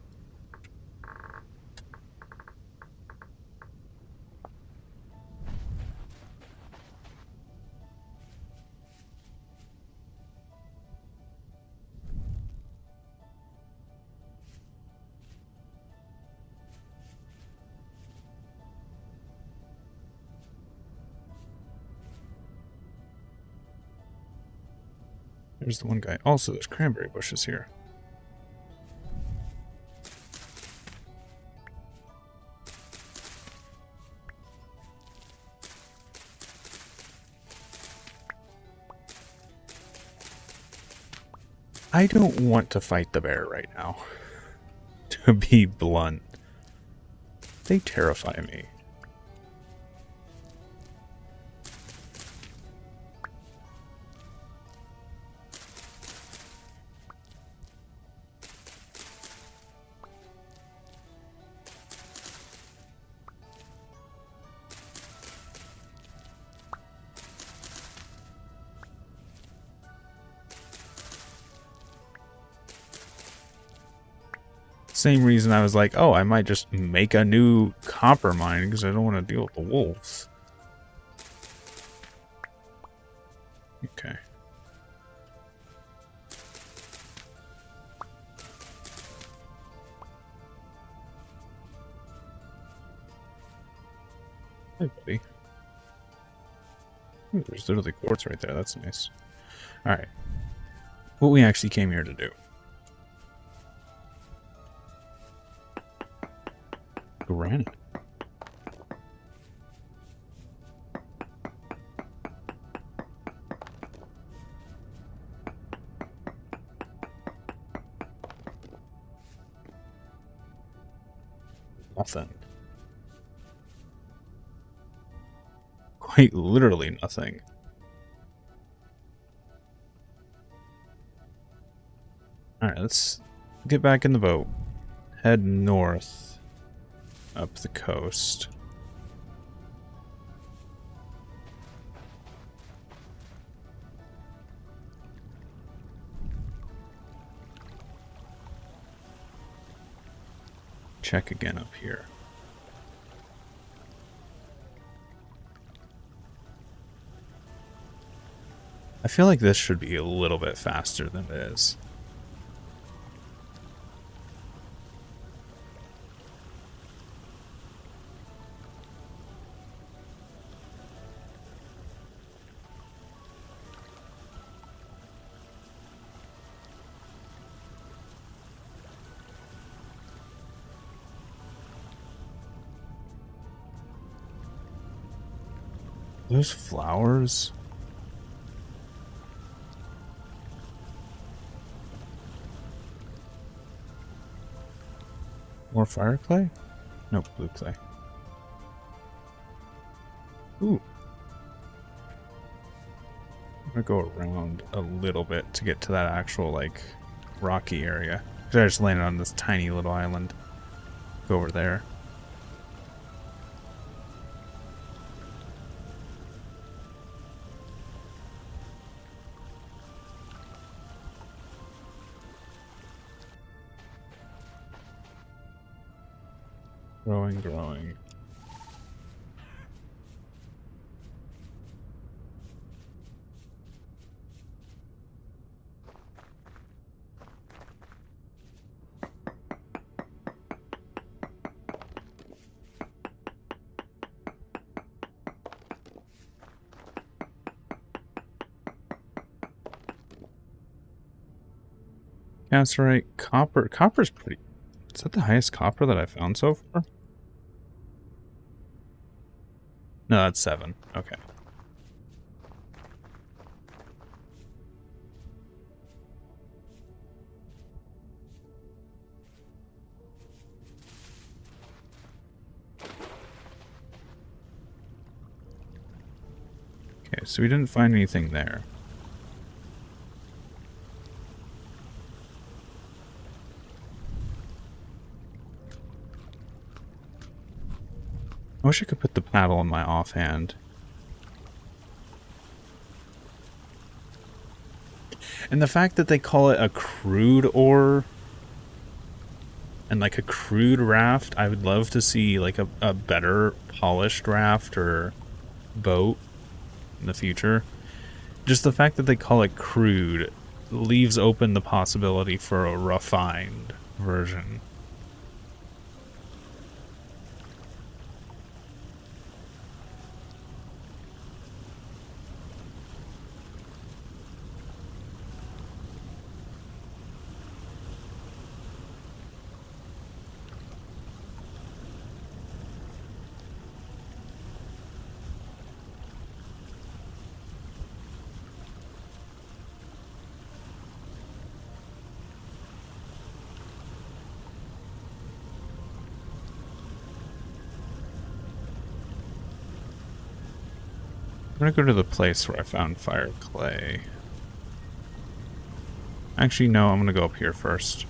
There's the one guy. Also, there's cranberry bushes here. I don't want to fight the bear right now. To be blunt. They terrify me. Same reason I was like, oh, I might just make a new copper mine because I don't want to deal with the wolves. Okay. Hey, buddy. Ooh, there's literally quartz right there. That's nice. Alright. What we actually came here to do. Granite. Nothing. Quite literally nothing. Alright, let's get back in the boat. Head north. Up the coast. Check again up here. I feel like this should be a little bit faster than it is. Those flowers? More fire clay? Nope, blue clay. Ooh. I'm gonna go around a little bit to get to that actual, like, rocky area. I just landed on this tiny little island. Go over there. Growing, growing. Casterite, copper. Copper's pretty... Is that the highest copper that I found so far? No, that's 7. Okay. Okay, so we didn't find anything there. I wish I could put the paddle in my offhand. And the fact that they call it a crude ore and like a crude raft, I would love to see like a better polished raft or boat in the future. Just the fact that they call it crude leaves open the possibility for a refined version. I'm gonna go to the place where I found fire clay. Actually, no, I'm gonna go up here first.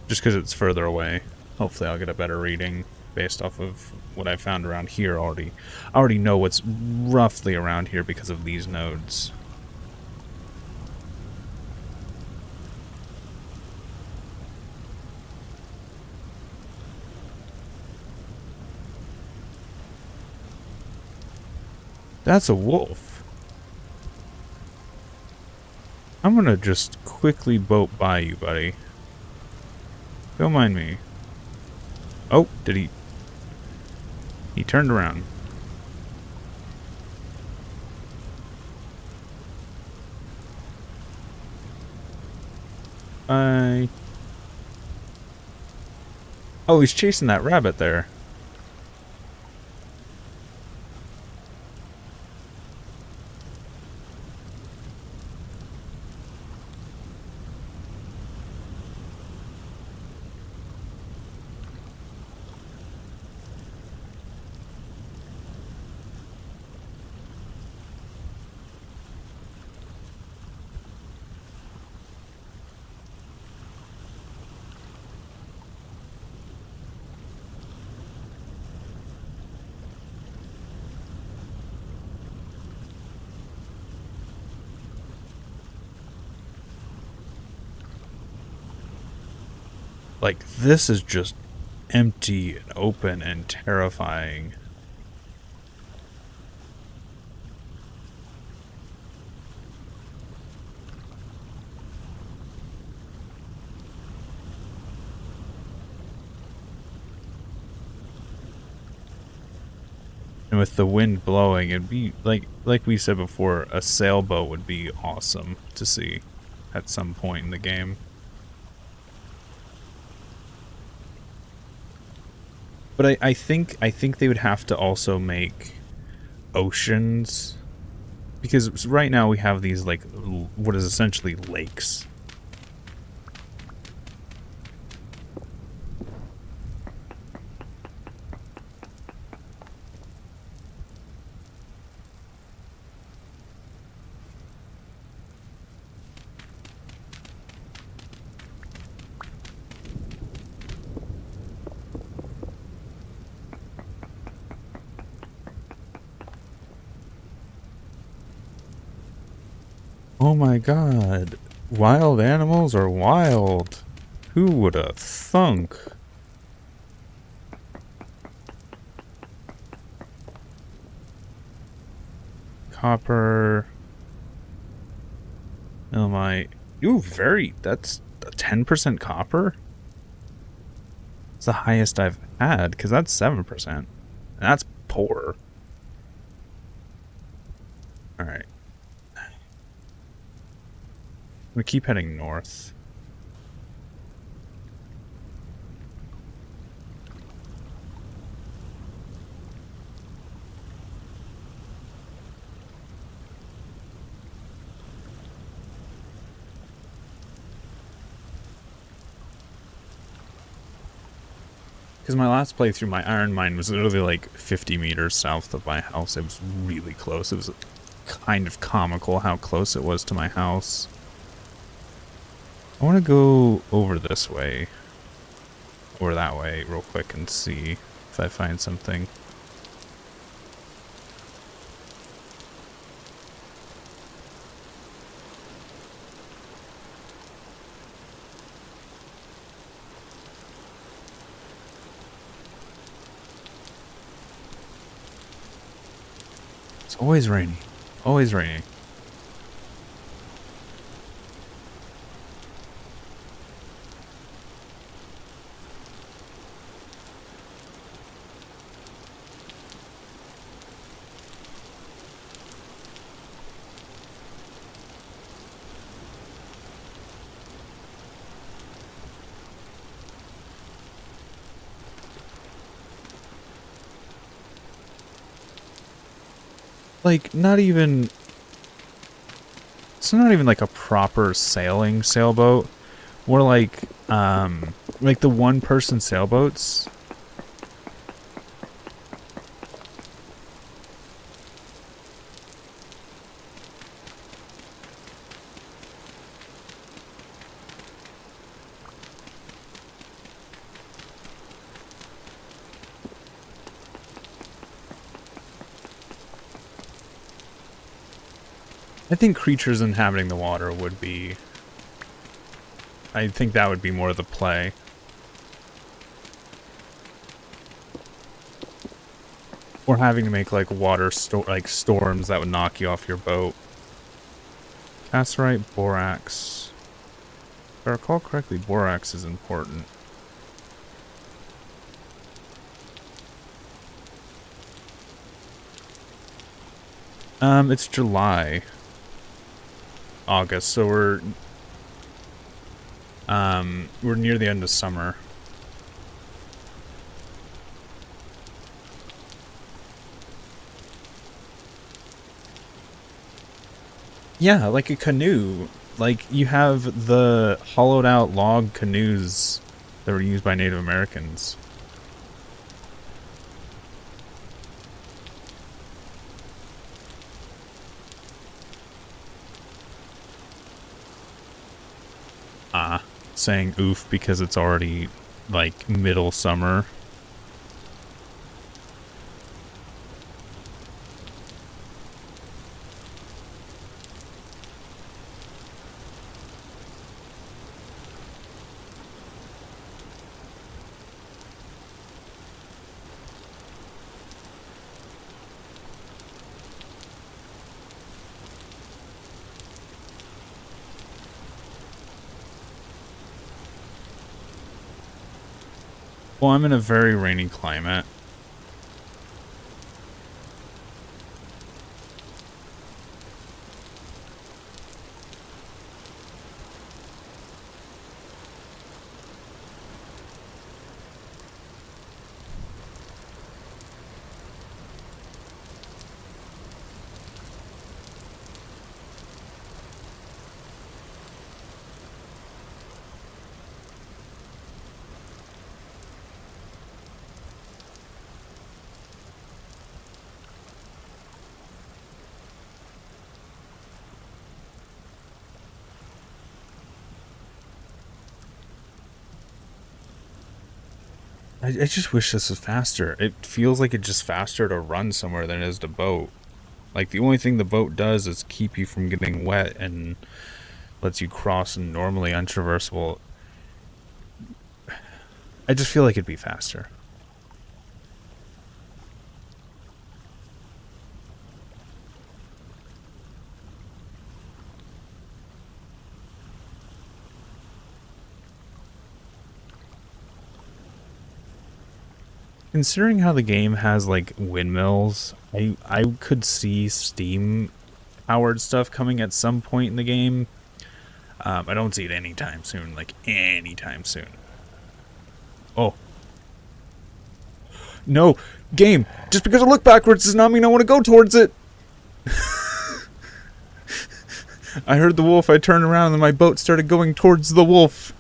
Just because it's further away. Hopefully I'll get a better reading based off of what I found around here already. I already know what's roughly around here because of these nodes. That's a wolf. I'm gonna just quickly boat by you, buddy. Don't mind me. Oh, did he? He turned around. Oh, he's chasing that rabbit there. Like, this is just empty and open and terrifying. And with the wind blowing, it'd be like we said before, a sailboat would be awesome to see at some point in the game. But I think they would have to also make oceans, because right now we have these like what is essentially lakes. Oh my god. Wild animals are wild. Who would have thunk? Copper. Ilmite. Ooh, that's a 10% copper? It's the highest I've had, because that's 7%. And that's poor. Alright. I'm gonna keep heading north. Because my last playthrough, my iron mine was literally like 50 meters south of my house. It was really close. It was kind of comical how close it was to my house. I want to go over this way, or that way, real quick and see if I find something. It's always rainy. Always rainy. Like, not even... It's not even like a proper sailing sailboat. More like the one-person sailboats. I think creatures inhabiting the water would be... I think that would be more the play. Or having to make like storms that would knock you off your boat. Cassiterite, borax. If I recall correctly, borax is important. It's July. August, so we're near the end of summer. Yeah, like a canoe. Like, you have the hollowed out log canoes that were used by Native Americans. Saying oof because it's already, like, middle summer. Well, I'm in a very rainy climate. I just wish this was faster. It feels like it's just faster to run somewhere than it is to boat. Like, the only thing the boat does is keep you from getting wet and lets you cross in normally untraversable. I just feel like it'd be faster. Considering how the game has, like, windmills, I could see steam-powered stuff coming at some point in the game. I don't see it anytime soon, like, anytime soon. Oh. No! Game! Just because I look backwards does not mean I want to go towards it! I heard the wolf, I turned around, and then my boat started going towards the wolf.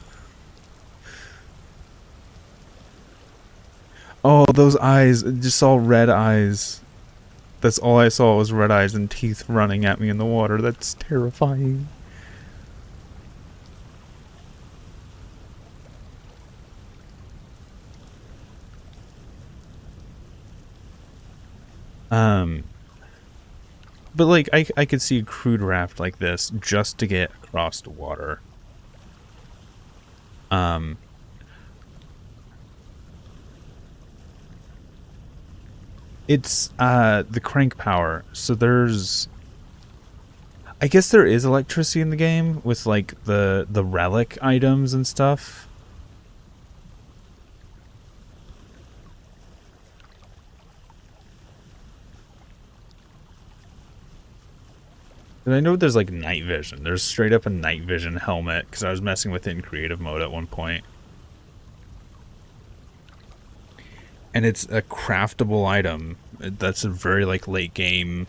Oh, those eyes. Just saw red eyes. That's all I saw was red eyes and teeth running at me in the water. That's terrifying. But like, I could see a crude raft like this just to get across the water. It's, the crank power. So there's... I guess there is electricity in the game with, like, the relic items and stuff. And I know there's, like, night vision. There's straight up a night vision helmet, because I was messing with it in creative mode at one point. And it's a craftable item. That's a very, like, late game.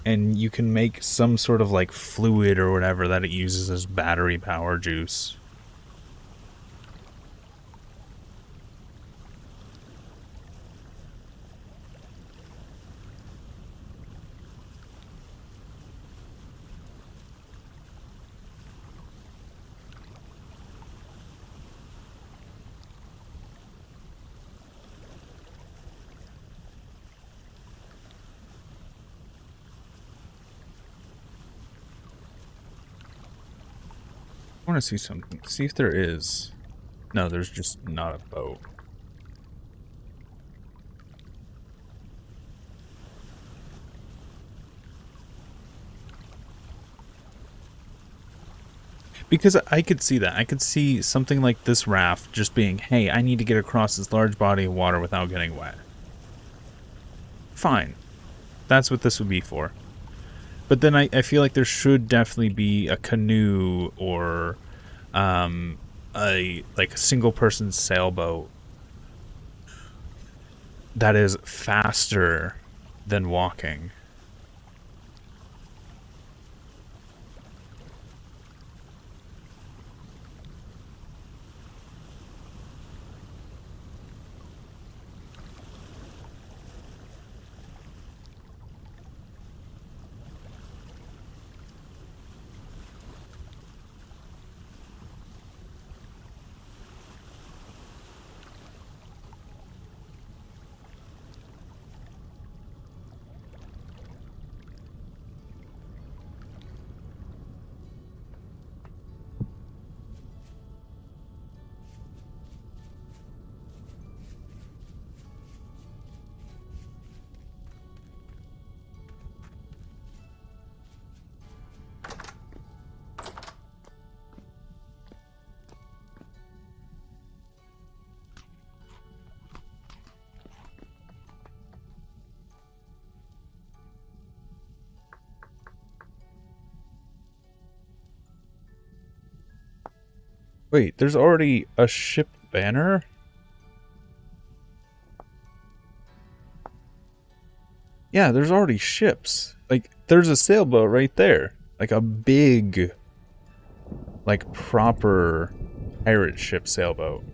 And you can make some sort of, like, fluid or whatever that it uses as battery power juice. I want to see something. See if there is. No, there's just not a boat. Because I could see that. I could see something like this raft just being, hey, I need to get across this large body of water without getting wet. Fine. That's what this would be for. But then I feel like there should definitely be a canoe or a single person sailboat that is faster than walking. Wait, there's already a ship banner? Yeah, there's already ships. Like, there's a sailboat right there. Like a big, like, proper pirate ship sailboat.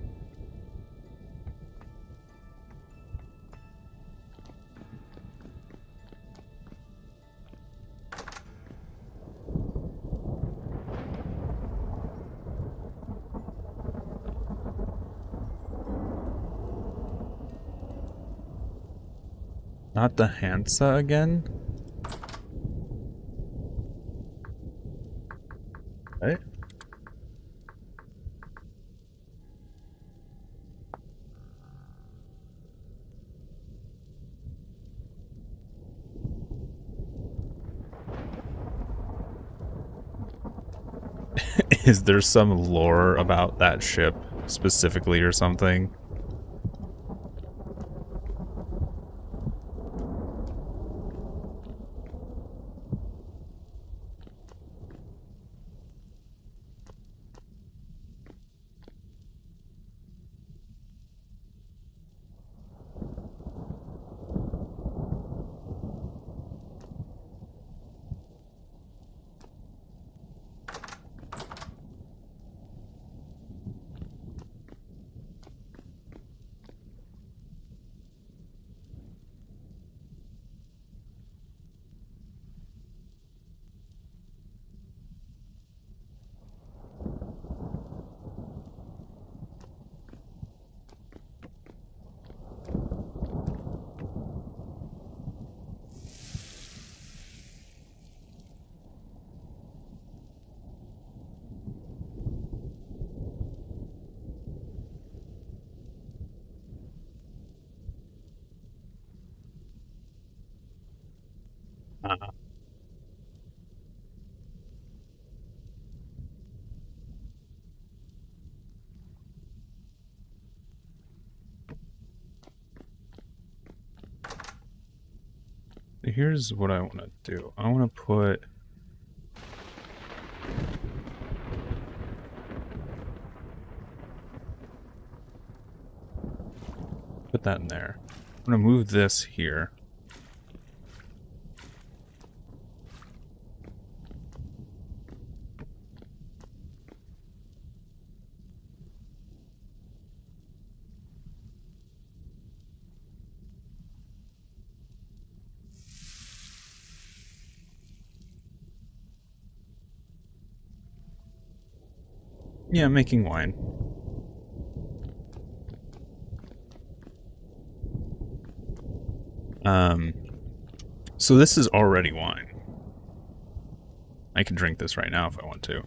Not the Hansa again? Right? Is there some lore about that ship specifically or something? Uh, Here's what I want to do. I want to put that in there. I'm going to move this here. Yeah, making wine. So this is already wine. I can drink this right now if I want to.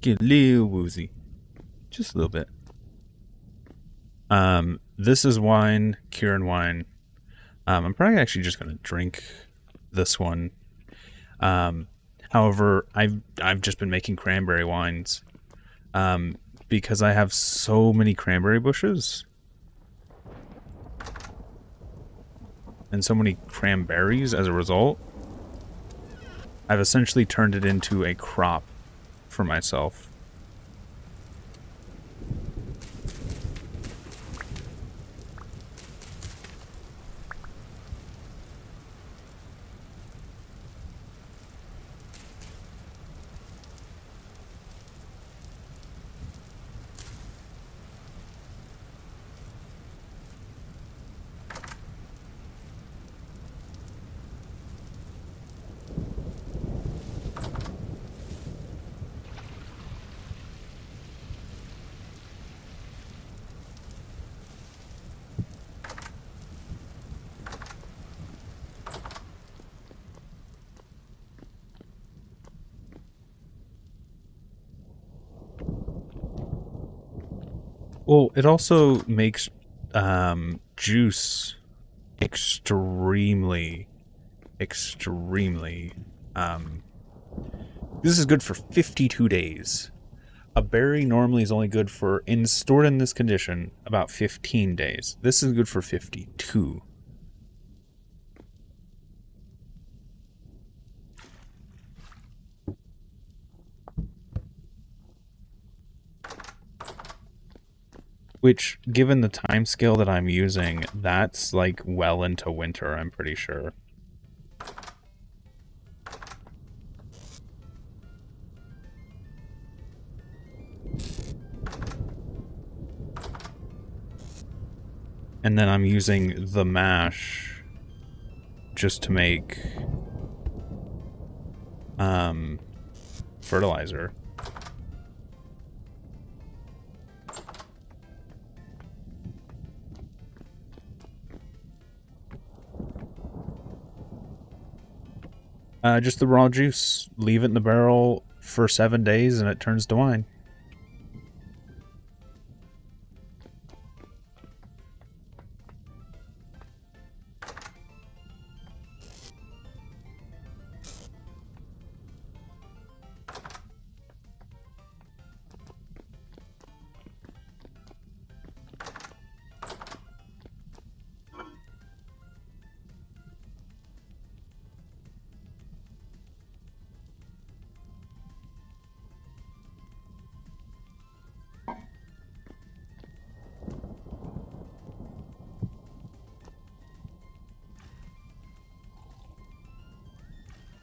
Get a little woozy. Just a little bit. This is wine, Kieran wine. I'm probably actually just gonna drink this one. However, I've just been making cranberry wines. Because I have so many cranberry bushes. And so many cranberries as a result. I've essentially turned it into a crop for myself. Well, it also makes juice extremely. This is good for 52 days. A berry normally is only good for, stored in this condition, about 15 days. This is good for 52. Which, given the time scale that I'm using, that's like well into winter, I'm pretty sure. And then I'm using the mash just to make fertilizer. Just the raw juice. Leave it in the barrel for 7 days and it turns to wine.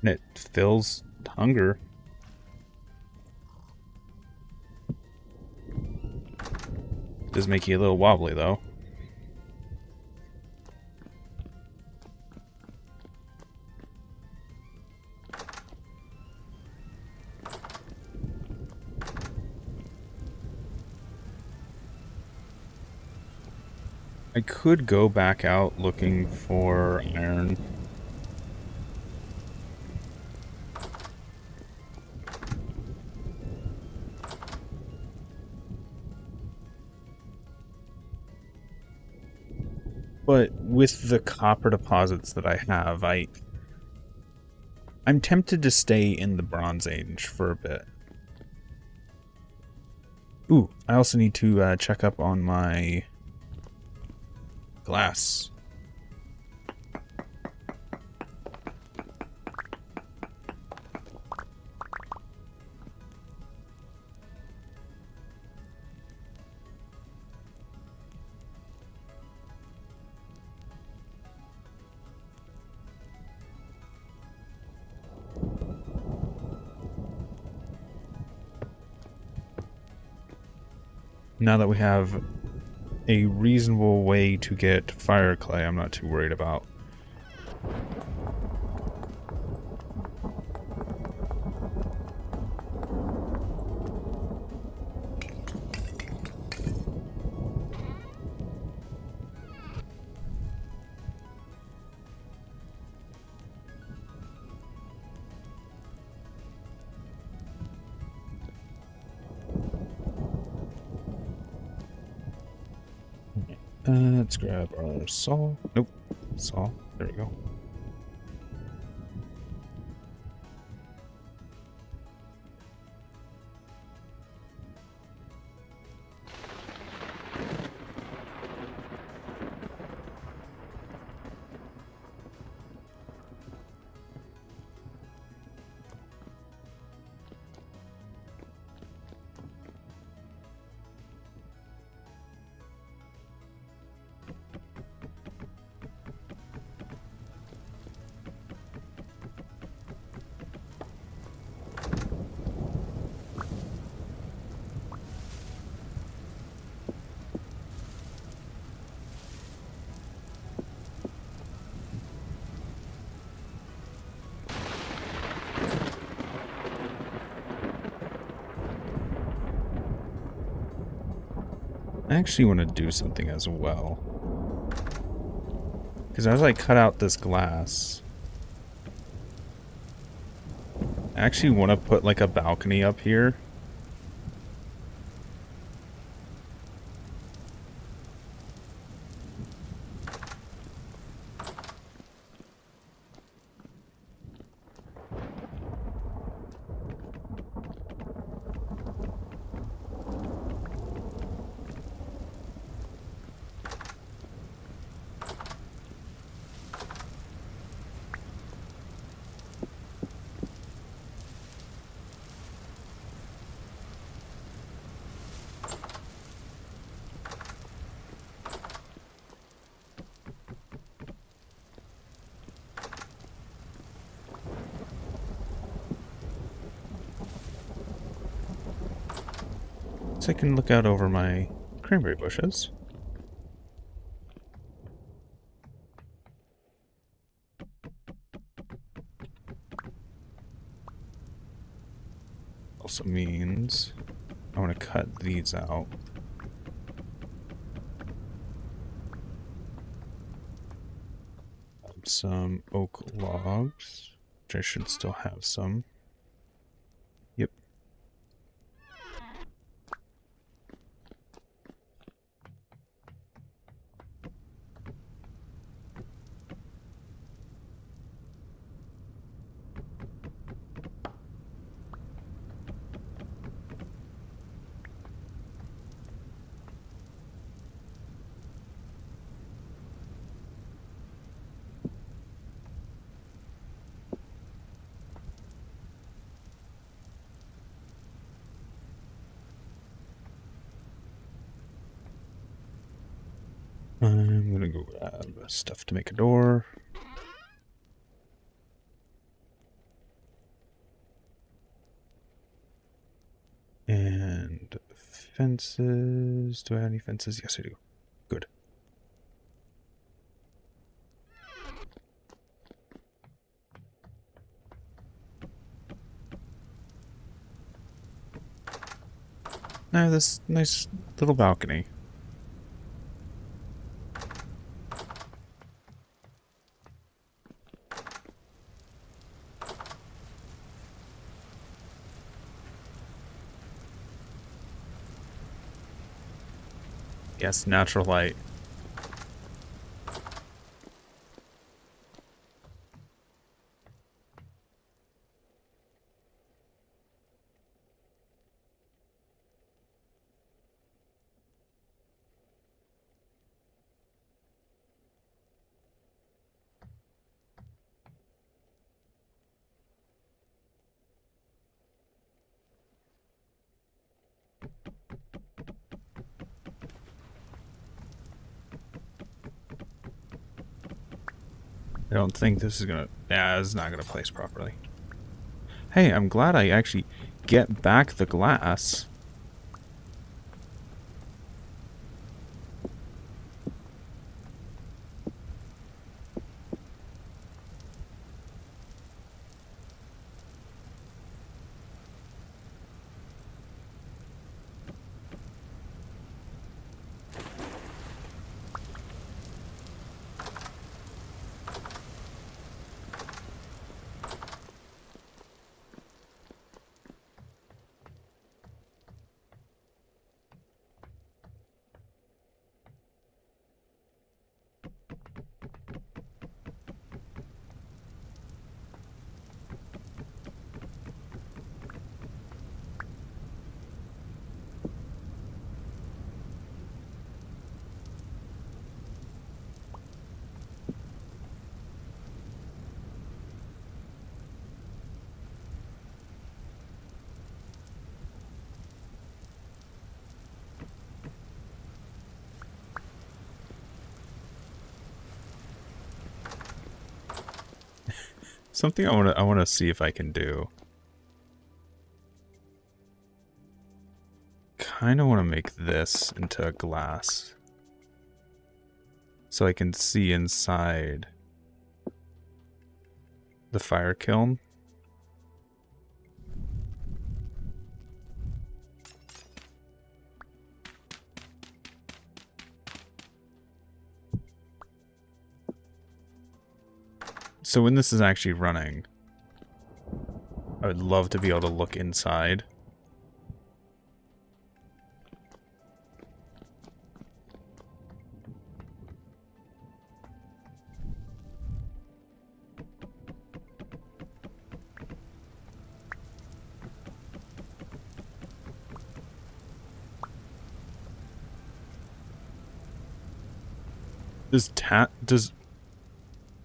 And it fills hunger. Does make you a little wobbly, though. I could go back out looking for iron. But with the copper deposits that I have, I'm tempted to stay in the Bronze Age for a bit. Ooh, I also need to check up on my glass. Now that we have a reasonable way to get fire clay, I'm not too worried about. Let's grab our saw. Nope. Saw. There we go. I actually want to do something as well. Because as I cut out this glass, I actually want to put like a balcony up here. So I can look out over my cranberry bushes. Also means I want to cut these out. Some oak logs, which I should still have some. Yep. I'm gonna go grab stuff to make a door. And fences. Do I have any fences? Yes, I do. Good. Now this nice little balcony. Yes, natural light. I don't think this is gonna... Yeah, it's not gonna place properly. Hey, I'm glad I actually get back the glass. Something I wanna see if I can do. Kinda wanna make this into a glass. So I can see inside the fire kiln. So when this is actually running, I would love to be able to look inside.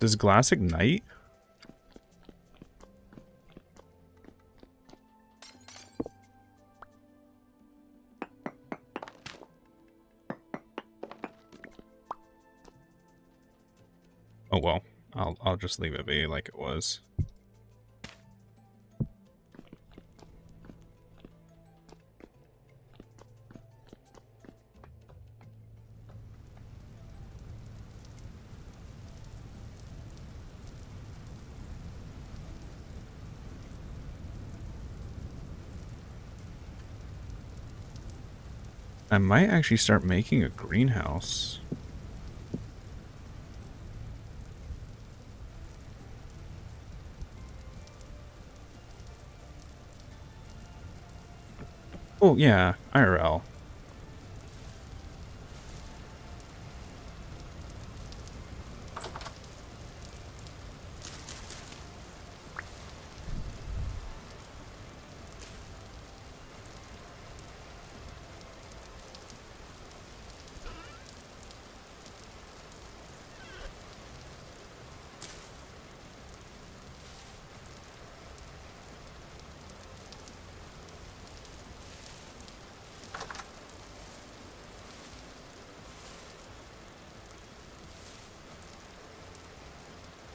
Does glass ignite? Oh well, I'll just leave it be like it was. I might actually start making a greenhouse. Oh, yeah, IRL.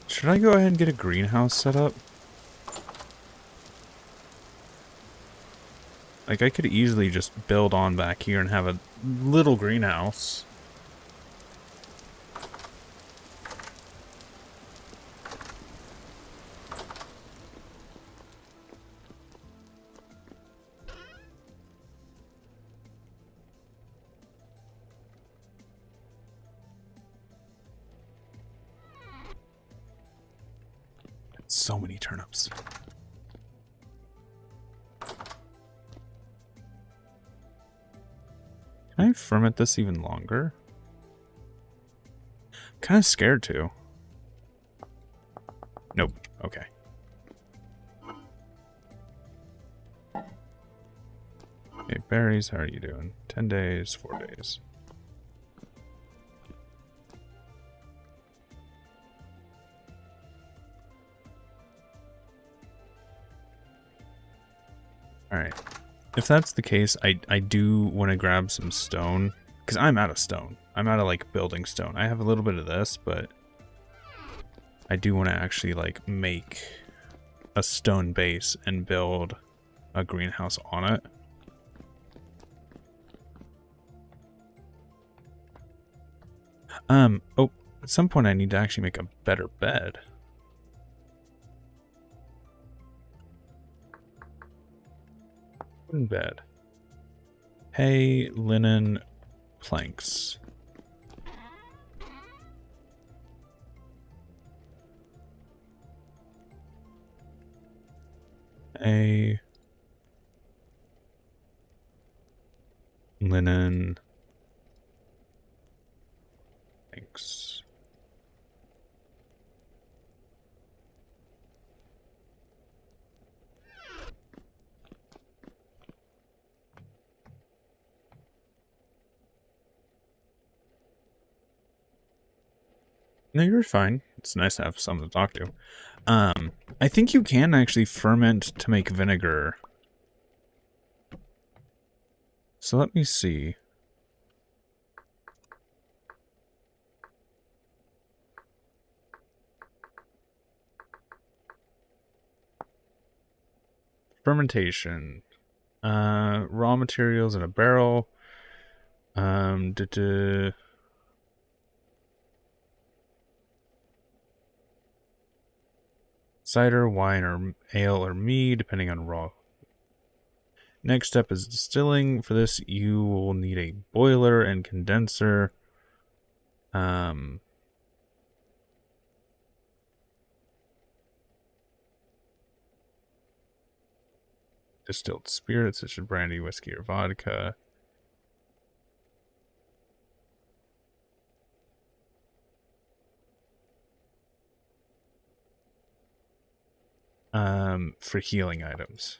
Should I go ahead and get a greenhouse set up? Like, I could easily just build on back here and have a little greenhouse. So many turnips. Can I ferment this even longer? Kind of scared to. Nope. Okay. Okay, berries, how are you doing? 10 days, 4 days. Alright. If that's the case, I do want to grab some stone. Because I'm out of stone. I'm out of, like, building stone. I have a little bit of this, but I do want to actually, like, make a stone base and build a greenhouse on it. Oh, at some point I need to actually make a better bed. Wooden bed. Hay, linen, planks. A linen, planks. No, you're fine. It's nice to have someone to talk to. I think you can actually ferment to make vinegar. So let me see. Fermentation. Raw materials in a barrel. Cider, wine, or ale, or mead, depending on raw. Next step is distilling. For this, you will need a boiler and condenser. Distilled spirits, such as brandy, whiskey, or vodka. For healing items.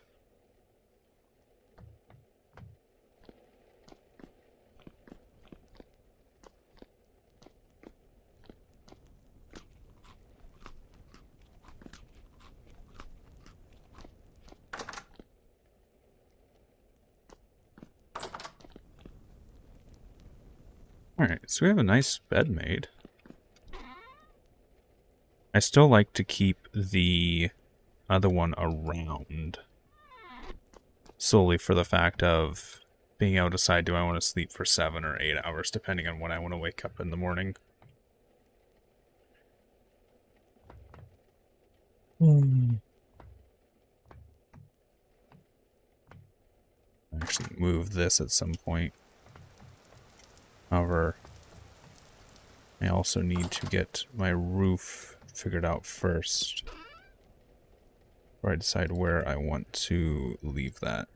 Alright, so we have a nice bed made. I still like to keep the other one around. Solely for the fact of being able to decide, do I want to sleep for 7 or 8 hours, depending on when I want to wake up in the morning. Actually move this at some point. However, I also need to get my roof figured out first before I decide where I want to leave that.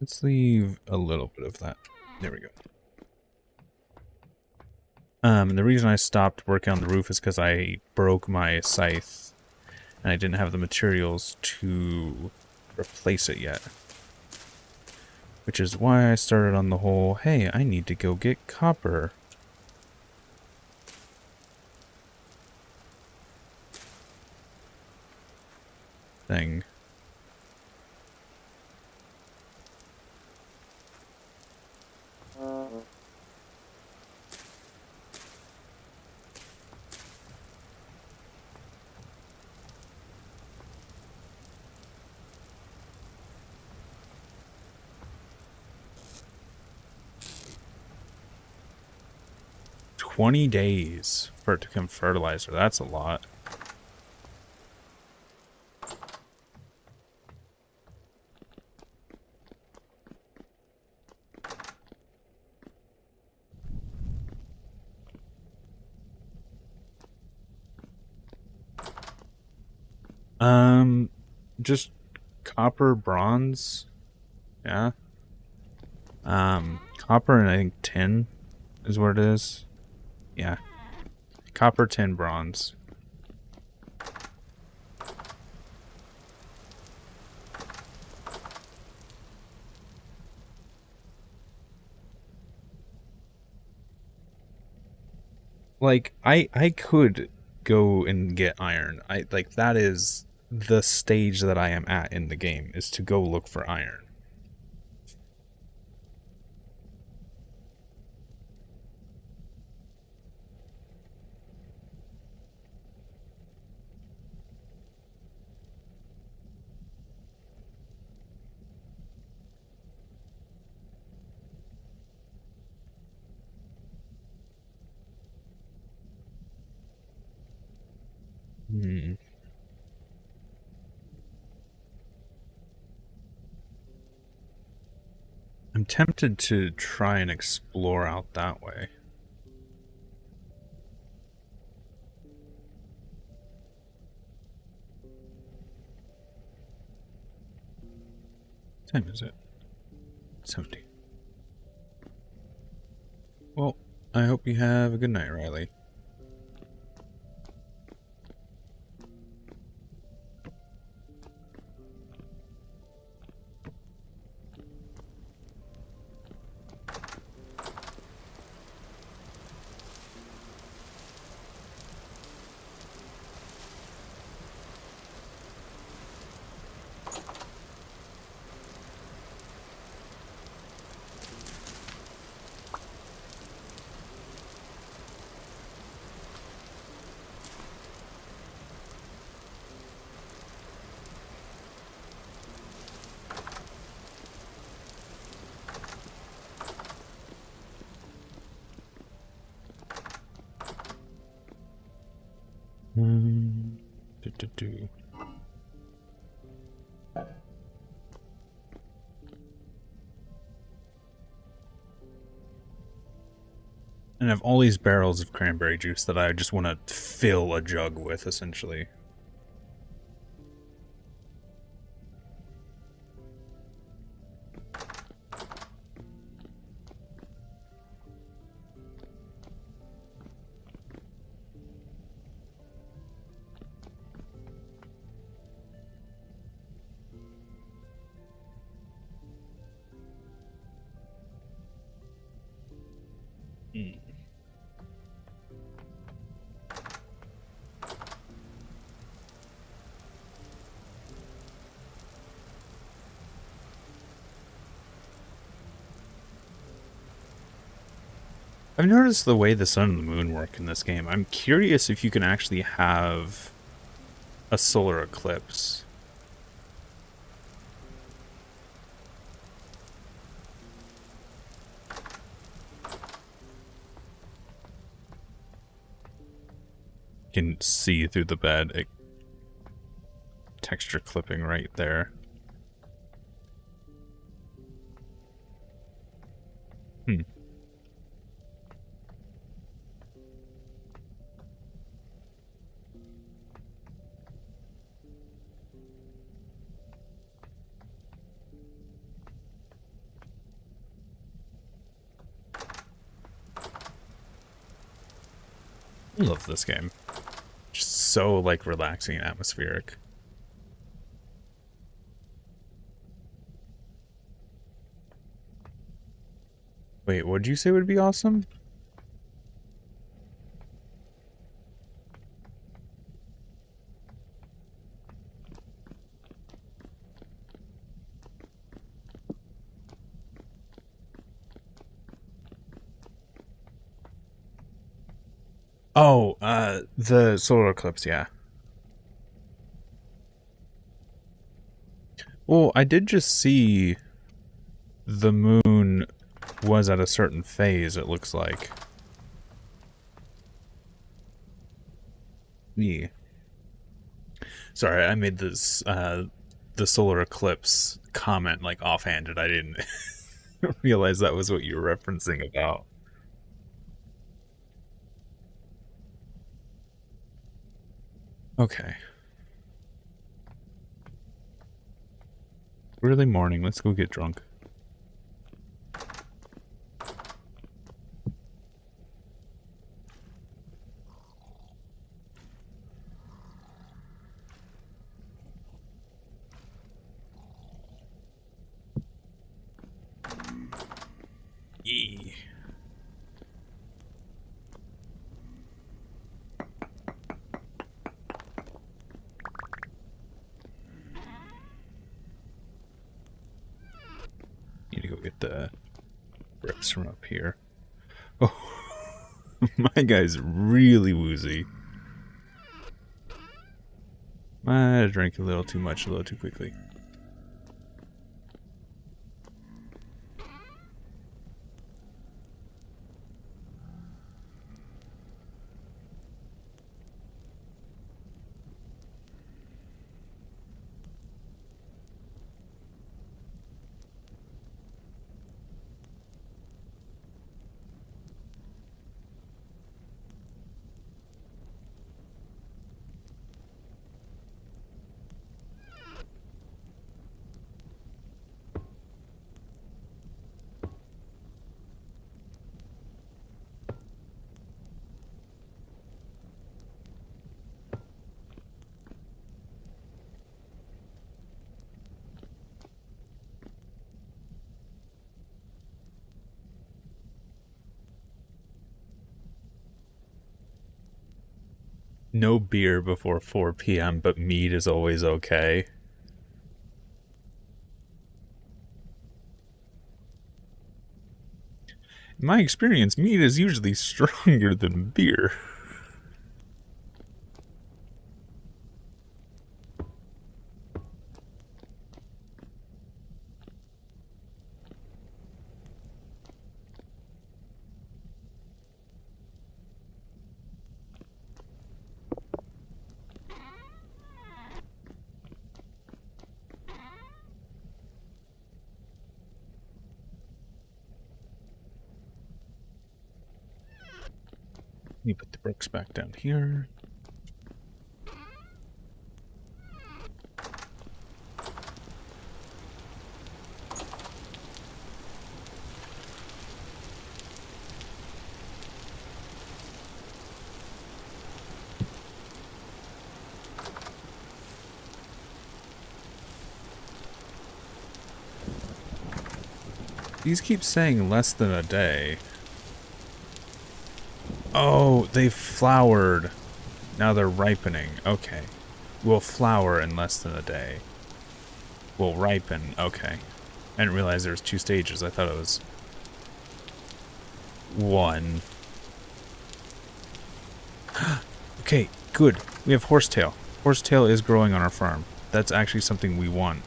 Let's leave a little bit of that. There we go. The reason I stopped working on the roof is because I broke my scythe and I didn't have the materials to replace it yet. Which is why I started on the whole, hey, I need to go get copper thing. $20 days for it to become fertilizer. That's a lot. Just copper, bronze. Yeah. Copper and I think tin is what it is. Yeah. Copper, tin, bronze. Like, I could go and get iron. Like, that is the stage that I am at in the game, is to go look for iron. Hmm. I'm tempted to try and explore out that way. What time is it? 70. Well, I hope you have a good night, Riley. Do. And I have all these barrels of cranberry juice that I just want to fill a jug with, essentially. I've noticed the way the sun and the moon work in this game. I'm curious if you can actually have a solar eclipse. You can see through the bed. Texture clipping right there. Hmm. I love this game. Just so, like, relaxing and atmospheric. Wait, what'd you say would be awesome? Oh, the solar eclipse, yeah. Well, I did just see the moon was at a certain phase, it looks like. Yeah. Sorry, I made this, the solar eclipse comment, like, offhanded. I didn't realize that was what you were referencing about. Okay. Early morning, let's go get drunk. Yee. Need to go get the rips from up here. Oh, my guy's really woozy. I drank a little too much, a little too quickly. No beer before 4 p.m., but mead is always okay. In my experience, mead is usually stronger than beer. Let me put the bricks back down here. These keep saying less than a day. Oh, they flowered. Now they're ripening. Okay. Will flower in less than a day. Will ripen. Okay. I didn't realize there was 2 stages. I thought it was 1. Okay, good. We have horsetail. Horsetail is growing on our farm. That's actually something we want.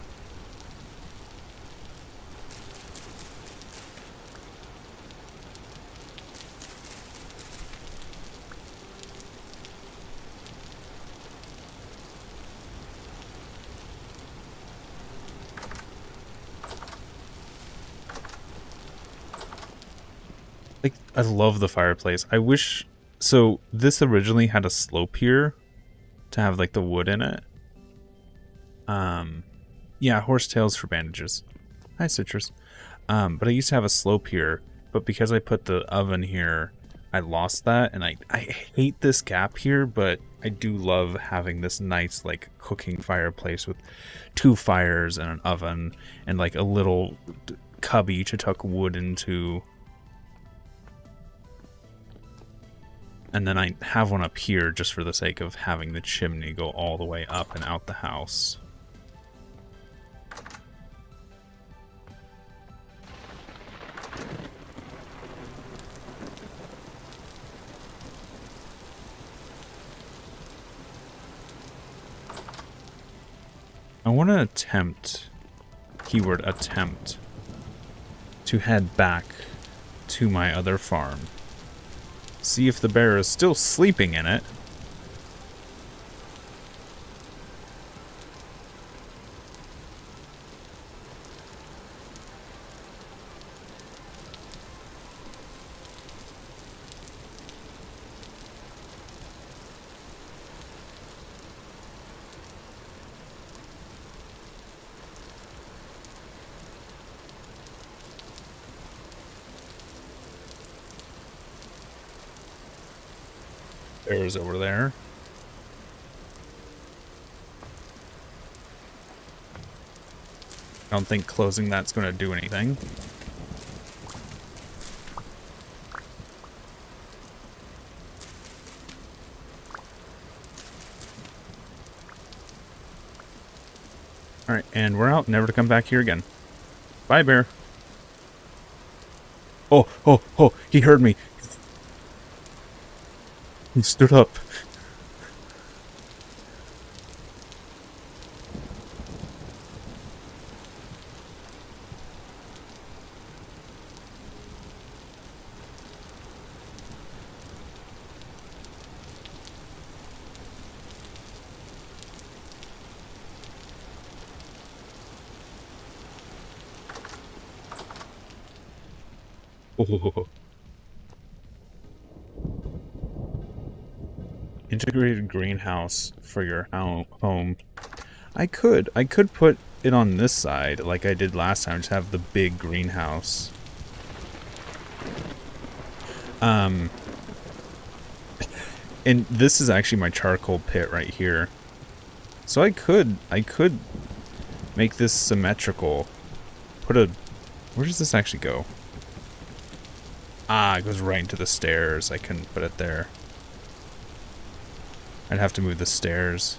Like, I love the fireplace. I wish... So, this originally had a slope here to have, like, the wood in it. Yeah, horsetails for bandages. Hi, Citrus. But I used to have a slope here, but because I put the oven here, I lost that, and I hate this gap here, but I do love having this nice, like, cooking fireplace with 2 fires and an oven, and, like, a little cubby to tuck wood into. And then I have one up here just for the sake of having the chimney go all the way up and out the house. I want to attempt, keyword attempt, to head back to my other farm. See if the bear is still sleeping in it. Bear's over there. I don't think closing that's going to do anything. Alright, and we're out, never to come back here again. Bye, bear. Oh, oh, oh, he heard me. He stood up. Oh. Integrated greenhouse for your home. I could put it on this side like I did last time, just have the big greenhouse. And this is actually my charcoal pit right here. So I could make this symmetrical. Where does this actually go? Ah, it goes right into the stairs. I couldn't put it there. I'd have to move the stairs.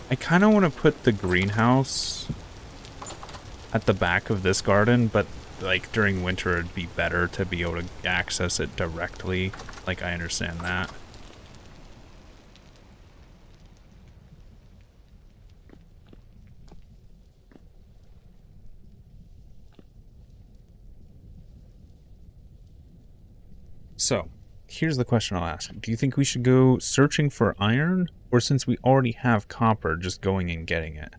I kind of want to put the greenhouse at the back of this garden, but like during winter it'd be better to be able to access it directly. Like, I understand that. So, here's the question I'll ask. Do you think we should go searching for iron? Or since we already have copper, just going and getting it?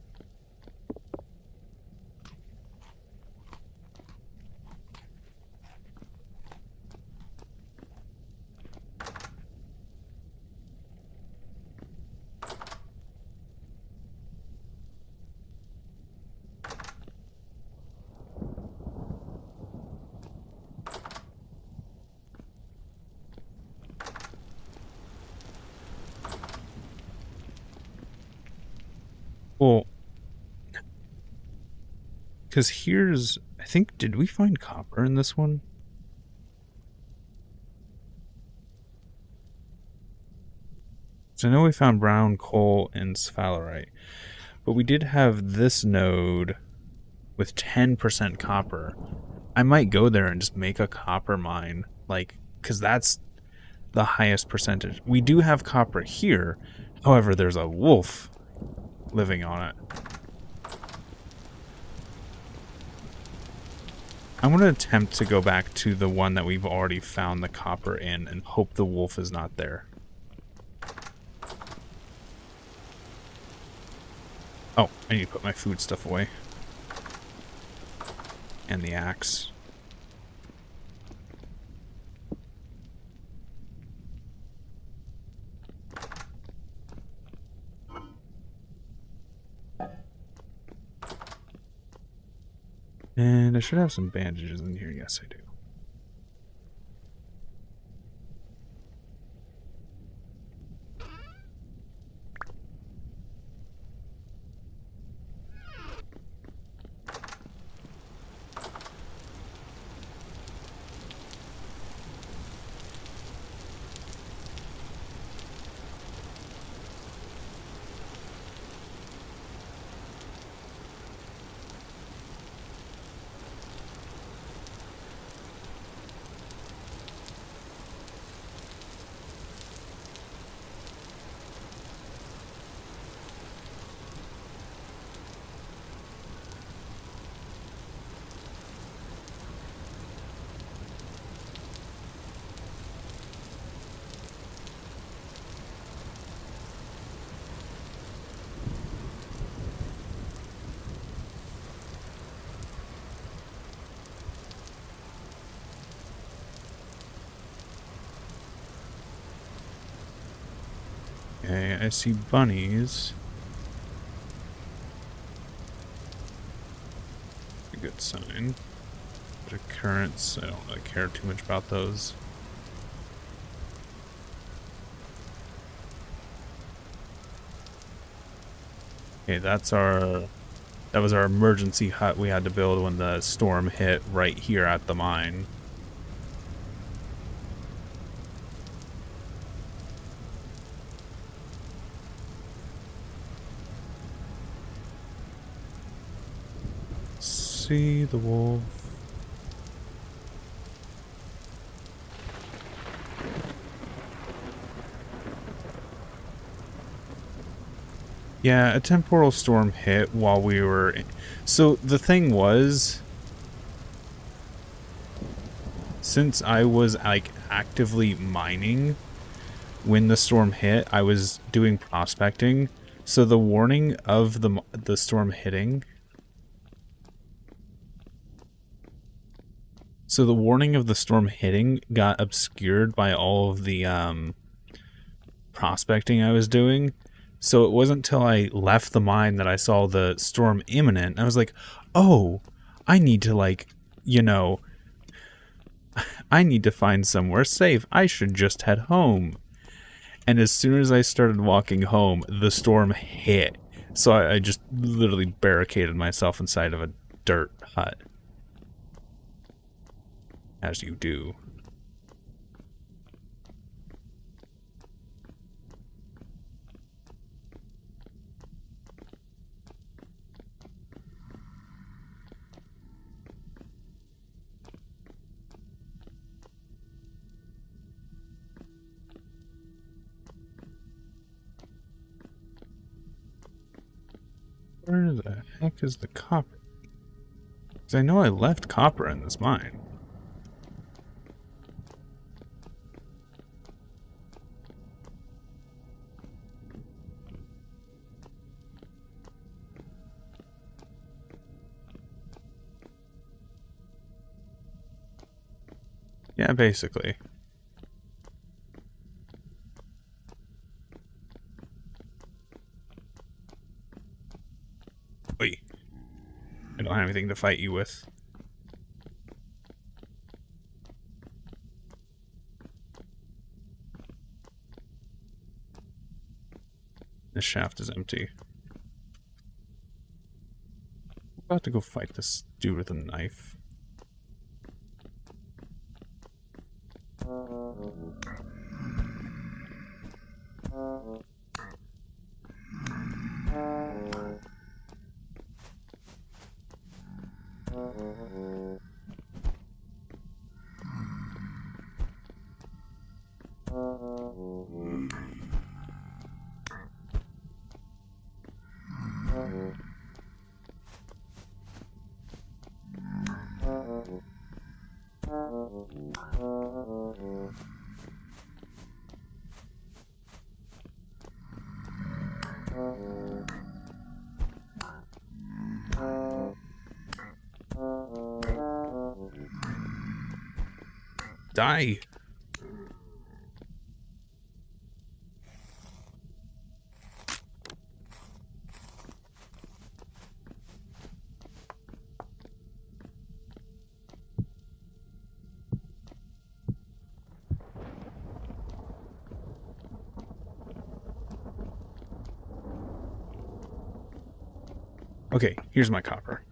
Because here's... I think... Did we find copper in this one? So I know we found brown coal and sphalerite. But we did have this node with 10% copper. I might go there and just make a copper mine. Like, because that's the highest percentage. We do have copper here. However, there's a wolf living on it. I'm going to attempt to go back to the one that we've already found the copper in and hope the wolf is not there. Oh, I need to put my food stuff away. And the axe. And I should have some bandages in here. Yes, I do. Okay, I see bunnies. A good sign. The currents, I don't really care too much about those. Okay, that was our emergency hut we had to build when the storm hit right here at the mine. See the wolf. Yeah, a temporal storm hit while we were in. So the thing was, since I was like actively mining when the storm hit, I was doing prospecting. So the warning of the storm hitting. So the warning of the storm hitting got obscured by all of the prospecting I was doing. So it wasn't until I left the mine that I saw the storm imminent. I was like, oh, I need to I need to find somewhere safe. I should just head home. And as soon as I started walking home, the storm hit. So I just literally barricaded myself inside of a dirt hut. As you do. Where the heck is the copper? Because I know I left copper in this mine. Yeah, basically. Wait. I don't have anything to fight you with. This shaft is empty. About to go fight this dude with a knife. Die! Okay, here's my copper.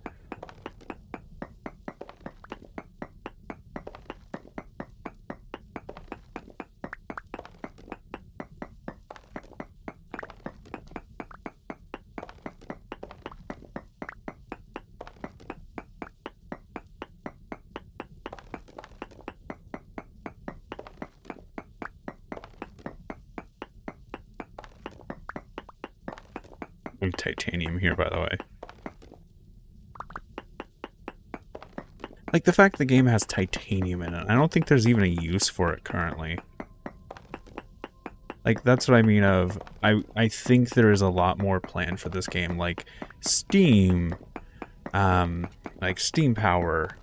We have titanium here, by the way. Like, the fact the game has titanium in it, I don't think there's even a use for it currently. Like, that's what I mean of, I think there is a lot more planned for this game, like Steam, like Steam power.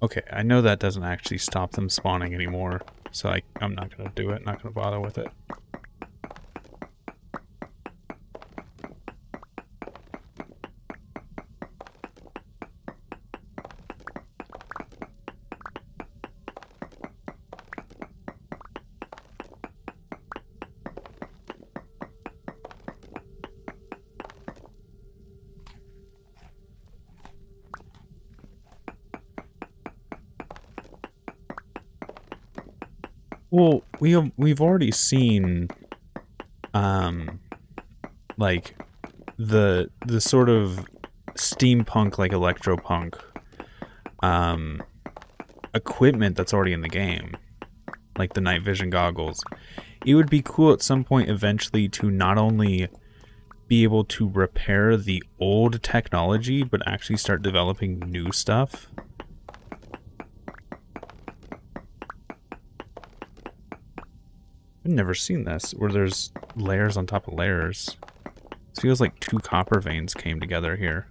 Okay, I know that doesn't actually stop them spawning anymore, so I'm not going to do it, not going to bother with it. Well, we've already seen, like, the sort of steampunk, like electropunk, equipment that's already in the game, like the night vision goggles. It would be cool at some point eventually to not only be able to repair the old technology, but actually start developing new stuff. I've never seen this, where there's layers on top of layers. It feels like two copper veins came together here.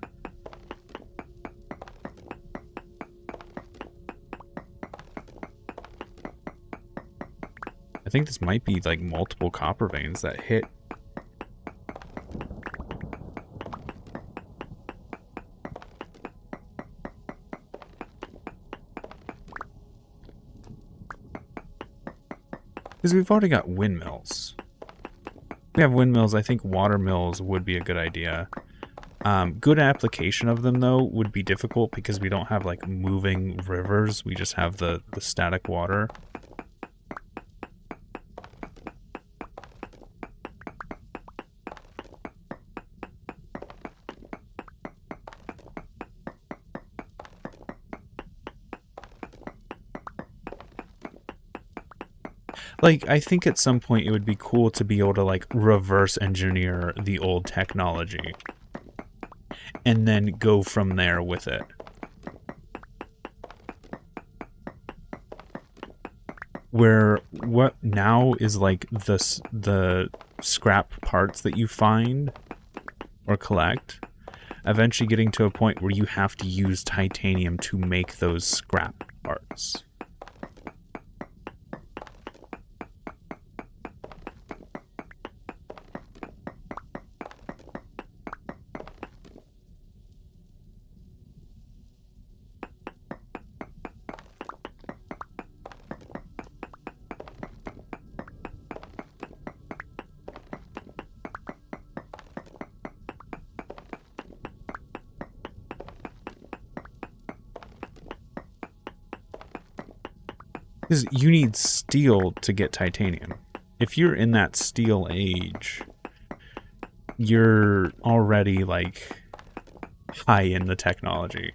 I think this might be like multiple copper veins that hit. Because we've already got windmills. We have windmills. I think water mills would be a good idea. Good application of them, though, would be difficult because we don't have, like, moving rivers. We just have the static water. Like, I think at some point it would be cool to be able to, like, reverse engineer the old technology and then go from there with it. Where what now is like the scrap parts that you find or collect, eventually getting to a point where you have to use titanium to make those scrap parts. Because you need steel to get titanium. If you're in that steel age, you're already, like, high in the technology.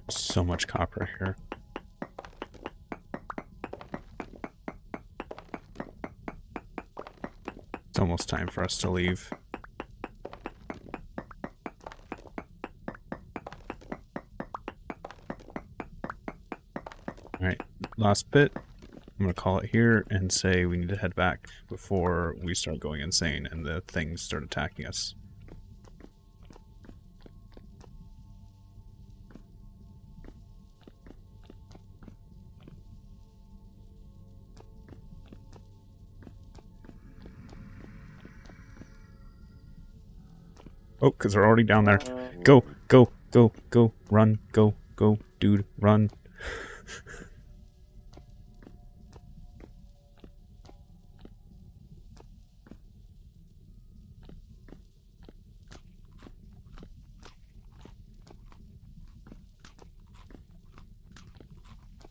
So much copper here. It's almost time for us to leave. Alright, last bit. I'm going to call it here and say we need to head back before we start going insane and the things start attacking us. Oh, because they're already down there. Go, go, go, go, run, go, go, dude, run.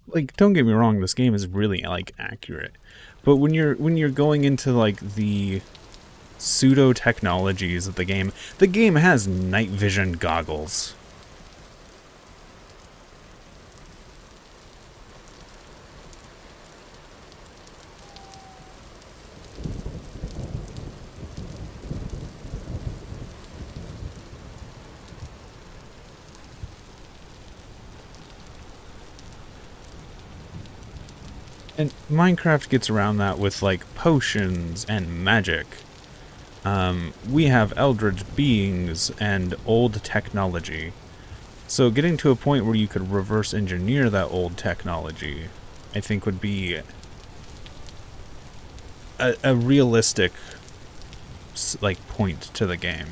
Like, don't get me wrong, this game is really, like, accurate. But when you're going into, like, the pseudo technologies of the game has night vision goggles. And Minecraft gets around that with, like, potions and magic. We have eldritch beings and old technology. So getting to a point where you could reverse engineer that old technology, I think would be a realistic, like, point to the game.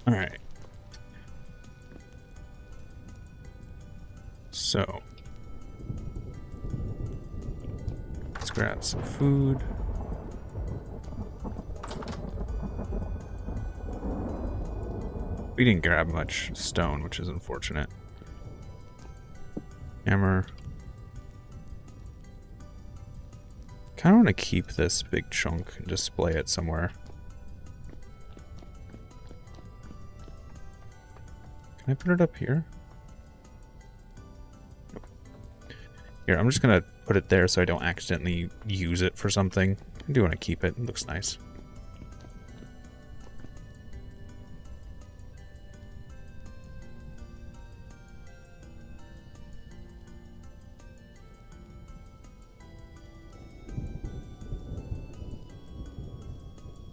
Alright. So, let's grab some food. We didn't grab much stone, which is unfortunate. Hammer. Kind of want to keep this big chunk and display it somewhere. Can I put it up here? Here, I'm just gonna put it there so I don't accidentally use it for something. I do want to keep it. It looks nice.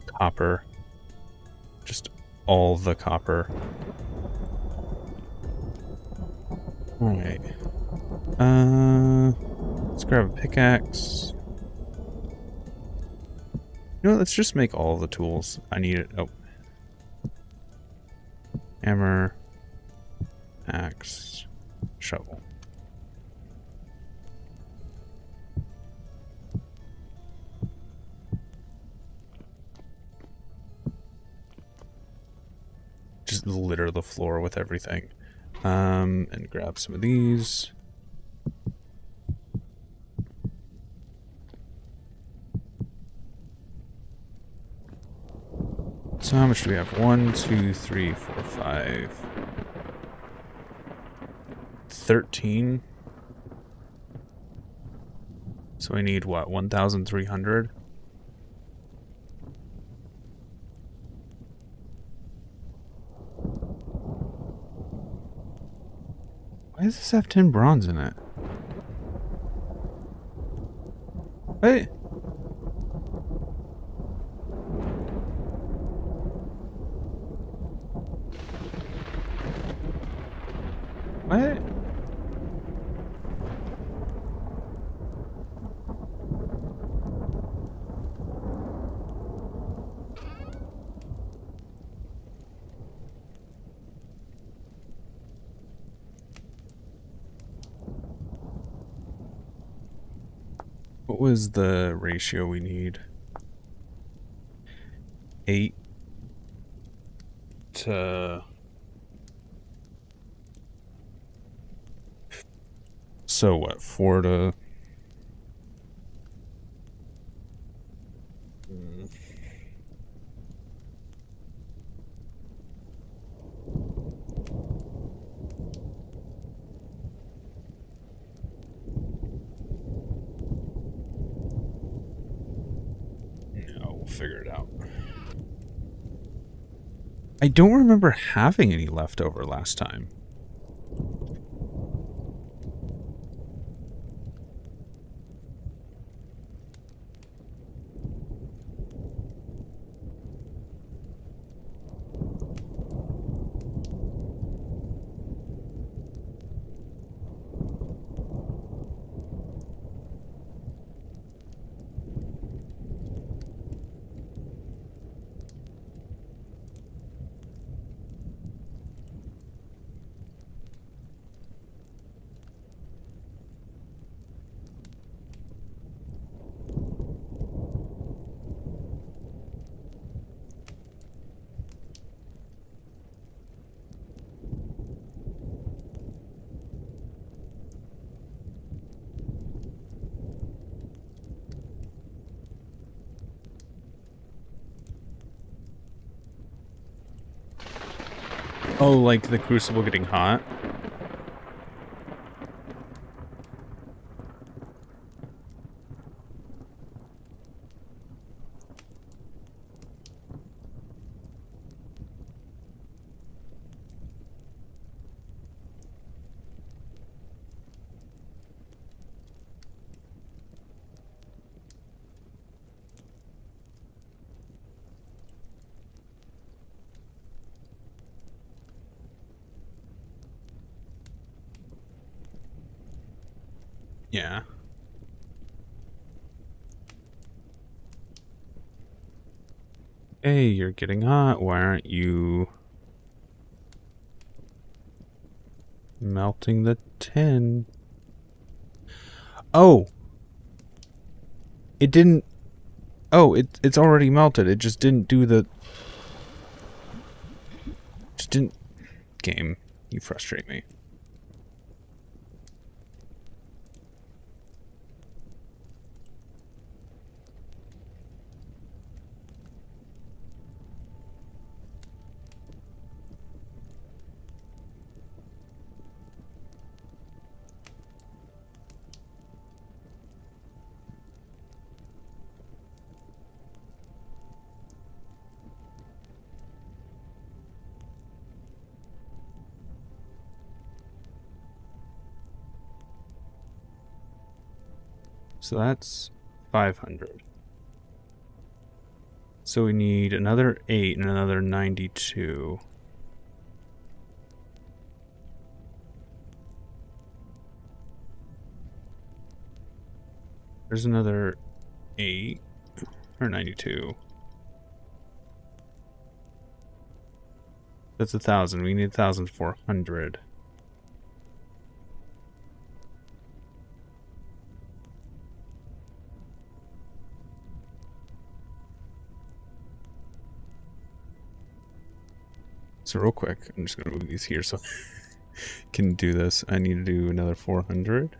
Copper. Just all the copper. Alright. Let's grab a pickaxe. You know what, let's just make all the tools. I need it. Oh. Hammer. Axe. Shovel. Just litter the floor with everything. And grab some of these. So how much do we have? 1, 2, 3, 4, 5. 13. So we need what? 1,300? Why does this have 10 bronze in it? Wait. What? What was the ratio we need? 8 to... So what, 4 to... No, we'll figure it out. I don't remember having any left over last time. Oh, like the crucible getting hot? Yeah. Hey, you're getting hot. Why aren't you melting the tin? Oh! It didn't... Oh, it's already melted. It just didn't do the... Just didn't... Game, you frustrate me. So that's 500. So we need another 8 and another 92. There's another 8 or 92. That's 1,000. We need 1,400. So real quick, I'm just gonna move these here so I can do this. I need to do another 400.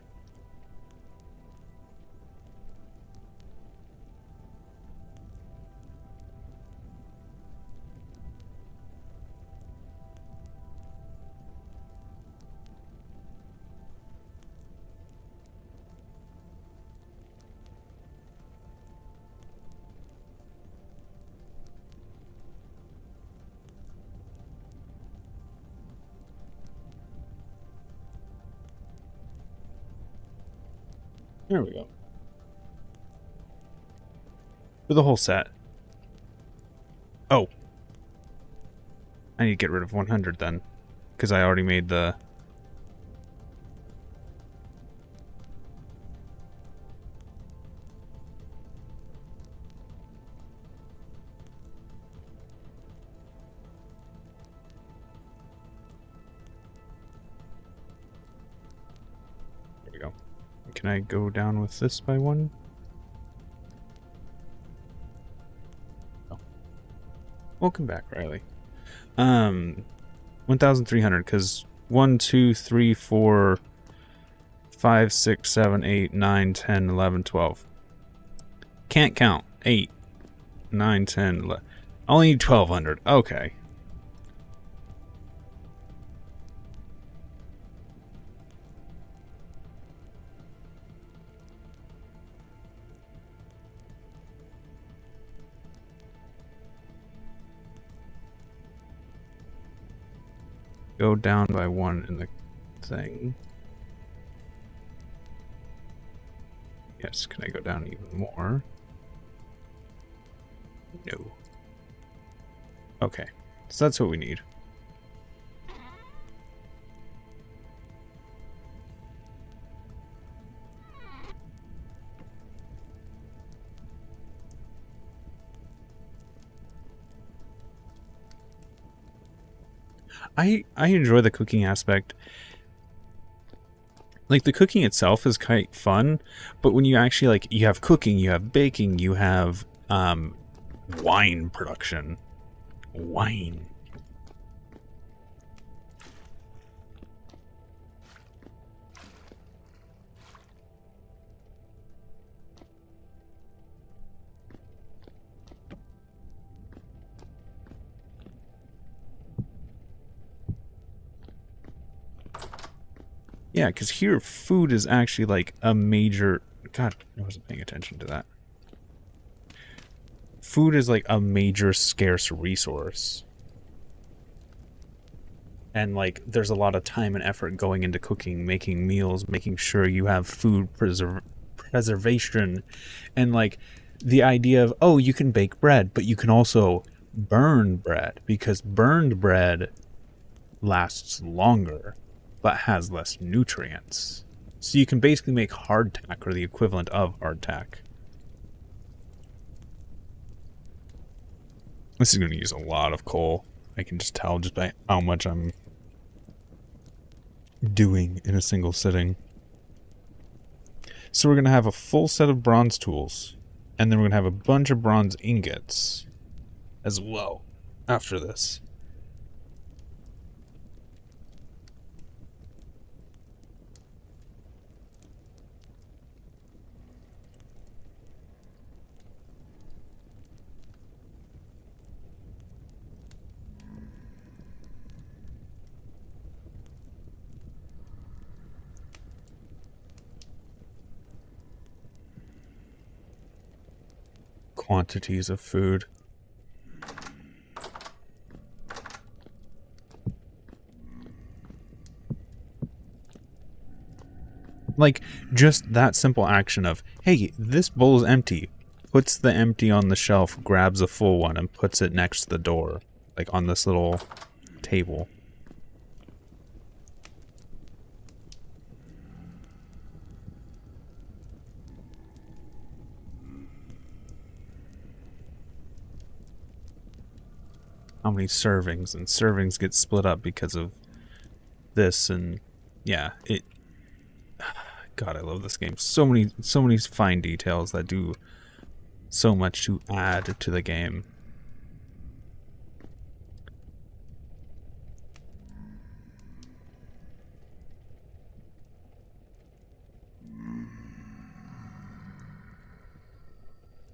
There we go. For the whole set. Oh. I need to get rid of 100 then. Because I already made the... There we go. Can I go down with this by 1? Oh. Welcome back, Riley. 1,300, because 1, 2, 3, 4, 5, 6, 7, 8, 9, 10, 11, 12. Can't count. 8, 9, 10, 11. Only 1,200. Okay. Go down by 1 in the thing. Yes, can I go down even more? No. Okay, so that's what we need. I enjoy the cooking aspect. Like, the cooking itself is quite fun, but when you actually, like, you have cooking, you have baking, you have wine production. Wine. Yeah, because here, food is actually, like, a major... God, I wasn't paying attention to that. Food is, like, a major scarce resource. And, like, there's a lot of time and effort going into cooking, making meals, making sure you have food preservation. And, like, the idea of, oh, you can bake bread, but you can also burn bread, because burned bread lasts longer, but has less nutrients. So you can basically make hardtack, or the equivalent of hardtack. This is going to use a lot of coal. I can just tell just by how much I'm doing in a single sitting. So we're going to have a full set of bronze tools, and then we're going to have a bunch of bronze ingots as well after this. Quantities of food. Like, just that simple action of, hey, this bowl is empty. puts the empty on the shelf, grabs a full one, and puts it next to the door, like on this little table. How many servings, and servings get split up because of this, and yeah, it... God, I love this game. So many fine details that do so much to add to the game.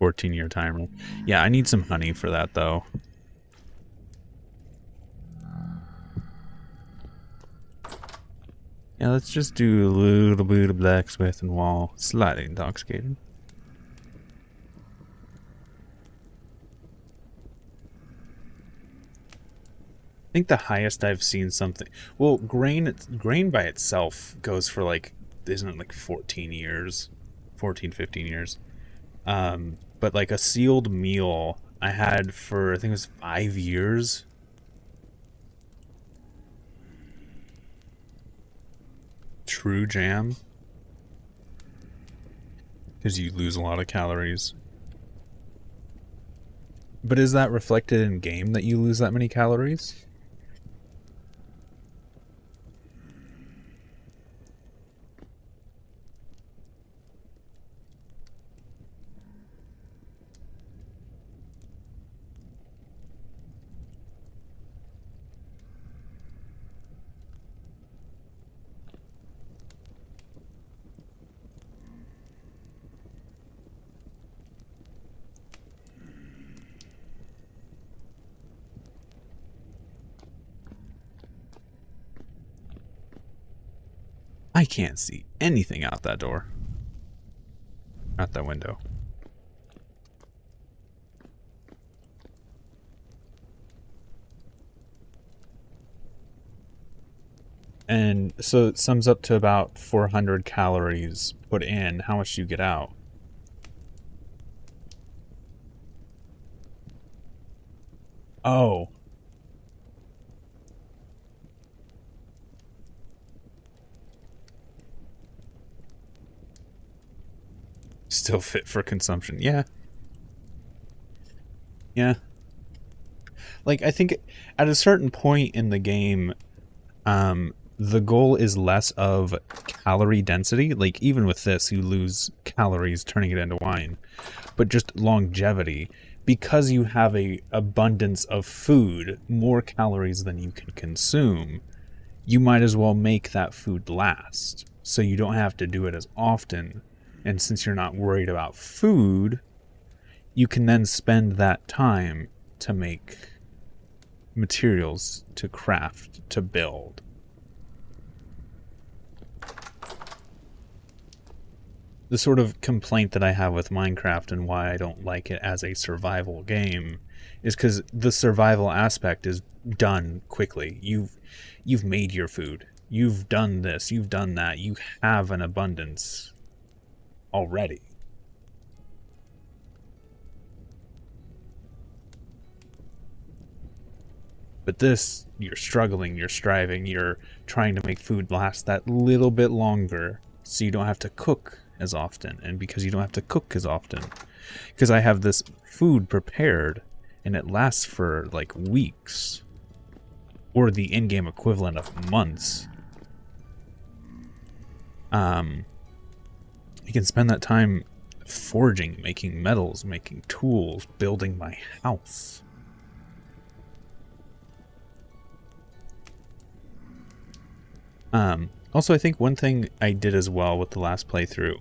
$14-year timer. Yeah, I need some honey for that, though. Yeah, let's just do a little bit of blacksmith and wall. Slightly intoxicated. I think the highest I've seen something... Well, grain by itself goes for like... Isn't it like 14 years? 14, 15 years. But like a sealed meal I had for, I think it was 5 years. True jam. Because you lose a lot of calories. But is that reflected in game that you lose that many calories? I can't see anything out that door. Out that window. And so it sums up to about 400 calories put in. How much do you get out? Oh. Still fit for consumption. Yeah. Yeah. Like, I think at a certain point in the game, the goal is less of calorie density. Like, even with this, you lose calories turning it into wine. But just longevity. Because you have a abundance of food, more calories than you can consume, you might as well make that food last. So you don't have to do it as often. And since you're not worried about food, you can then spend that time to make materials, to craft, to build. The sort of complaint that I have with Minecraft and why I don't like it as a survival game is because the survival aspect is done quickly. You've made your food. You've done this. You've done that. You have an abundance already. But this, you're struggling, you're striving, you're trying to make food last that little bit longer so you don't have to cook as often. And because you don't have to cook as often, because I have this food prepared and it lasts for like weeks or the in-game equivalent of months. I can spend that time forging, making metals, making tools, building my house. Also, I think one thing I did as well with the last playthrough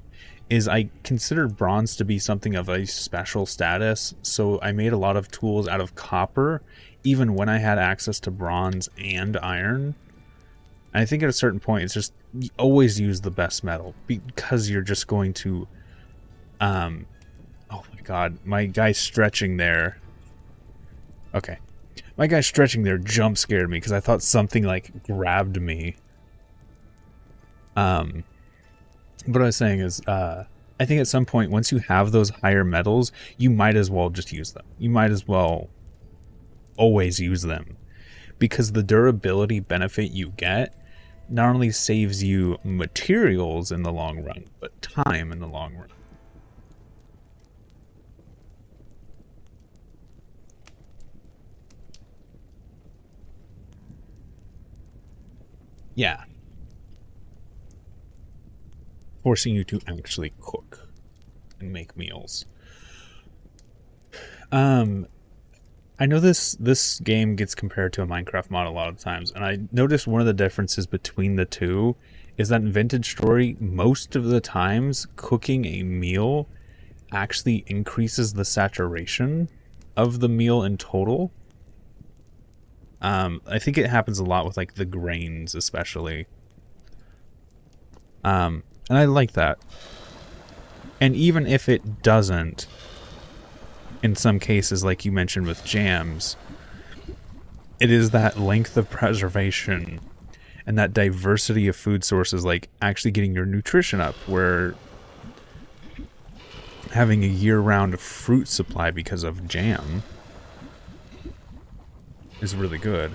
is I considered bronze to be something of a special status, so I made a lot of tools out of copper, even when I had access to bronze and iron. And I think at a certain point, it's just, you always use the best metal, because you're just going to, oh my god, my guy stretching there. Okay. My guy stretching there jump scared me, because I thought something, like, grabbed me. What I was saying is, I I think at some point, once you have those higher metals, you might as well just use them. You might as well always use them, because the durability benefit you get not only saves you materials in the long run, but time in the long run. Yeah. Forcing you to actually cook and make meals. I know this game gets compared to a Minecraft mod a lot of times, and I noticed one of the differences between the two is that in Vintage Story, most of the times cooking a meal actually increases the saturation of the meal in total. I think it happens a lot with like the grains especially. And I like that. And even if it doesn't, in some cases, like you mentioned with jams, it is that length of preservation and that diversity of food sources, like actually getting your nutrition up, where having a year-round fruit supply because of jam is really good.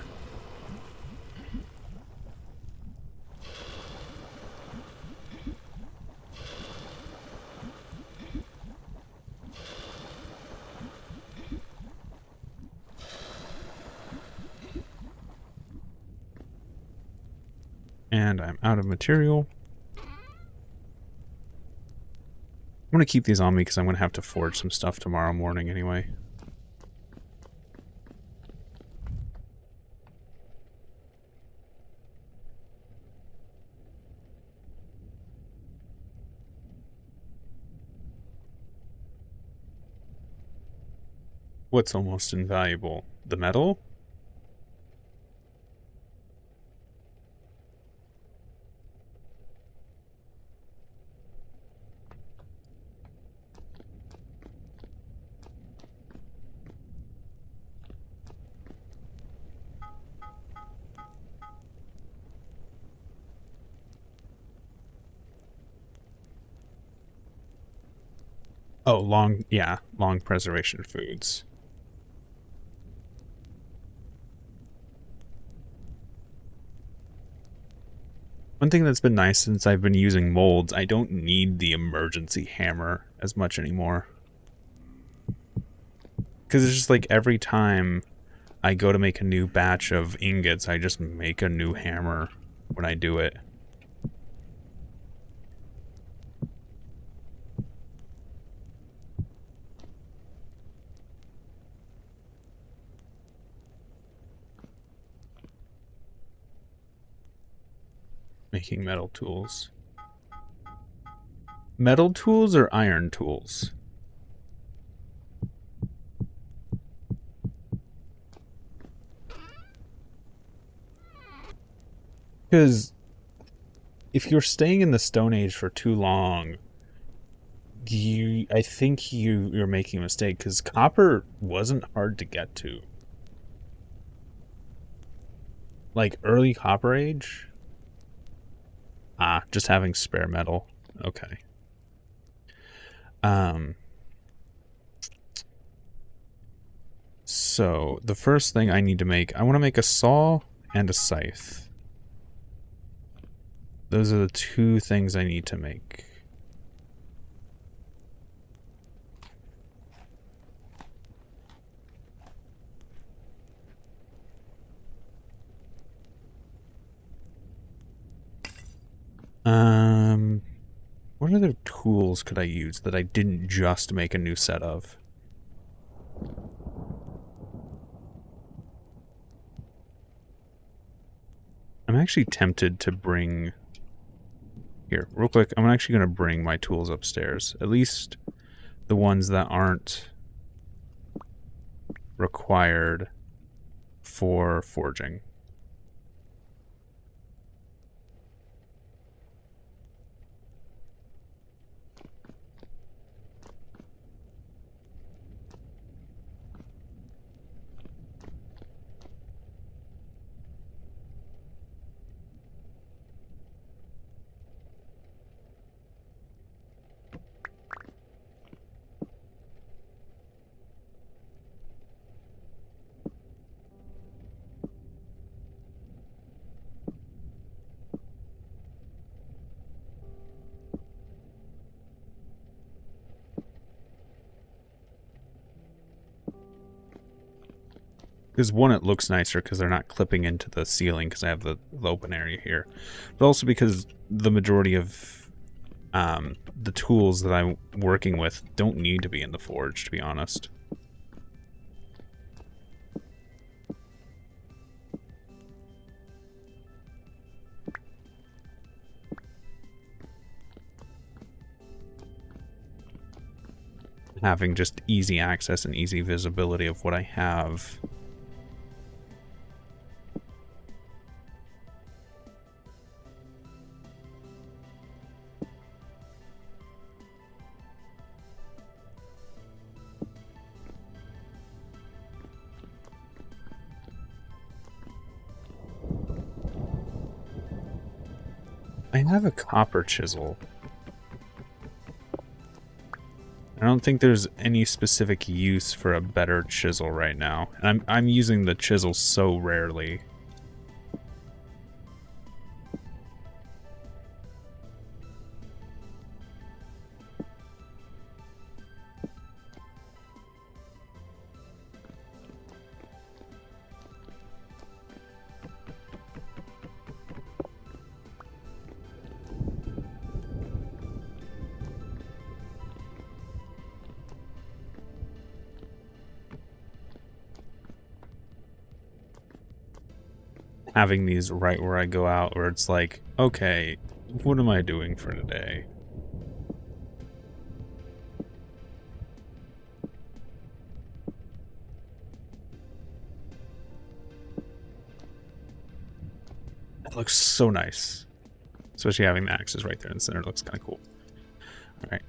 And I'm out of material. I'm going to keep these on me because I'm going to have to forge some stuff tomorrow morning anyway. What's almost invaluable? The metal? Oh, long preservation foods. One thing that's been nice since I've been using molds, I don't need the emergency hammer as much anymore. Because it's just like every time I go to make a new batch of ingots, I just make a new hammer when I do it. Making metal tools. Metal tools or iron tools? Because if you're staying in the Stone Age for too long, I think you're making a mistake, because copper wasn't hard to get to. Like early Copper Age? Ah, just having spare metal. Okay. So the first thing I need to make, I want to make a saw and a scythe. Those are the two things I need to make. What other tools could I use that I didn't just make a new set of? I'm actually tempted to bring... Here, real quick, I'm actually going to bring my tools upstairs. At least the ones that aren't required for forging. Because one, it looks nicer because they're not clipping into the ceiling because I have the open area here. But also because the majority of the tools that I'm working with don't need to be in the forge, to be honest. Having just easy access and easy visibility of what I have. I have a copper chisel. I don't think there's any specific use for a better chisel right now. And I'm using the chisel so rarely. Having these right where I go out, where it's like, okay, what am I doing for today? That looks so nice. Especially having the axes right there in the center. It looks kind of cool. Alright.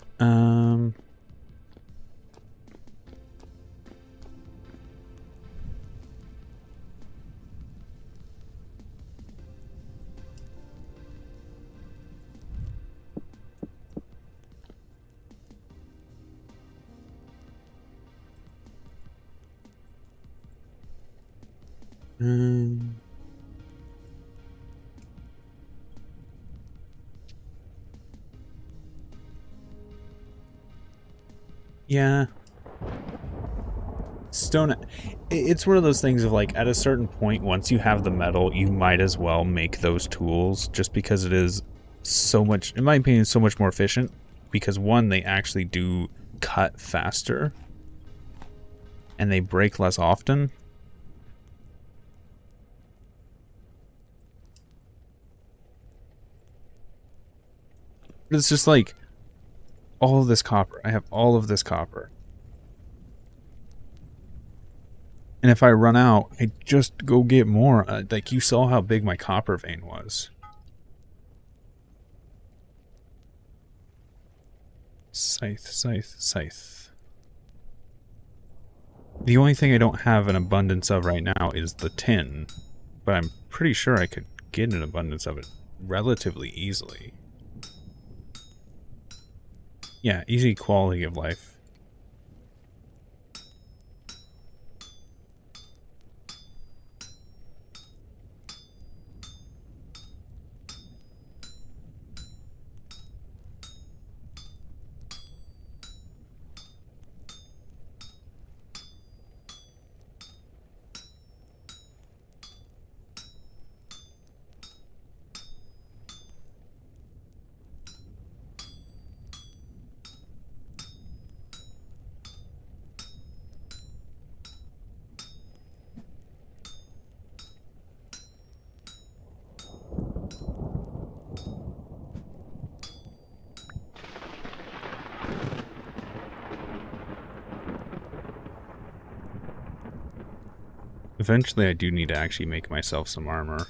Yeah. Stone, it's one of those things of like, at a certain point, once you have the metal, you might as well make those tools, just because it is so much, in my opinion, so much more efficient. Because one, they actually do cut faster, and they break less often. But it's just like, all of this copper. I have all of this copper. And if I run out, I just go get more. Like, you saw how big my copper vein was. Scythe, scythe, scythe. The only thing I don't have an abundance of right now is the tin. But I'm pretty sure I could get an abundance of it relatively easily. Yeah, easy quality of life. Eventually I do need to actually make myself some armor.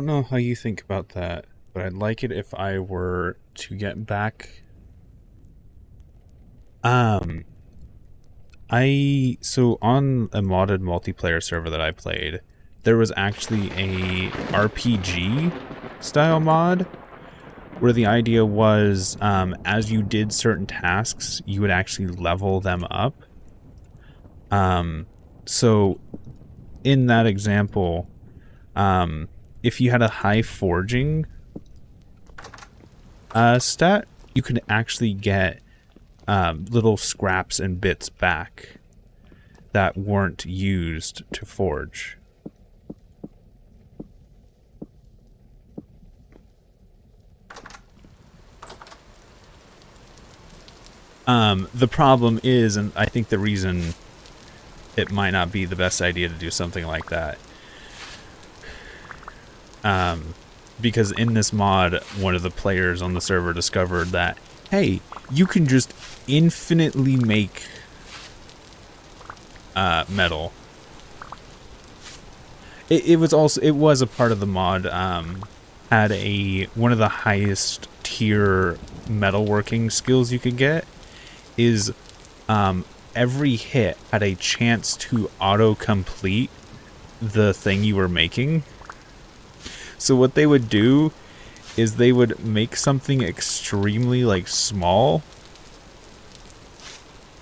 don't know how you think about that, but I'd like it if I were to get back. So on a modded multiplayer server that I played, there was actually a RPG style mod where the idea was, as you did certain tasks, you would actually level them up. So in that example, if you had a high forging stat, you could actually get little scraps and bits back that weren't used to forge. The problem is, and I think the reason it might not be the best idea to do something like that, because in this mod, one of the players on the server discovered that, hey, you can just infinitely make metal. It was a part of the mod, had one of the highest tier metalworking skills you could get is every hit had a chance to auto-complete the thing you were making. So what they would do is they would make something extremely small,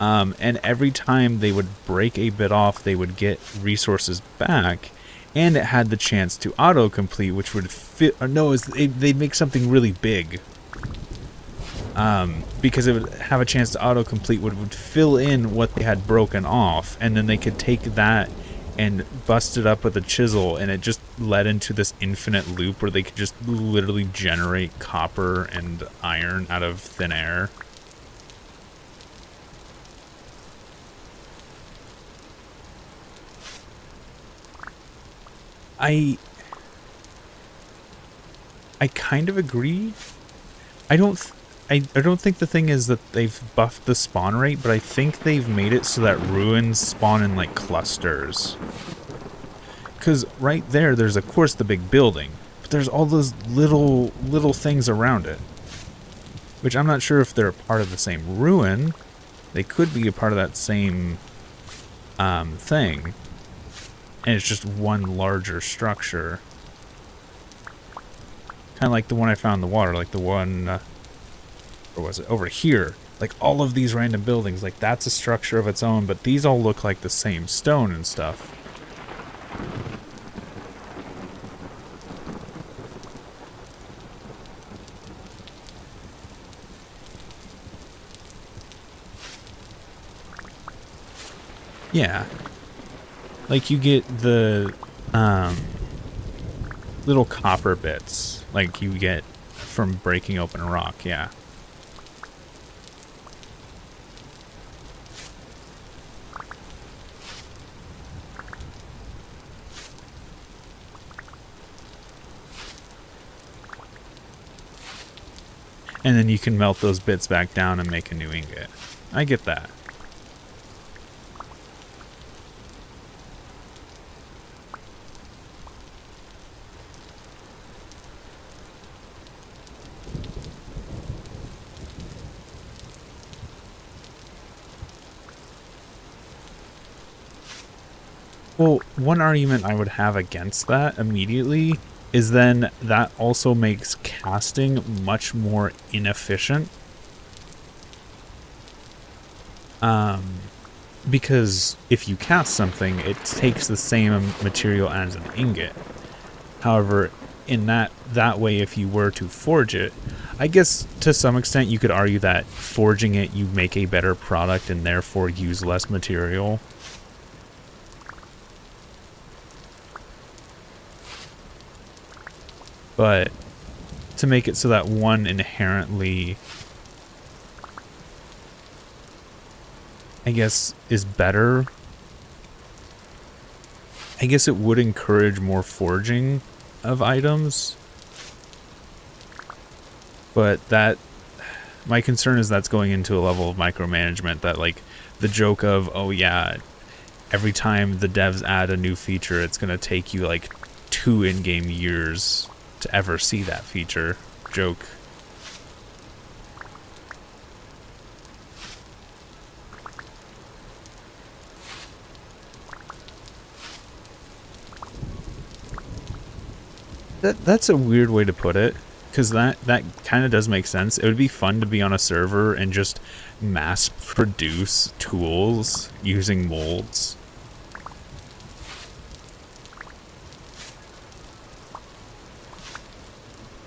and every time they would break a bit off, they would get resources back, and it had the chance to auto-complete, which would they'd make something really big. Because it would have a chance to auto-complete, would fill in what they had broken off, and then they could take that and bust it up with a chisel, and it just led into this infinite loop where they could just literally generate copper and iron out of thin air. I kind of agree. I don't think the thing is that they've buffed the spawn rate, but I think they've made it so that ruins spawn in clusters. Because right there's of course the big building, but there's all those little things around it, which I'm not sure if they're a part of the same ruin. They could be a part of that same thing, and it's just one larger structure. Kind of like the one I found in the water, like the one... or was it over here? All of these random buildings, that's a structure of its own, but these all look like the same stone and stuff. Yeah. You get the little copper bits, you get from breaking open a rock, yeah. And then you can melt those bits back down and make a new ingot. I get that. Well, one argument I would have against that immediately is then that also makes casting much more inefficient. Because if you cast something, it takes the same material as an ingot. However, in that way, if you were to forge it, I guess to some extent you could argue that forging it, you make a better product and therefore use less material. But to make it so that one inherently, I guess, is better, I guess it would encourage more forging of items. But my concern is that's going into a level of micromanagement that, the joke of, oh yeah, every time the devs add a new feature, it's going to take you 2 2 in-game years to ever see that feature. Joke. That's a weird way to put it, because that kind of does make sense. It would be fun to be on a server and just mass produce tools using molds.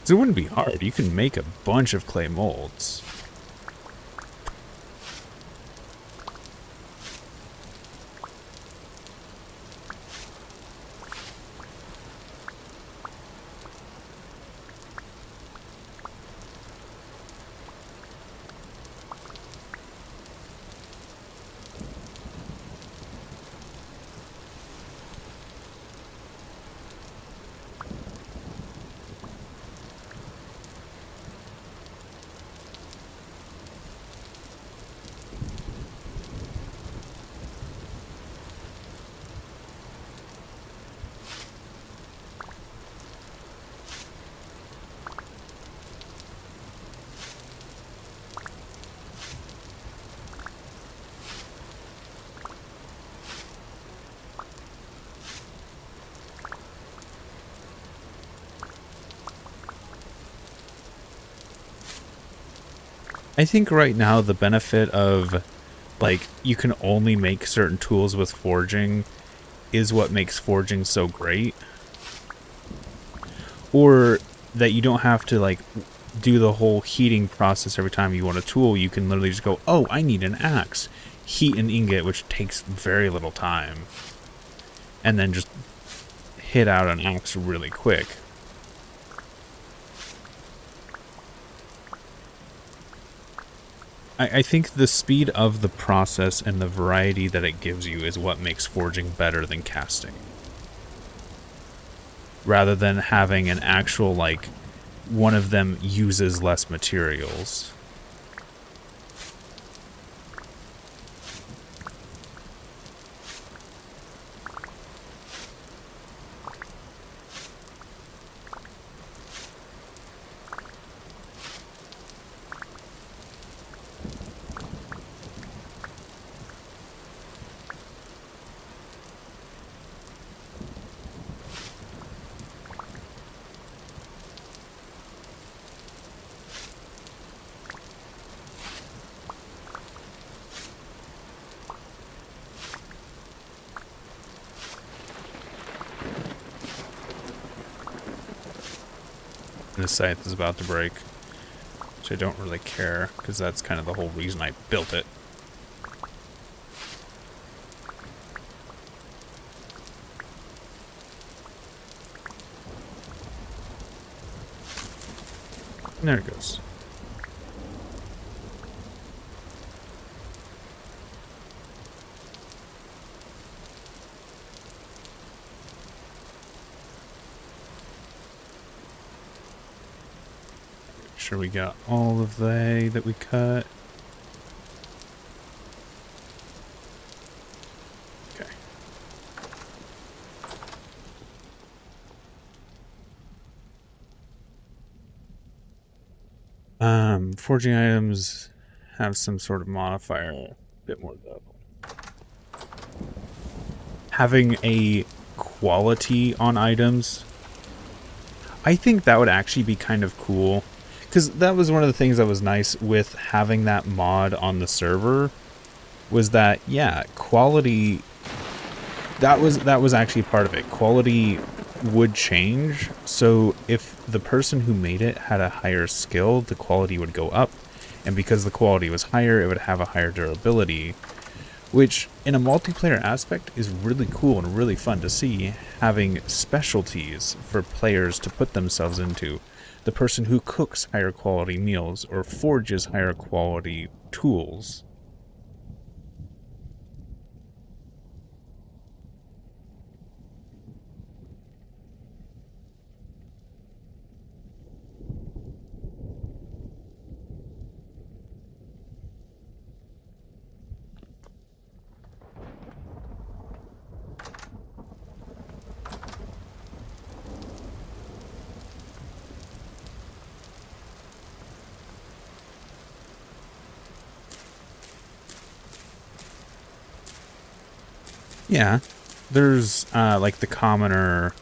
So it wouldn't be hard. You can make a bunch of clay molds. I think right now the benefit of, like, you can only make certain tools with forging is what makes forging so great. Or that you don't have to, like, do the whole heating process every time you want a tool. You can literally just go, oh, I need an axe. Heat an ingot, which takes very little time. And then just hit out an axe really quick. I think the speed of the process and the variety that it gives you is what makes forging better than casting. Rather than having an actual, like, one of them uses less materials. The scythe is about to break, which I don't really care, because that's kind of the whole reason I built it. And there it goes. Sure we got all of they that we cut. Okay. Forging items have some sort of modifier, a bit more though. Having a quality on items, I think that would actually be kind of cool. Because that was one of the things that was nice with having that mod on the server, was that, yeah, quality, that was actually part of it. Quality would change, so if the person who made it had a higher skill, the quality would go up, and because the quality was higher, it would have a higher durability, which in a multiplayer aspect is really cool and really fun to see, having specialties for players to put themselves into. The person who cooks higher quality meals or forges higher quality tools. Yeah. There's, like, the commoner...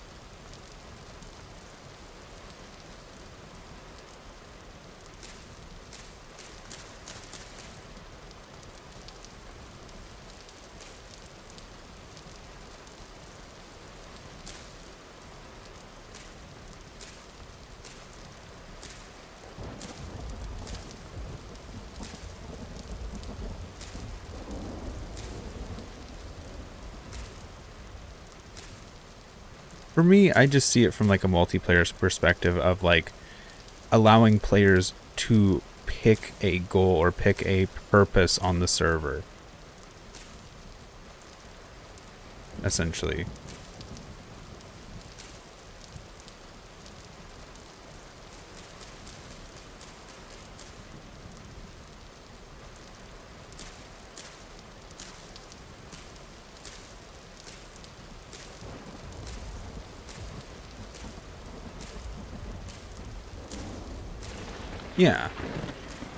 For me, I just see it from, like, a multiplayer perspective of, like, allowing players to pick a goal or pick a purpose on the server. Essentially. Yeah.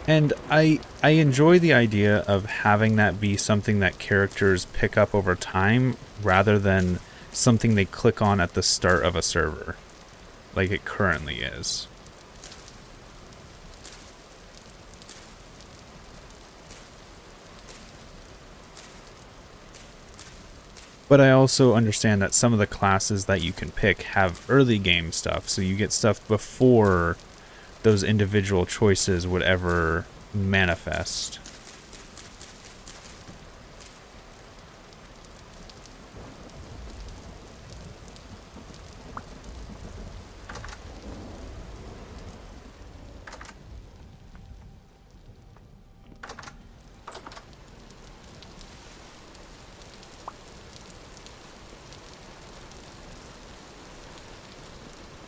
And I enjoy the idea of having that be something that characters pick up over time rather than something they click on at the start of a server, like it currently is. But I also understand that some of the classes that you can pick have early game stuff, so you get stuff before those individual choices would ever manifest.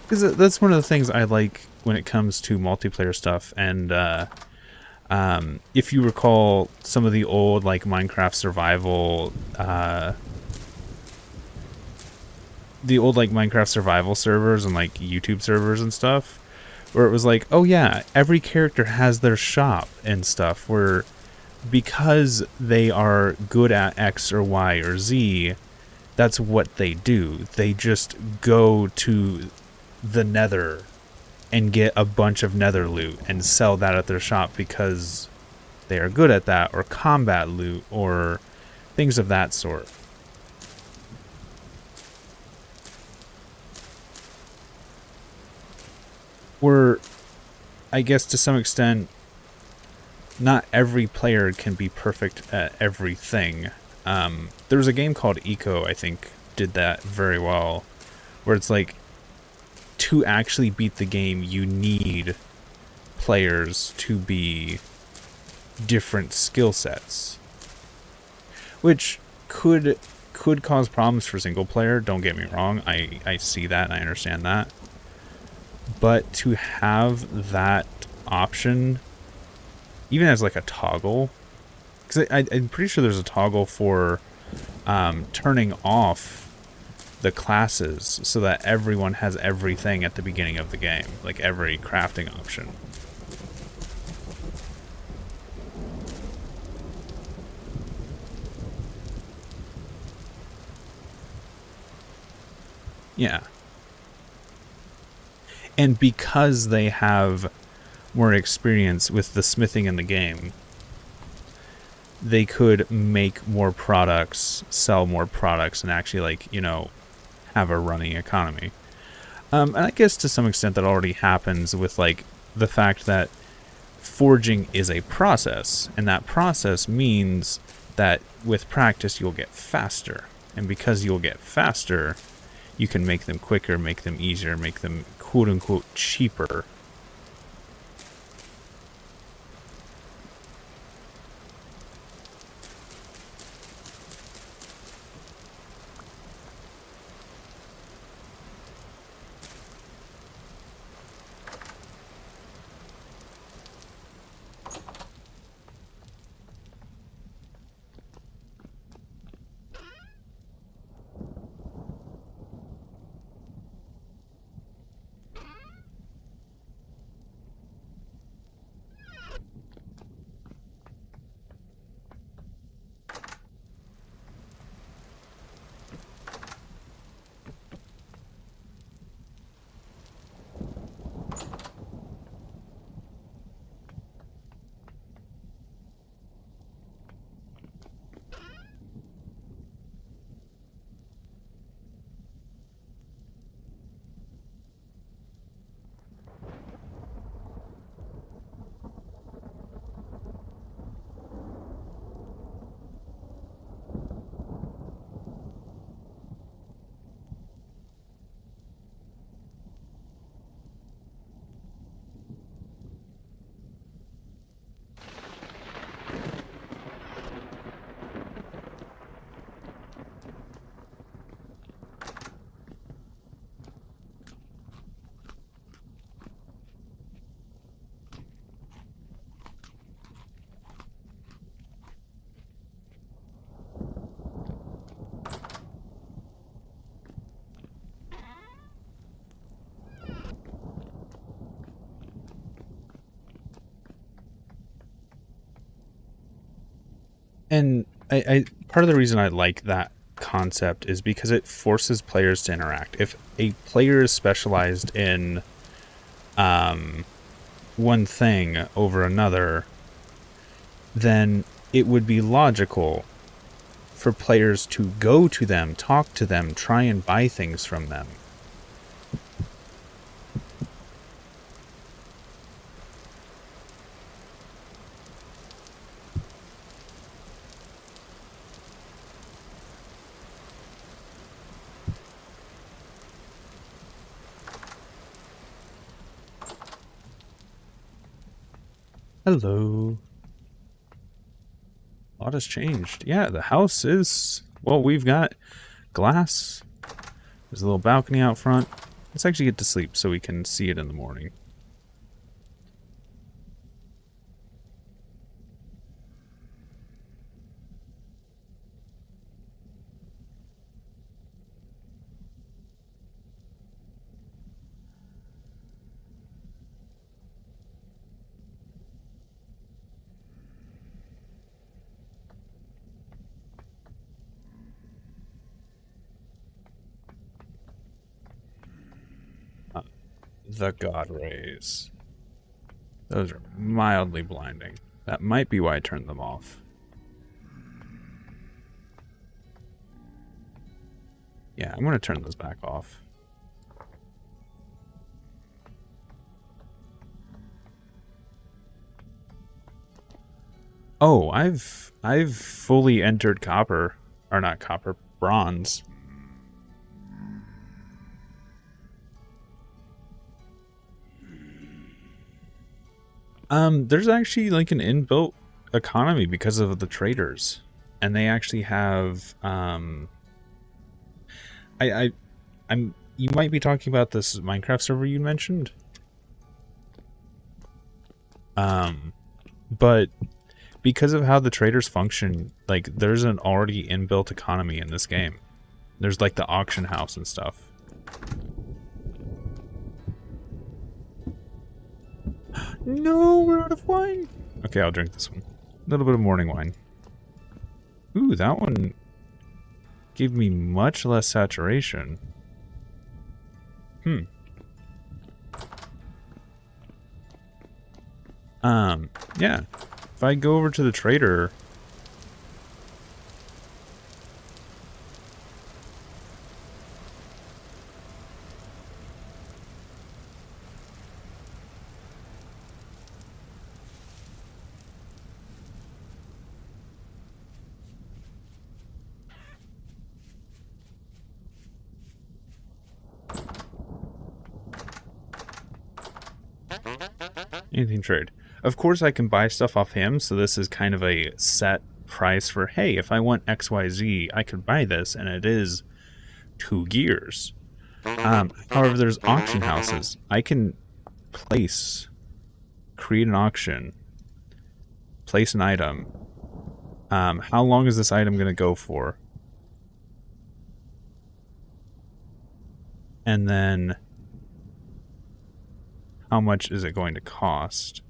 Because that's one of the things I like when it comes to multiplayer stuff. And if you recall some of the old like Minecraft survival, servers and like YouTube servers and stuff, where it was like, oh yeah, every character has their shop and stuff. Where because they are good at X or Y or Z, that's what they do. They just go to the Nether and get a bunch of Nether loot and sell that at their shop because they are good at that, or combat loot, or things of that sort. Where, I guess to some extent, not every player can be perfect at everything. There was a game called Eco, I think, did that very well, where it's like, to actually beat the game, you need players to be different skill sets, which could cause problems for single player. Don't get me wrong, I see that and I understand that, but to have that option, even as like a toggle, because I'm pretty sure there's a toggle for turning off the classes so that everyone has everything at the beginning of the game, like every crafting option. Yeah. And because they have more experience with the smithing in the game, they could make more products, sell more products, and actually, like, you know, have a running economy. And I guess to some extent that already happens with, like, the fact that forging is a process, and that process means that with practice you'll get faster. And because you'll get faster, you can make them quicker, make them easier, make them quote-unquote cheaper. And I part of the reason I like that concept is because it forces players to interact. If a player is specialized in one thing over another, then it would be logical for players to go to them, talk to them, try and buy things from them. Hello. A lot has changed. Yeah, the house is... Well, we've got glass. There's a little balcony out front. Let's actually get to sleep so we can see it in the morning. The God rays. Those are mildly blinding. That might be why I turned them off. Yeah, I'm going to turn those back off. Oh, I've fully entered copper. Or not copper, bronze. There's actually like an inbuilt economy because of the traders. And they actually have I'm you might be talking about this Minecraft server you mentioned. But because of how the traders function, like there's an already inbuilt economy in this game. There's like the auction house and stuff. No, we're out of wine. Okay, I'll drink this one. A little bit of morning wine. Ooh, that one gave me much less saturation. Yeah. If I go over to the trader... Anything trade. Of course I can buy stuff off him, so this is kind of a set price for, hey, if I want XYZ, I could buy this, and it is 2 gears. However, there's auction houses. I can create an auction, place an item. How long is this item going to go for? And then how much is it going to cost?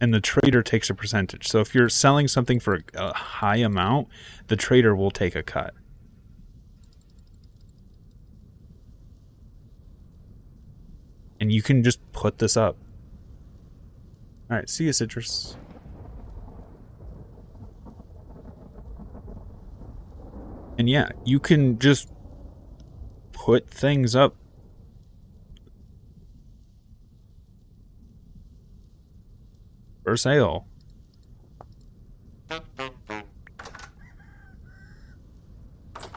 And the trader takes a percentage. So if you're selling something for a high amount, the trader will take a cut. And you can just put this up. Alright, see you, Citrus. And yeah, you can just put things up. For sale.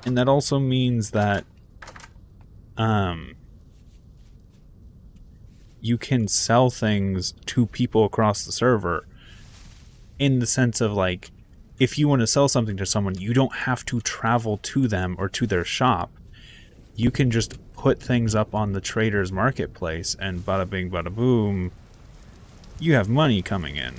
And that also means that you can sell things to people across the server, in the sense of, like, if you want to sell something to someone, you don't have to travel to them or to their shop. You can just put things up on the trader's marketplace, and bada bing, bada boom, you have money coming in.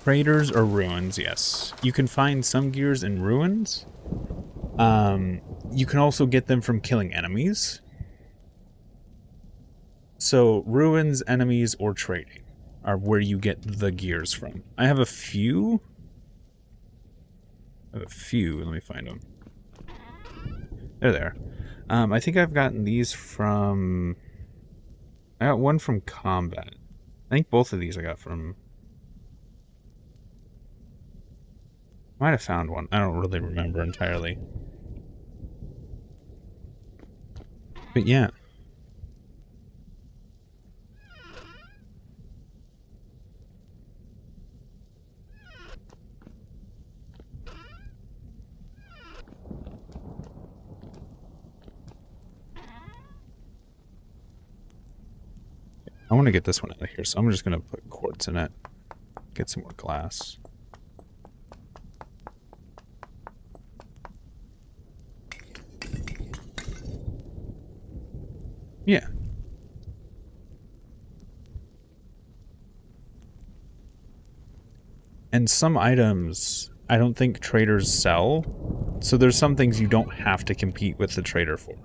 Traders or ruins, yes. You can find some gears in ruins. You can also get them from killing enemies. So ruins, enemies, or trading are where you get the gears from. I have a few. Let me find them. They're there. I think I've gotten these from... I got one from combat. I think both of these I got from... Might have found one. I don't really remember entirely. But yeah. I want to get this one out of here, so I'm just going to put quartz in it. Get some more glass. Yeah. And some items I don't think traders sell. So there's some things you don't have to compete with the trader for.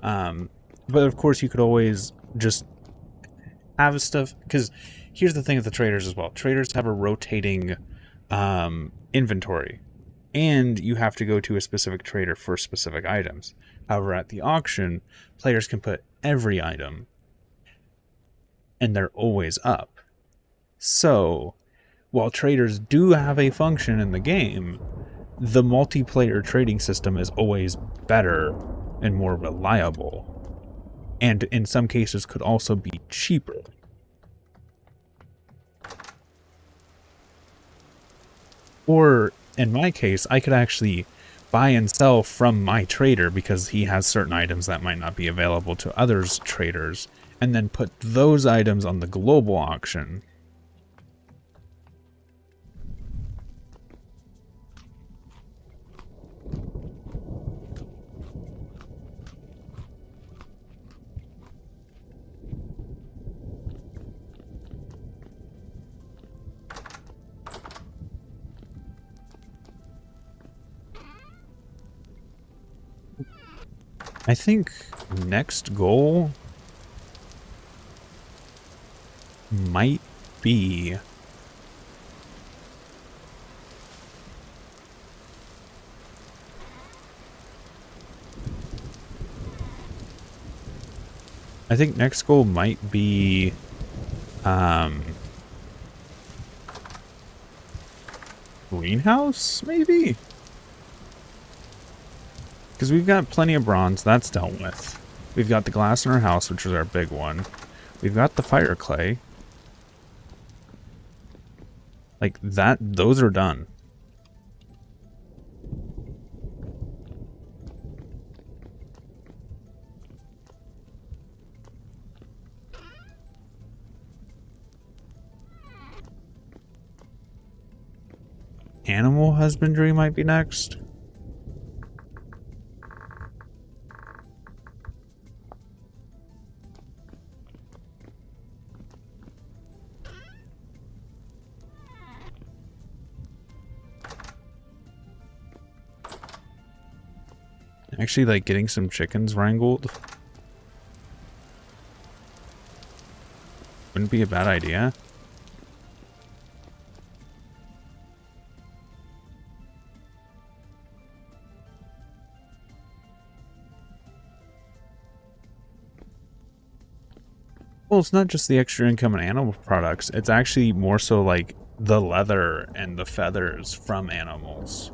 But of course you could always just have stuff, because here's the thing with the traders as well. Traders have a rotating inventory, and you have to go to a specific trader for specific items. However, at the auction, players can put every item, and they're always up. So, while traders do have a function in the game, the multiplayer trading system is always better and more reliable. And in some cases could also be cheaper. Or, in my case, I could actually buy and sell from my trader because he has certain items that might not be available to others traders, and then put those items on the global auction. I think next goal might be greenhouse, maybe? Because we've got plenty of bronze, that's dealt with. We've got the glass in our house, which is our big one. We've got the fire clay. Like that, those are done. Animal husbandry might be next. Actually, like, getting some chickens wrangled wouldn't be a bad idea. Well, it's not just the extra income and animal products. It's actually more so like the leather and the feathers from animals.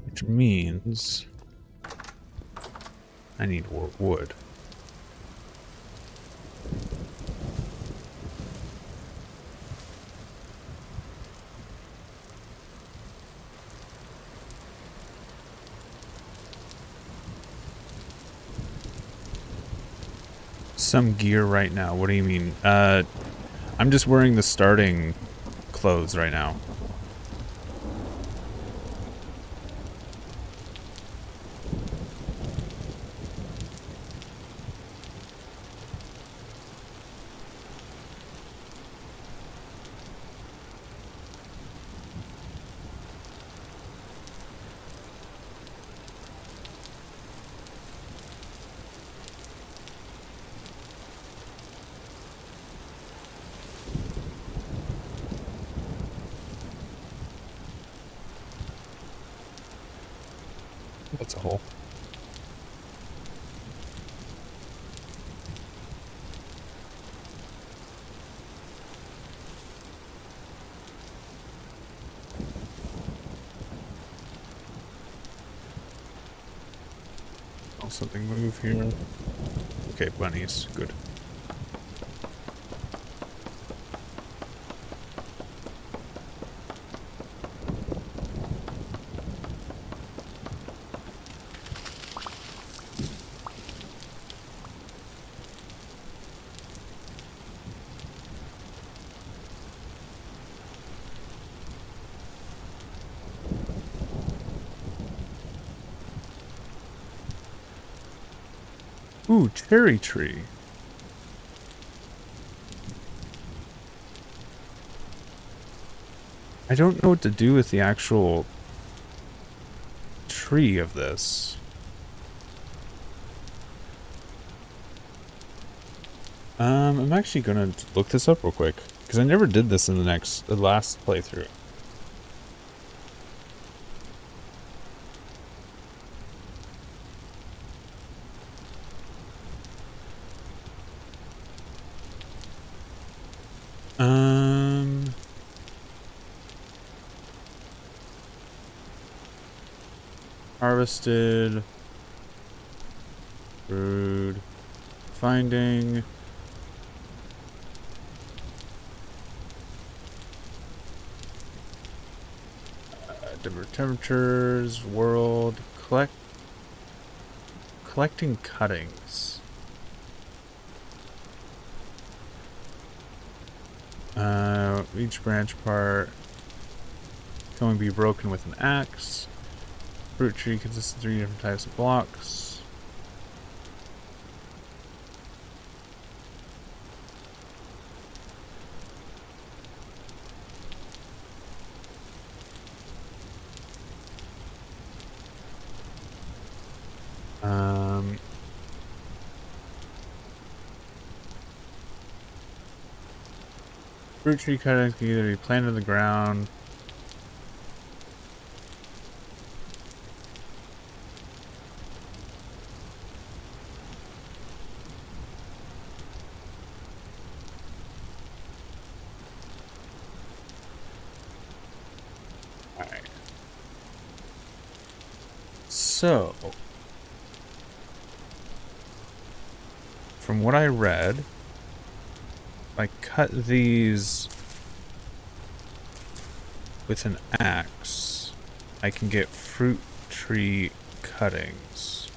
Which means I need more wood. some gear right now. What do you mean? I'm just wearing the starting clothes right now. That's a hole. Oh, something move here. Okay, bunnies. Good. Ooh, cherry tree. I don't know what to do with the actual tree of this. I'm actually gonna look this up real quick because I never did this in the last playthrough. Harvested, brewed, finding. Different temperatures, world, collecting cuttings. Each branch part can only be broken with an axe. Fruit tree consists of 3 different types of blocks. Fruit tree cuttings can either be planted in the ground. Alright. So, from what I read, if I cut these with an axe, I can get fruit tree cuttings.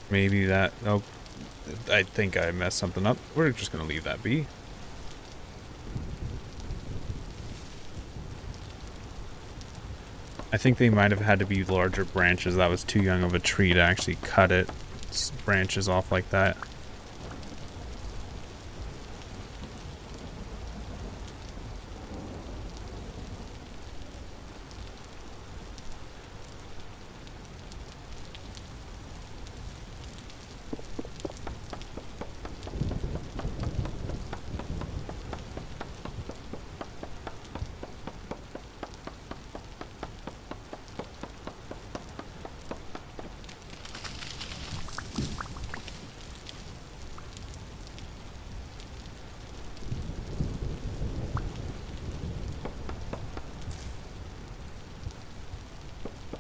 Maybe that... Oh, I think I messed something up. We're just gonna leave that be. I think they might have had to be larger branches. That was too young of a tree to actually cut its branches off like that.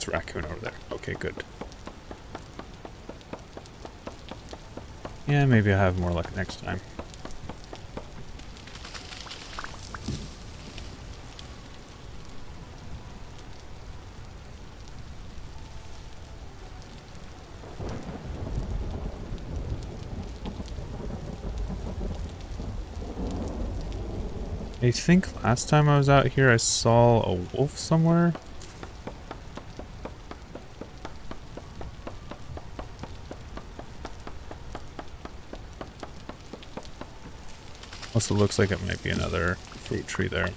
Raccoon over there. Okay, good. Yeah, maybe I'll have more luck next time. I think last time I was out here I saw a wolf somewhere. Also looks like it might be another fruit tree there.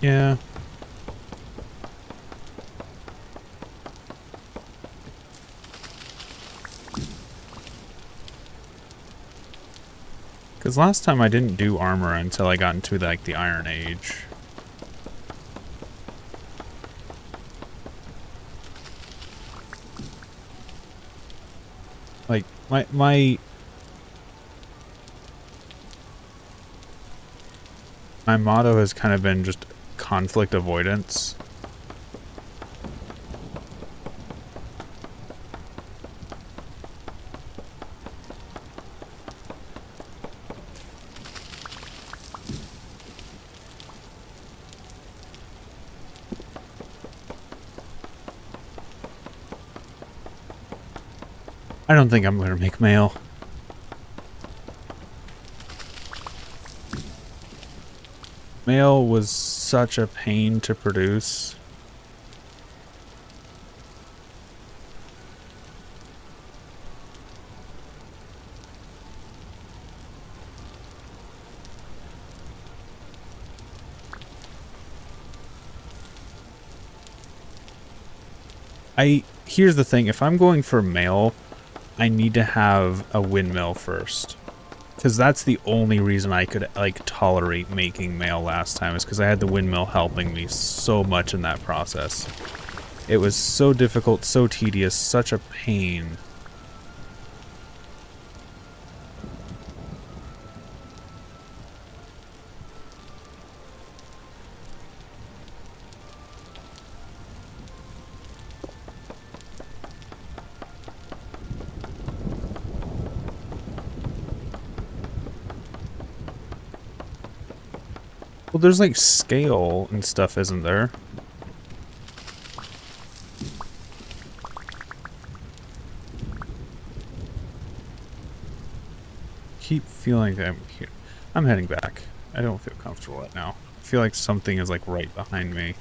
Yeah. Because last time I didn't do armor until I got into like the Iron Age. Like my motto has kind of been just conflict avoidance. I don't think I'm going to make mail. Mail was such a pain to produce. Here's the thing, if I'm going for mail, I need to have a windmill first. Because that's the only reason I could, like, tolerate making mail last time, is because I had the windmill helping me so much in that process. It was so difficult, so tedious, such a pain. Well, there's like scale and stuff, isn't there? Keep feeling that I'm here. I'm heading back. I don't feel comfortable right now. I feel like something is like right behind me.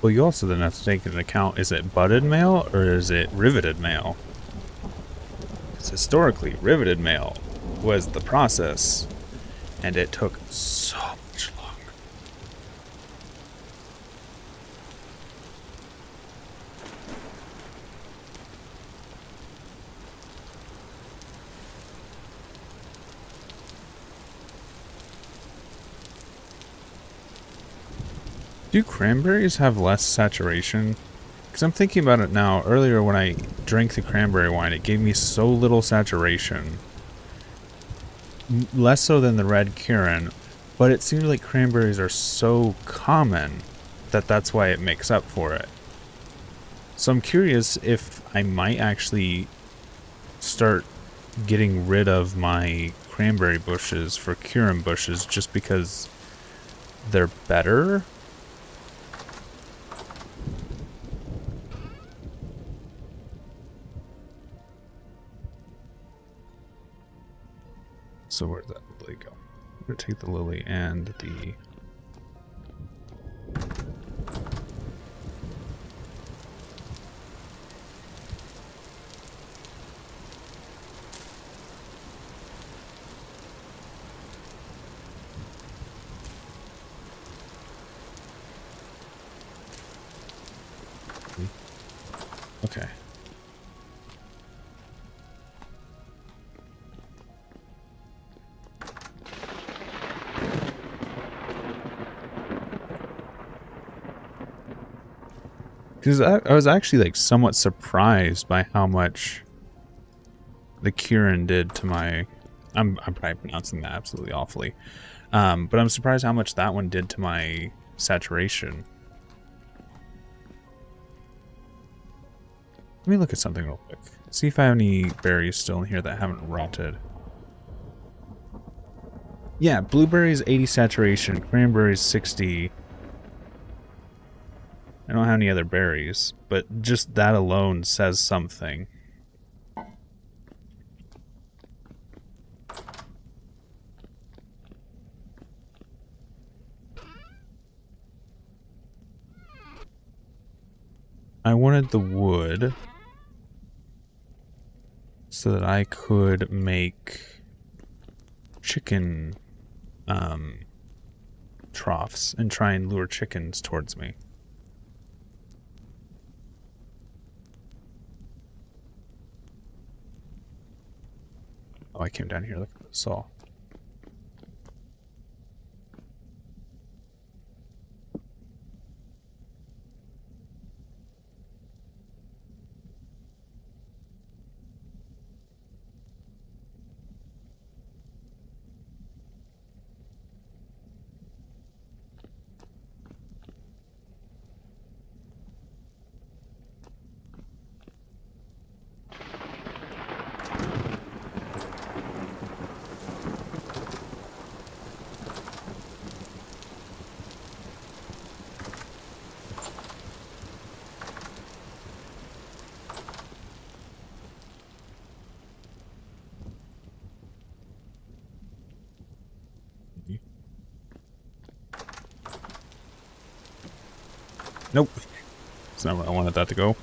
Well, you also then have to take into account, is it butted mail or is it riveted mail? Because historically, riveted mail was the process, and it took so much longer. Do cranberries have less saturation? Because I'm thinking about it now. Earlier when I drank the cranberry wine, it gave me so little saturation. Less so than the red Kirin, but it seems like cranberries are so common that that's why it makes up for it. So I'm curious if I might actually start getting rid of my cranberry bushes for curum bushes just because they're better. So where'd that lily go? I'm gonna take the lily and the... Okay. Because I was actually like somewhat surprised by how much the Kirin did to my... I'm probably pronouncing that absolutely awfully. But I'm surprised how much that one did to my saturation. Let me look at something real quick. See if I have any berries still in here that haven't rotted. Yeah, blueberries 80 saturation, cranberries 60. I don't have any other berries, but just that alone says something. I wanted the wood so that I could make chicken troughs and try and lure chickens towards me. Oh, I came down here. Look at the saw. Nope. That's not where I wanted that to go.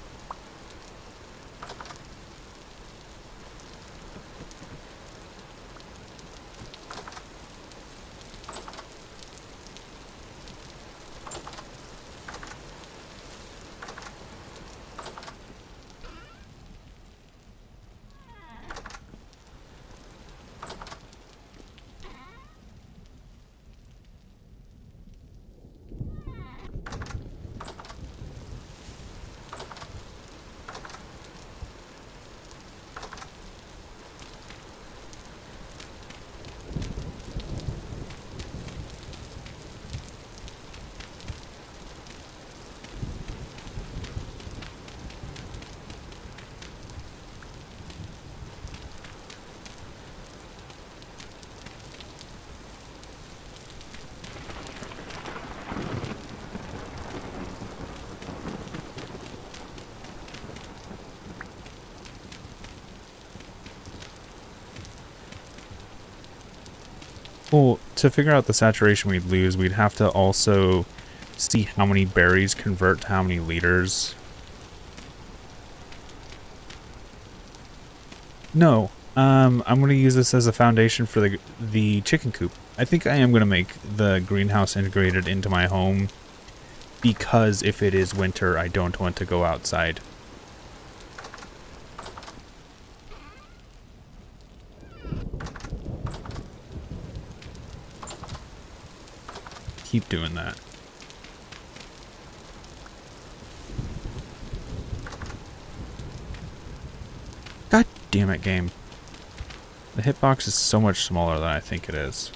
Well, to figure out the saturation we'd lose, we'd have to also see how many berries convert to how many liters. No, I'm going to use this as a foundation for the chicken coop. I think I am going to make the greenhouse integrated into my home because if it is winter, I don't want to go outside. Keep doing that. God damn it, game. The hitbox is so much smaller than I think it is.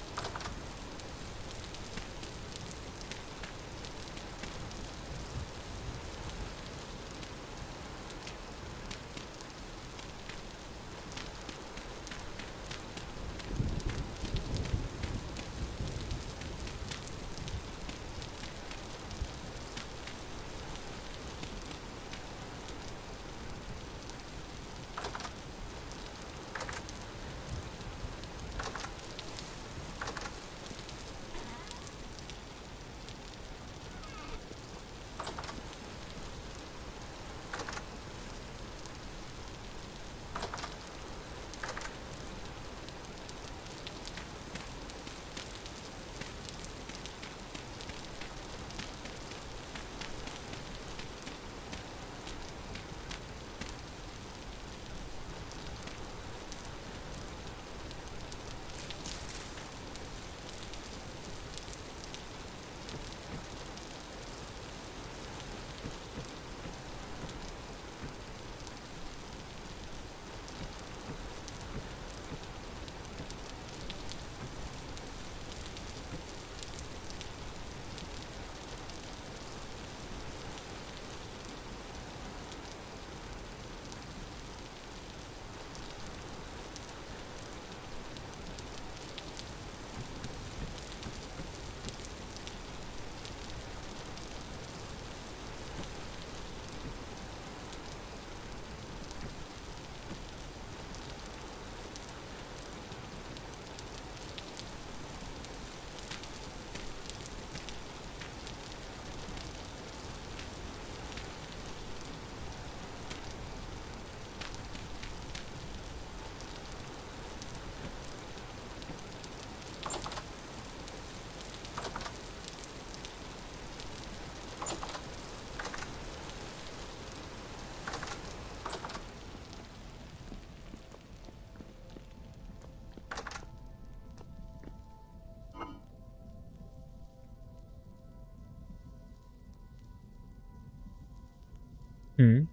Hmm.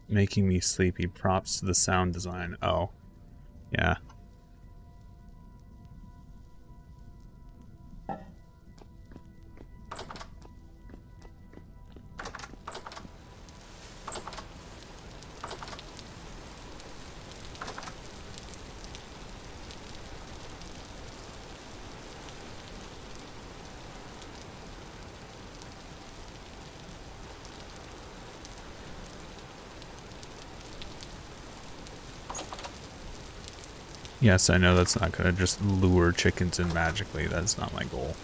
Making me sleepy. Props to the sound design. Oh. Yeah. Yes, I know that's not going to just lure chickens in magically. That's not my goal.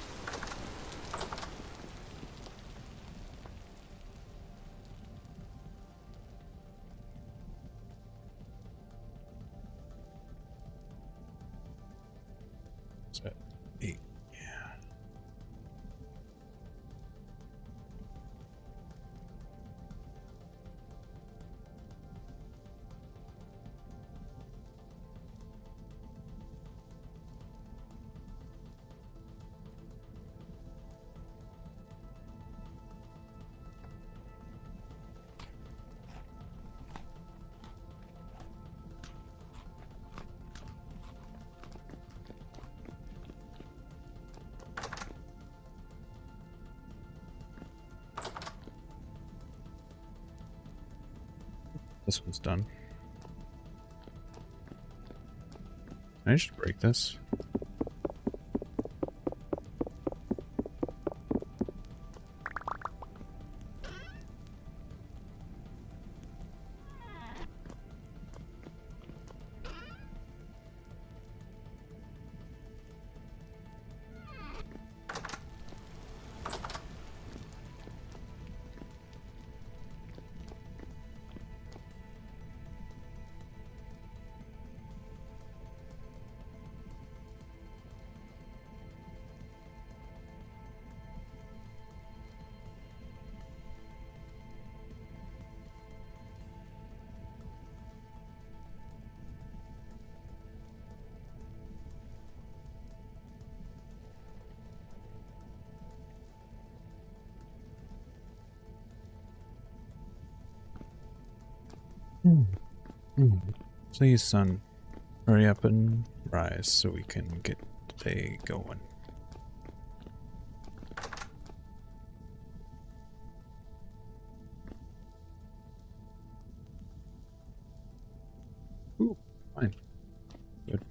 Is that 8? Yeah. This one's done. Can I just break this? Please, son, hurry up and rise so we can get the day going. Ooh, fine. Good.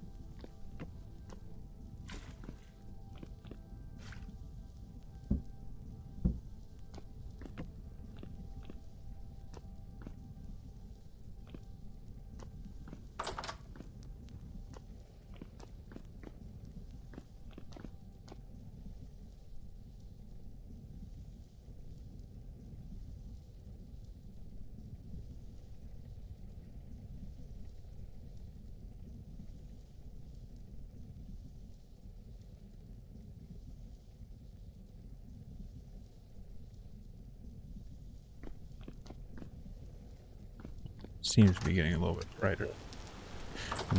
Seems to be getting a little bit brighter.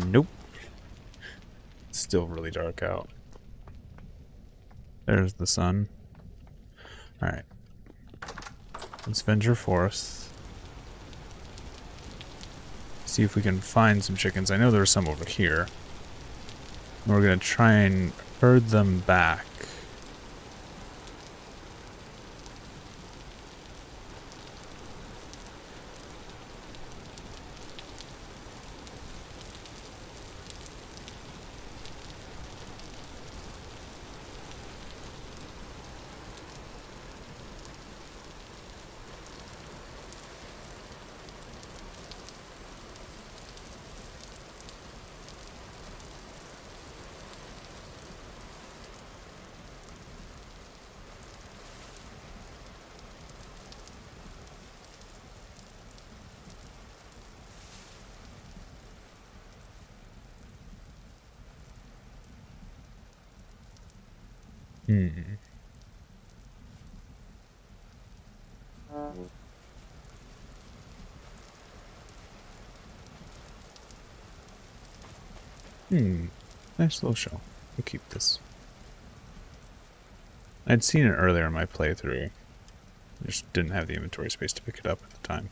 Nope. It's still really dark out. There's the sun. Alright. Let's venture forth. See if we can find some chickens. I know there's some over here. And we're going to try and herd them back. Nice little show. We'll keep this. I'd seen it earlier in my playthrough. I just didn't have the inventory space to pick it up at the time.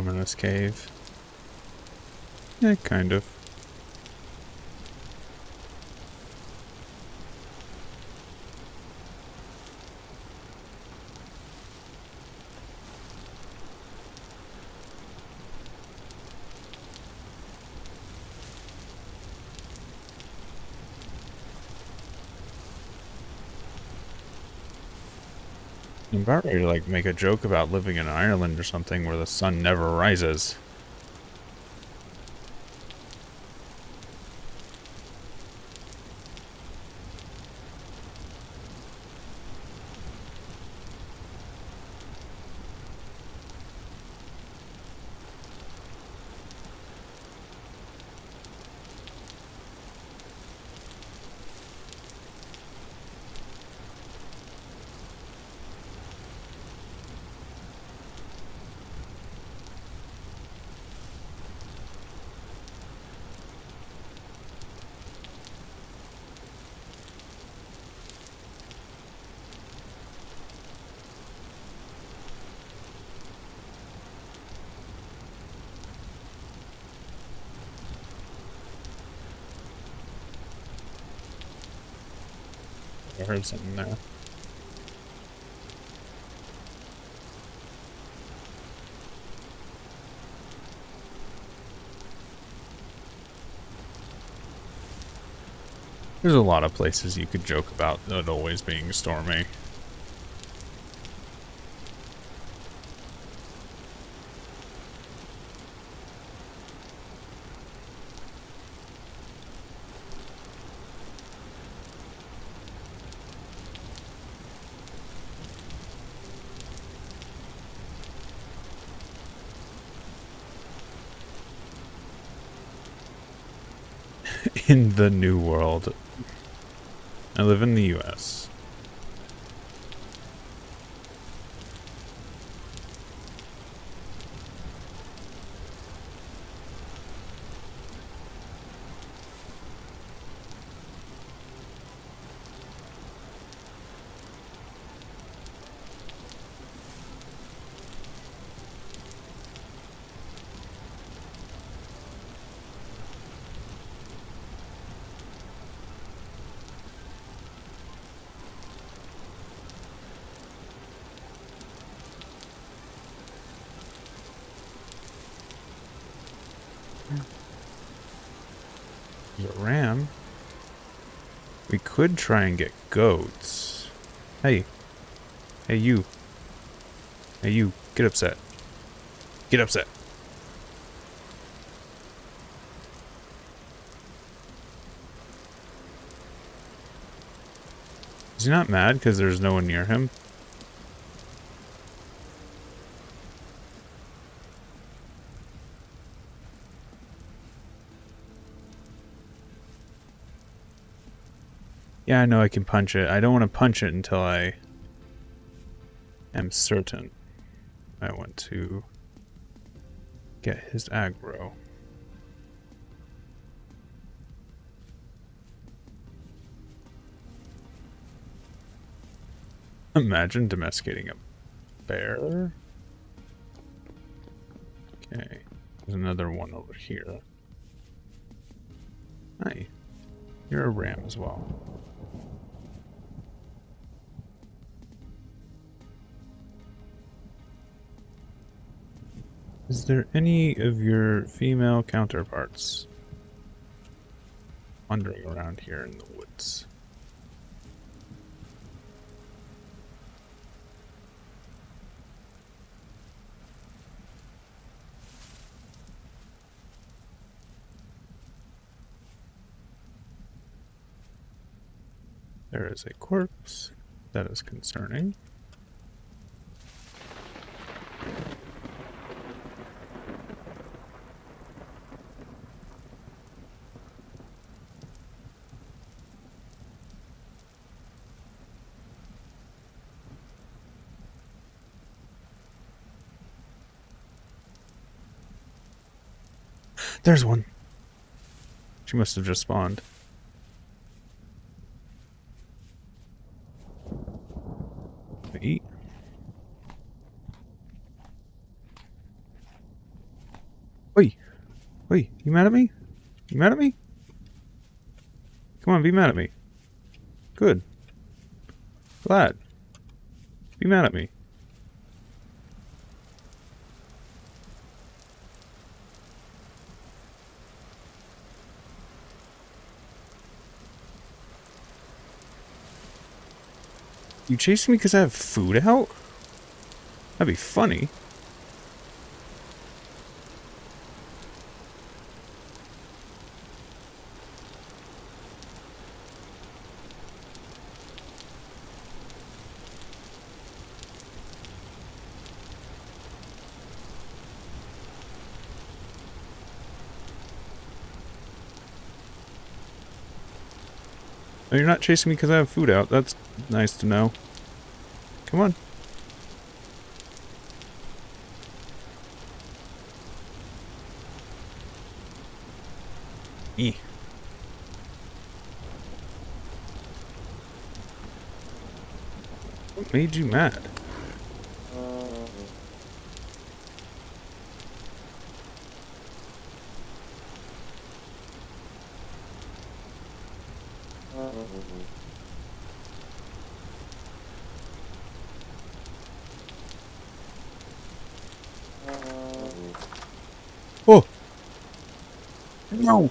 ominous cave. Yeah, kind of. I'm about ready to like make a joke about living in Ireland or something where the sun never rises. I heard something there. There's a lot of places you could joke about it always being stormy. In the New World. I live in the US. There's a ram. We could try and get goats. Hey. Hey, you. Hey, you. Get upset. Get upset. Is he not mad because there's no one near him? Yeah, I know I can punch it. I don't want to punch it until I am certain. I want to get his aggro. Imagine domesticating a bear. Okay, there's another one over here. Hi, you're a ram as well. Is there any of your female counterparts wandering around here in the woods? There is a corpse. That is concerning. There's one. She must have just spawned. Eat. Wait. Wait, you mad at me? You mad at me? Come on, be mad at me. Good. Glad. Be mad at me. You chasing me because I have food out? That'd be funny. No, you're not chasing me because I have food out. That's nice to know. Come on. Eh. What made you mad? Oh! No!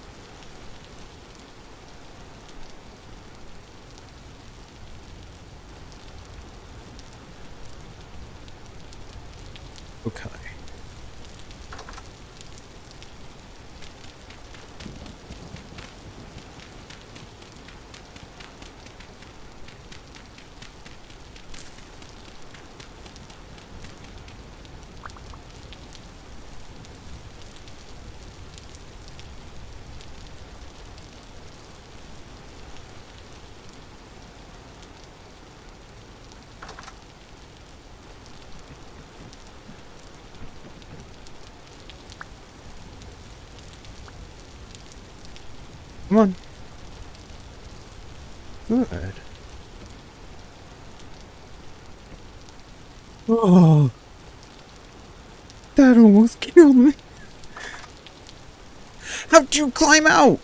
Okay. Come on. Good. Oh, that almost killed me. How'd you climb out?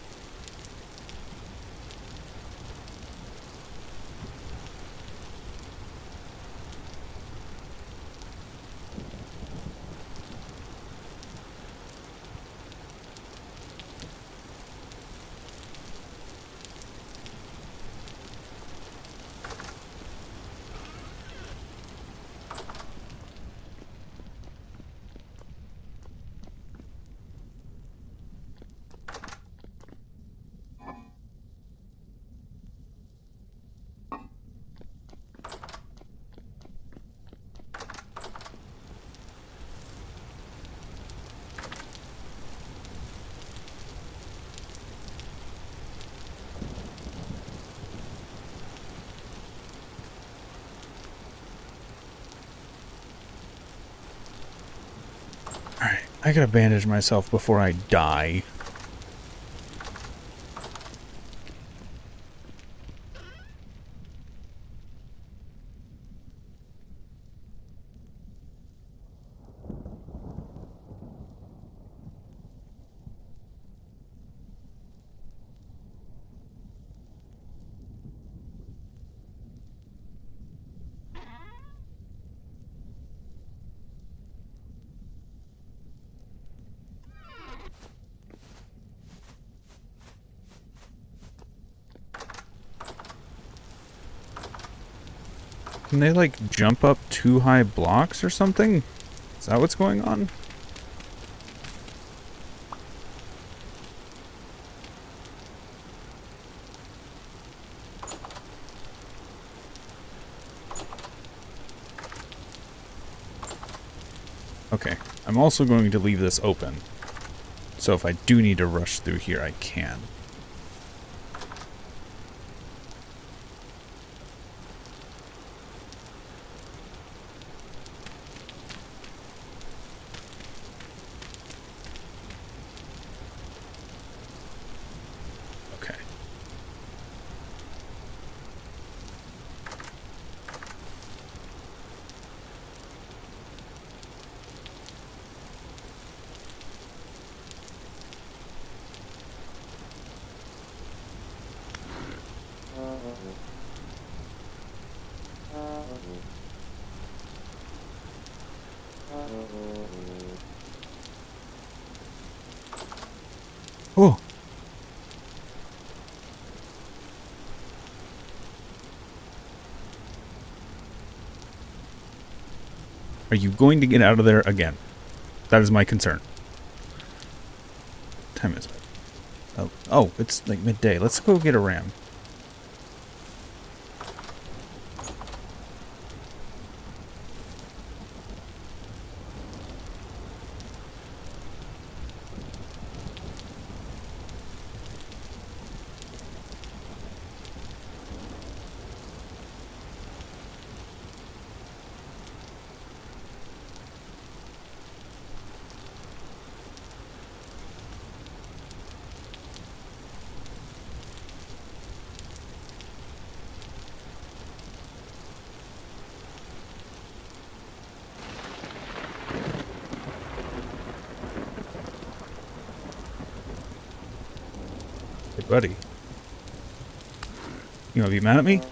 Alright, I gotta bandage myself before I die. Can they, like, jump up 2 high blocks or something? Is that what's going on? Okay, I'm also going to leave this open. So if I do need to rush through here, I can. Okay. Oh! Are you going to get out of there again? That is my concern. What time is it? Oh, it's like midday. Let's go get a ram. Hey, buddy. You gonna be mad at me?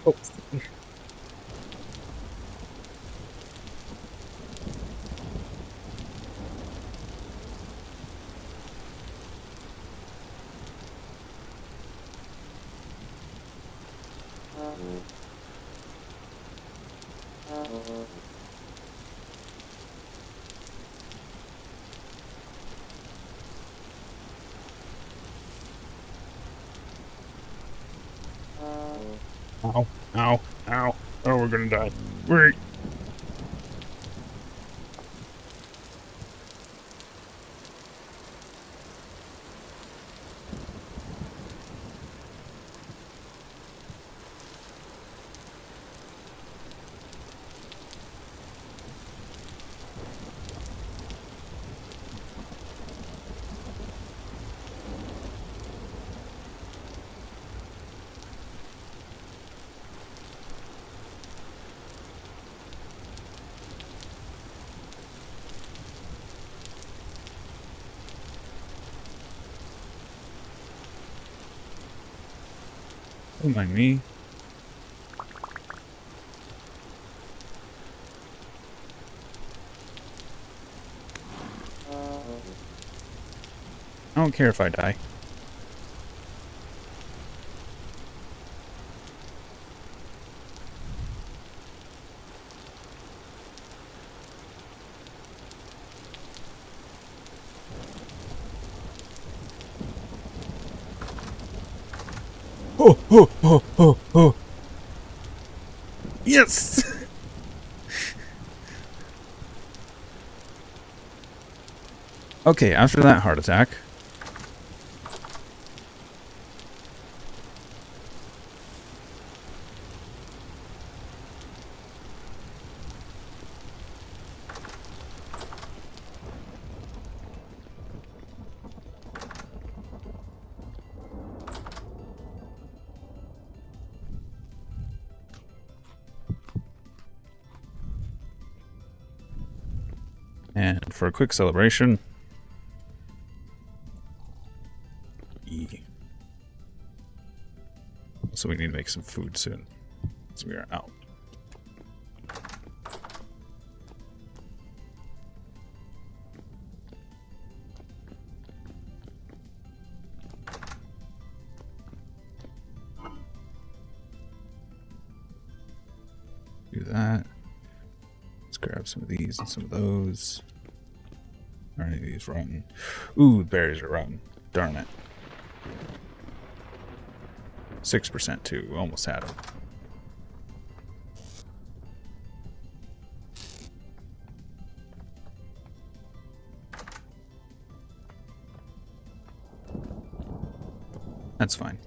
Oh. Ow, ow, ow. Oh, we're gonna die. Wait. Don't mind me. I don't care if I die. Oh, oh, oh, oh, oh. Yes! Okay, after that heart attack. And for a quick celebration. So we need to make some food soon. So we are out. Do that. Let's grab some of these and some of those. Are any of these rotten? Ooh, berries are rotten. Darn it. 6% too. We almost had them. That's fine.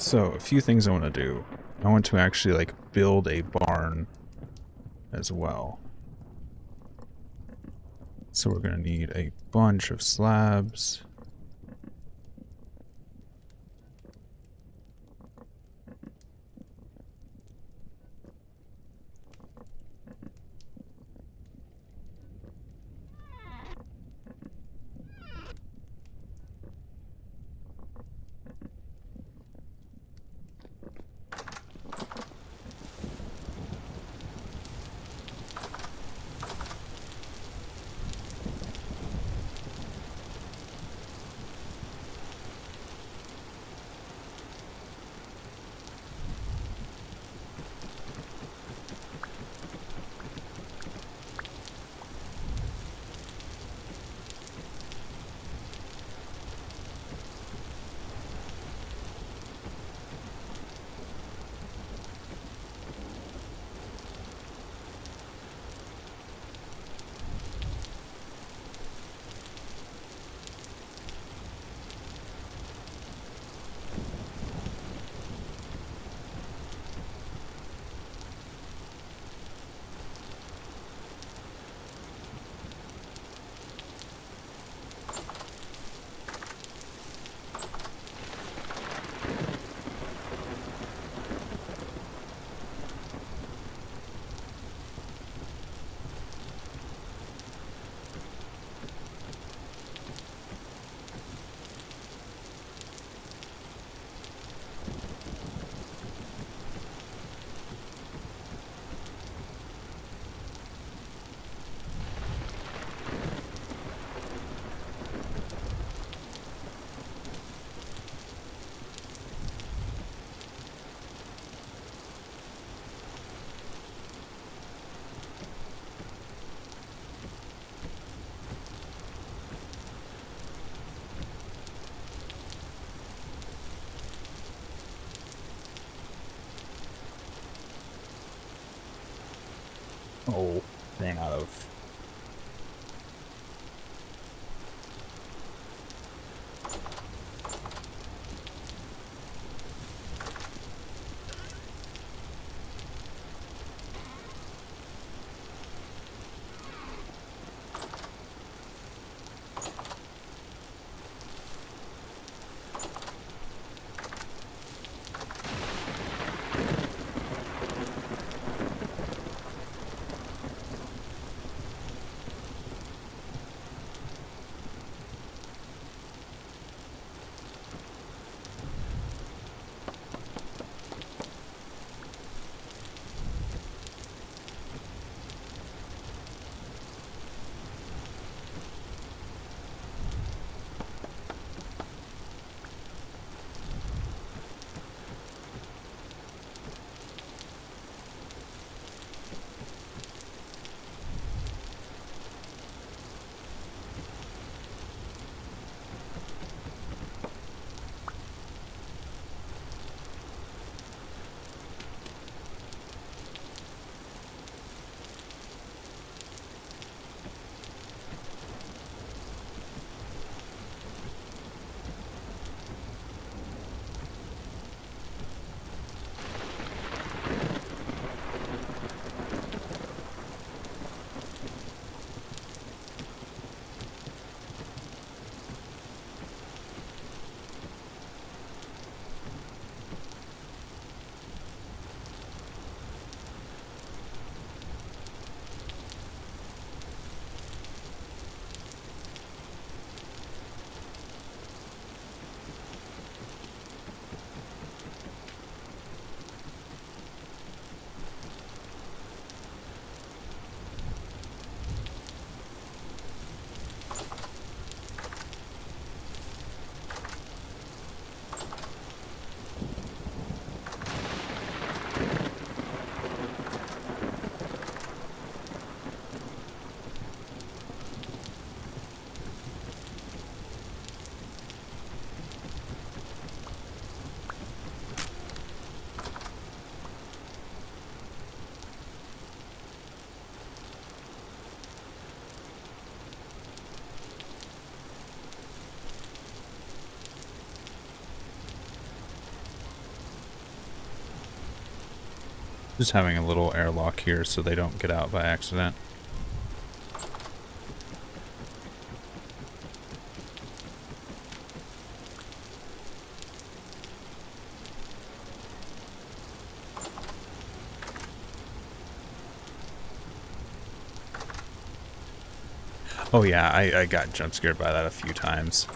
So, a few things I want to do. I want to actually, like, build a barn as well. So we're going to need a bunch of slabs. Oh, ran out of... Just having a little airlock here so they don't get out by accident. Oh yeah, I got jump scared by that a few times.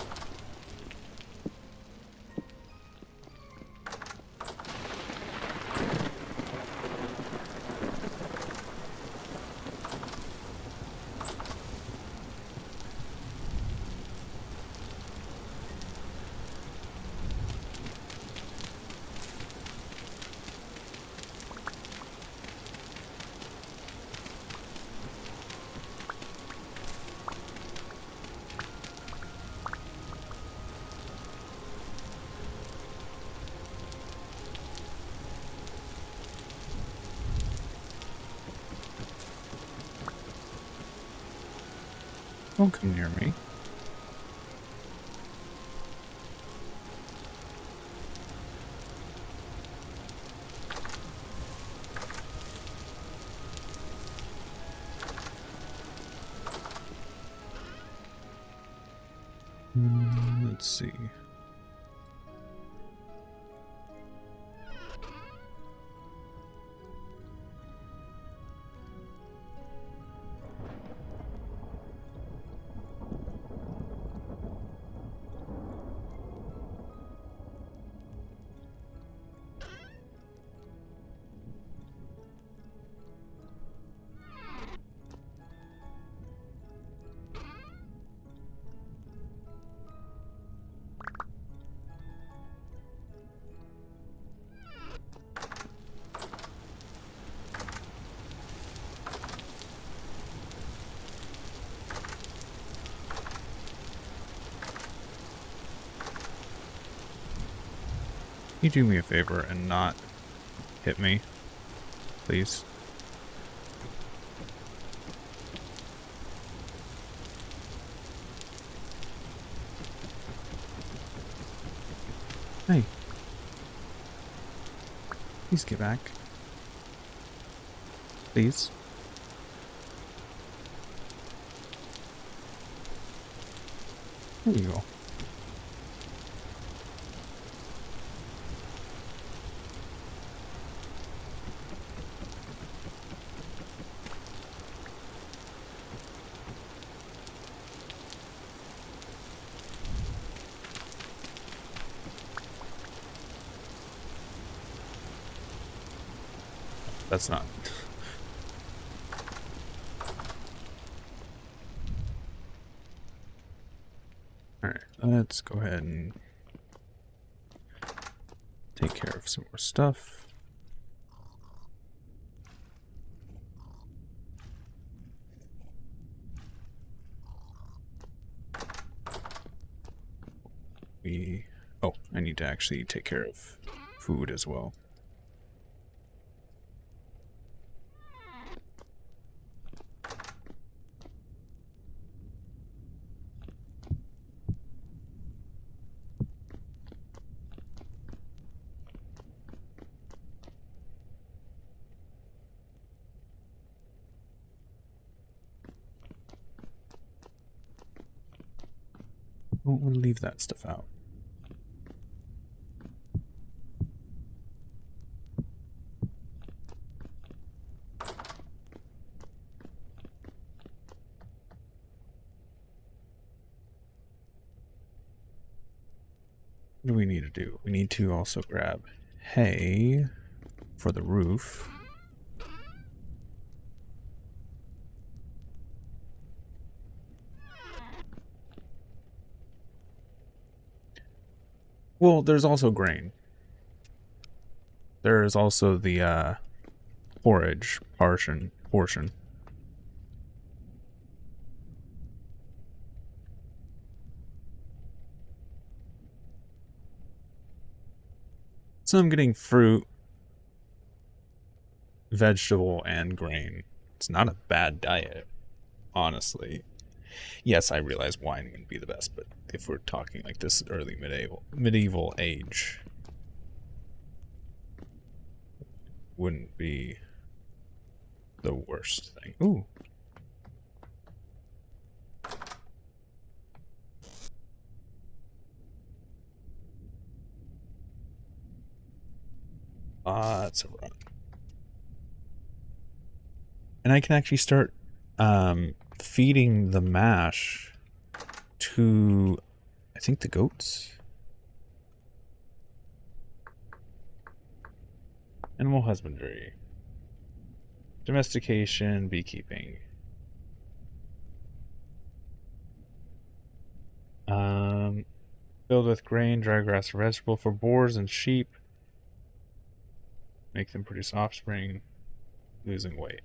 Don't come near me. Let's see. Can you do me a favor and not hit me, please? Hey. Please get back. Please. There you go. That's not. Alright, let's go ahead and take care of some more stuff. Oh, I need to actually take care of food as well. We'll leave that stuff out. What do we need to do? We need to also grab hay for the roof. Well, there's also grain. There is also the forage portion. So I'm getting fruit, vegetable, and grain. It's not a bad diet, honestly. Yes, I realize wine wouldn't be the best, but if we're talking like this early medieval age. wouldn't be the worst thing. Ooh. That's a run. And I can actually start feeding the mash to, I think, the goats. Animal husbandry. Domestication, beekeeping. Filled with grain, dry grass, or vegetable for boars and sheep. Make them produce offspring. Losing weight.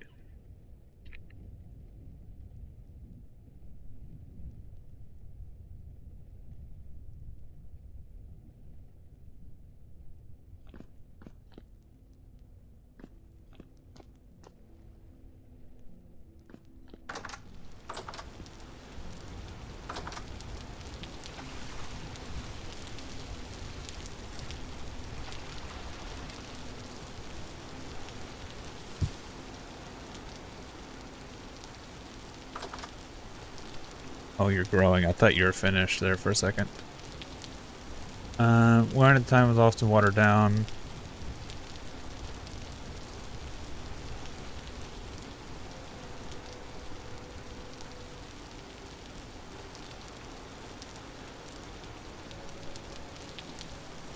Oh, you're growing. I thought you were finished there for a second. One at a time was often watered down.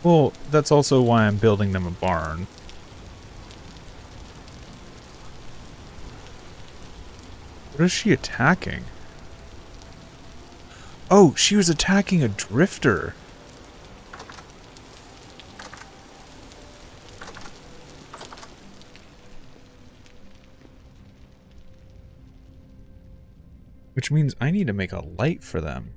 Well, that's also why I'm building them a barn. What is she attacking? Oh, she was attacking a drifter. Which means I need to make a light for them.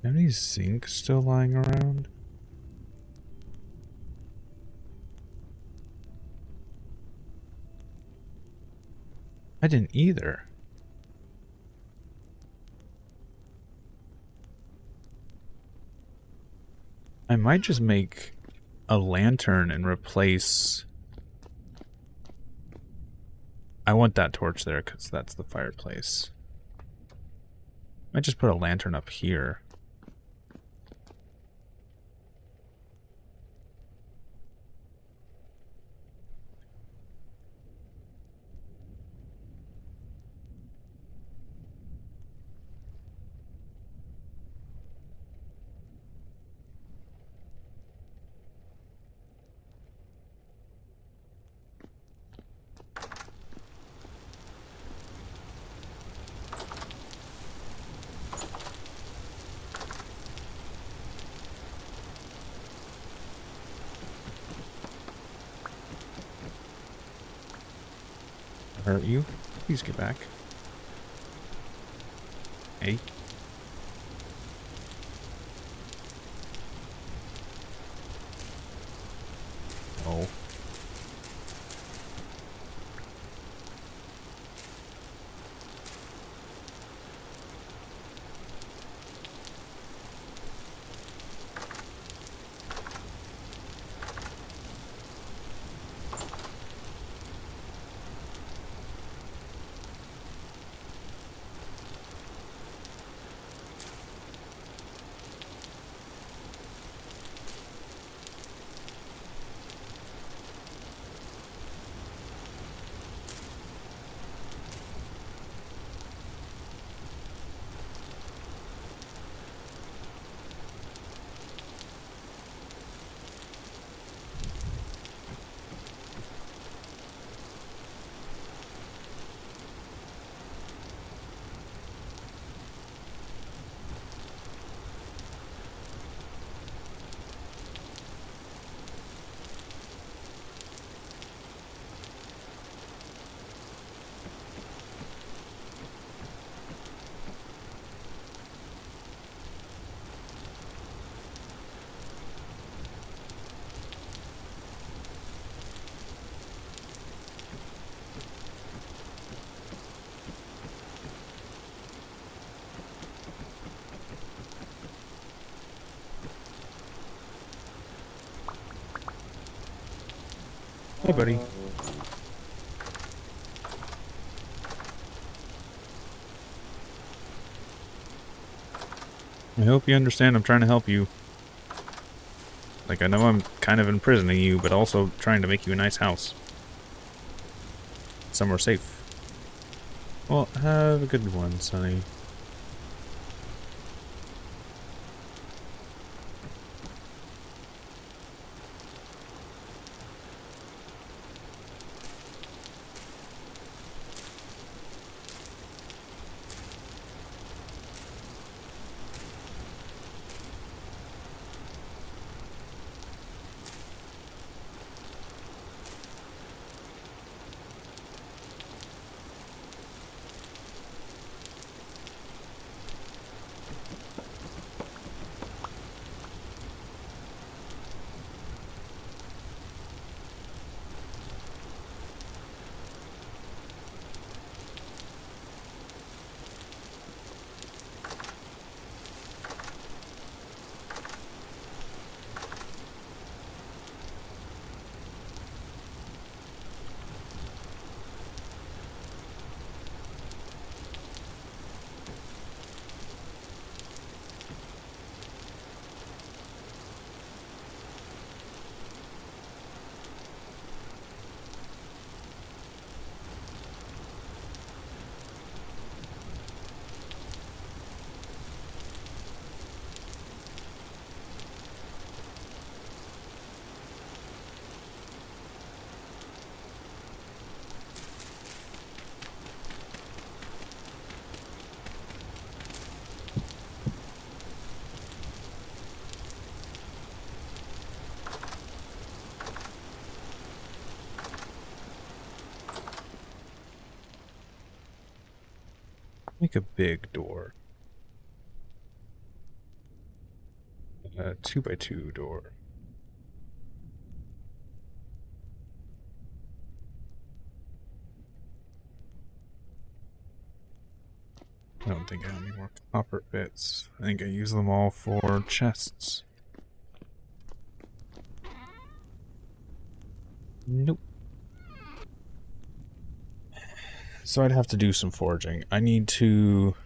Any zinc still lying around? I didn't either. I might just make a lantern and replace... I want that torch there because that's the fireplace. Might just put a lantern up here. Hurt you? Please get back. Hey. Oh. Hey, buddy. I hope you understand I'm trying to help you. Like, I know I'm kind of imprisoning you, but also trying to make you a nice house. Somewhere safe. Well, have a good one, Sonny. Make a big door. A 2x2 door. I don't think I have any more copper bits. I think I use them all for chests. Nope. So I'd have to do some forging. I need to...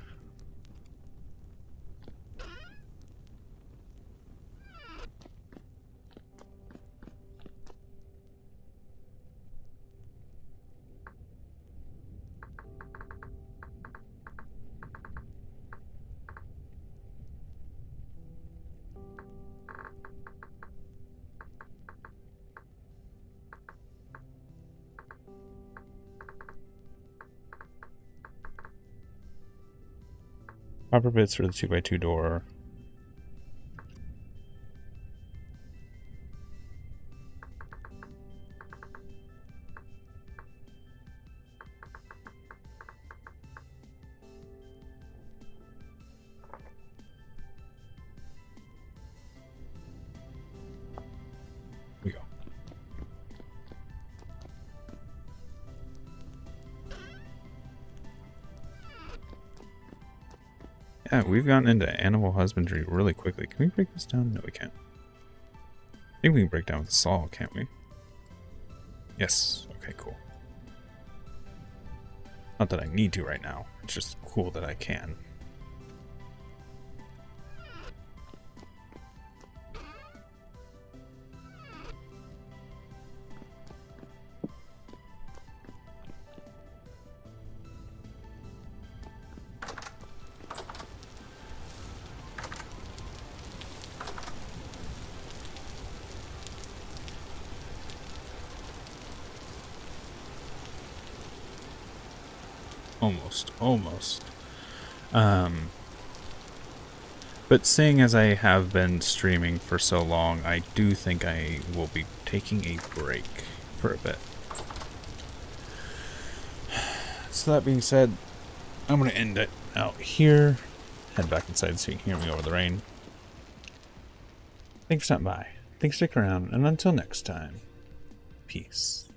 Copper bits for the 2x2 door. Here we go. Yeah, we've gotten into animal husbandry really quickly. Can we break this down? No, we can't. I think we can break down with the saw, can't we? Yes. Okay, cool. Not that I need to right now. It's just cool that I can. Almost. But seeing as I have been streaming for so long, I do think I will be taking a break for a bit. So that being said, I'm going to end it out here. Head back inside so you can hear me over the rain. Thanks for stopping by. Thanks for sticking around, and until next time, peace.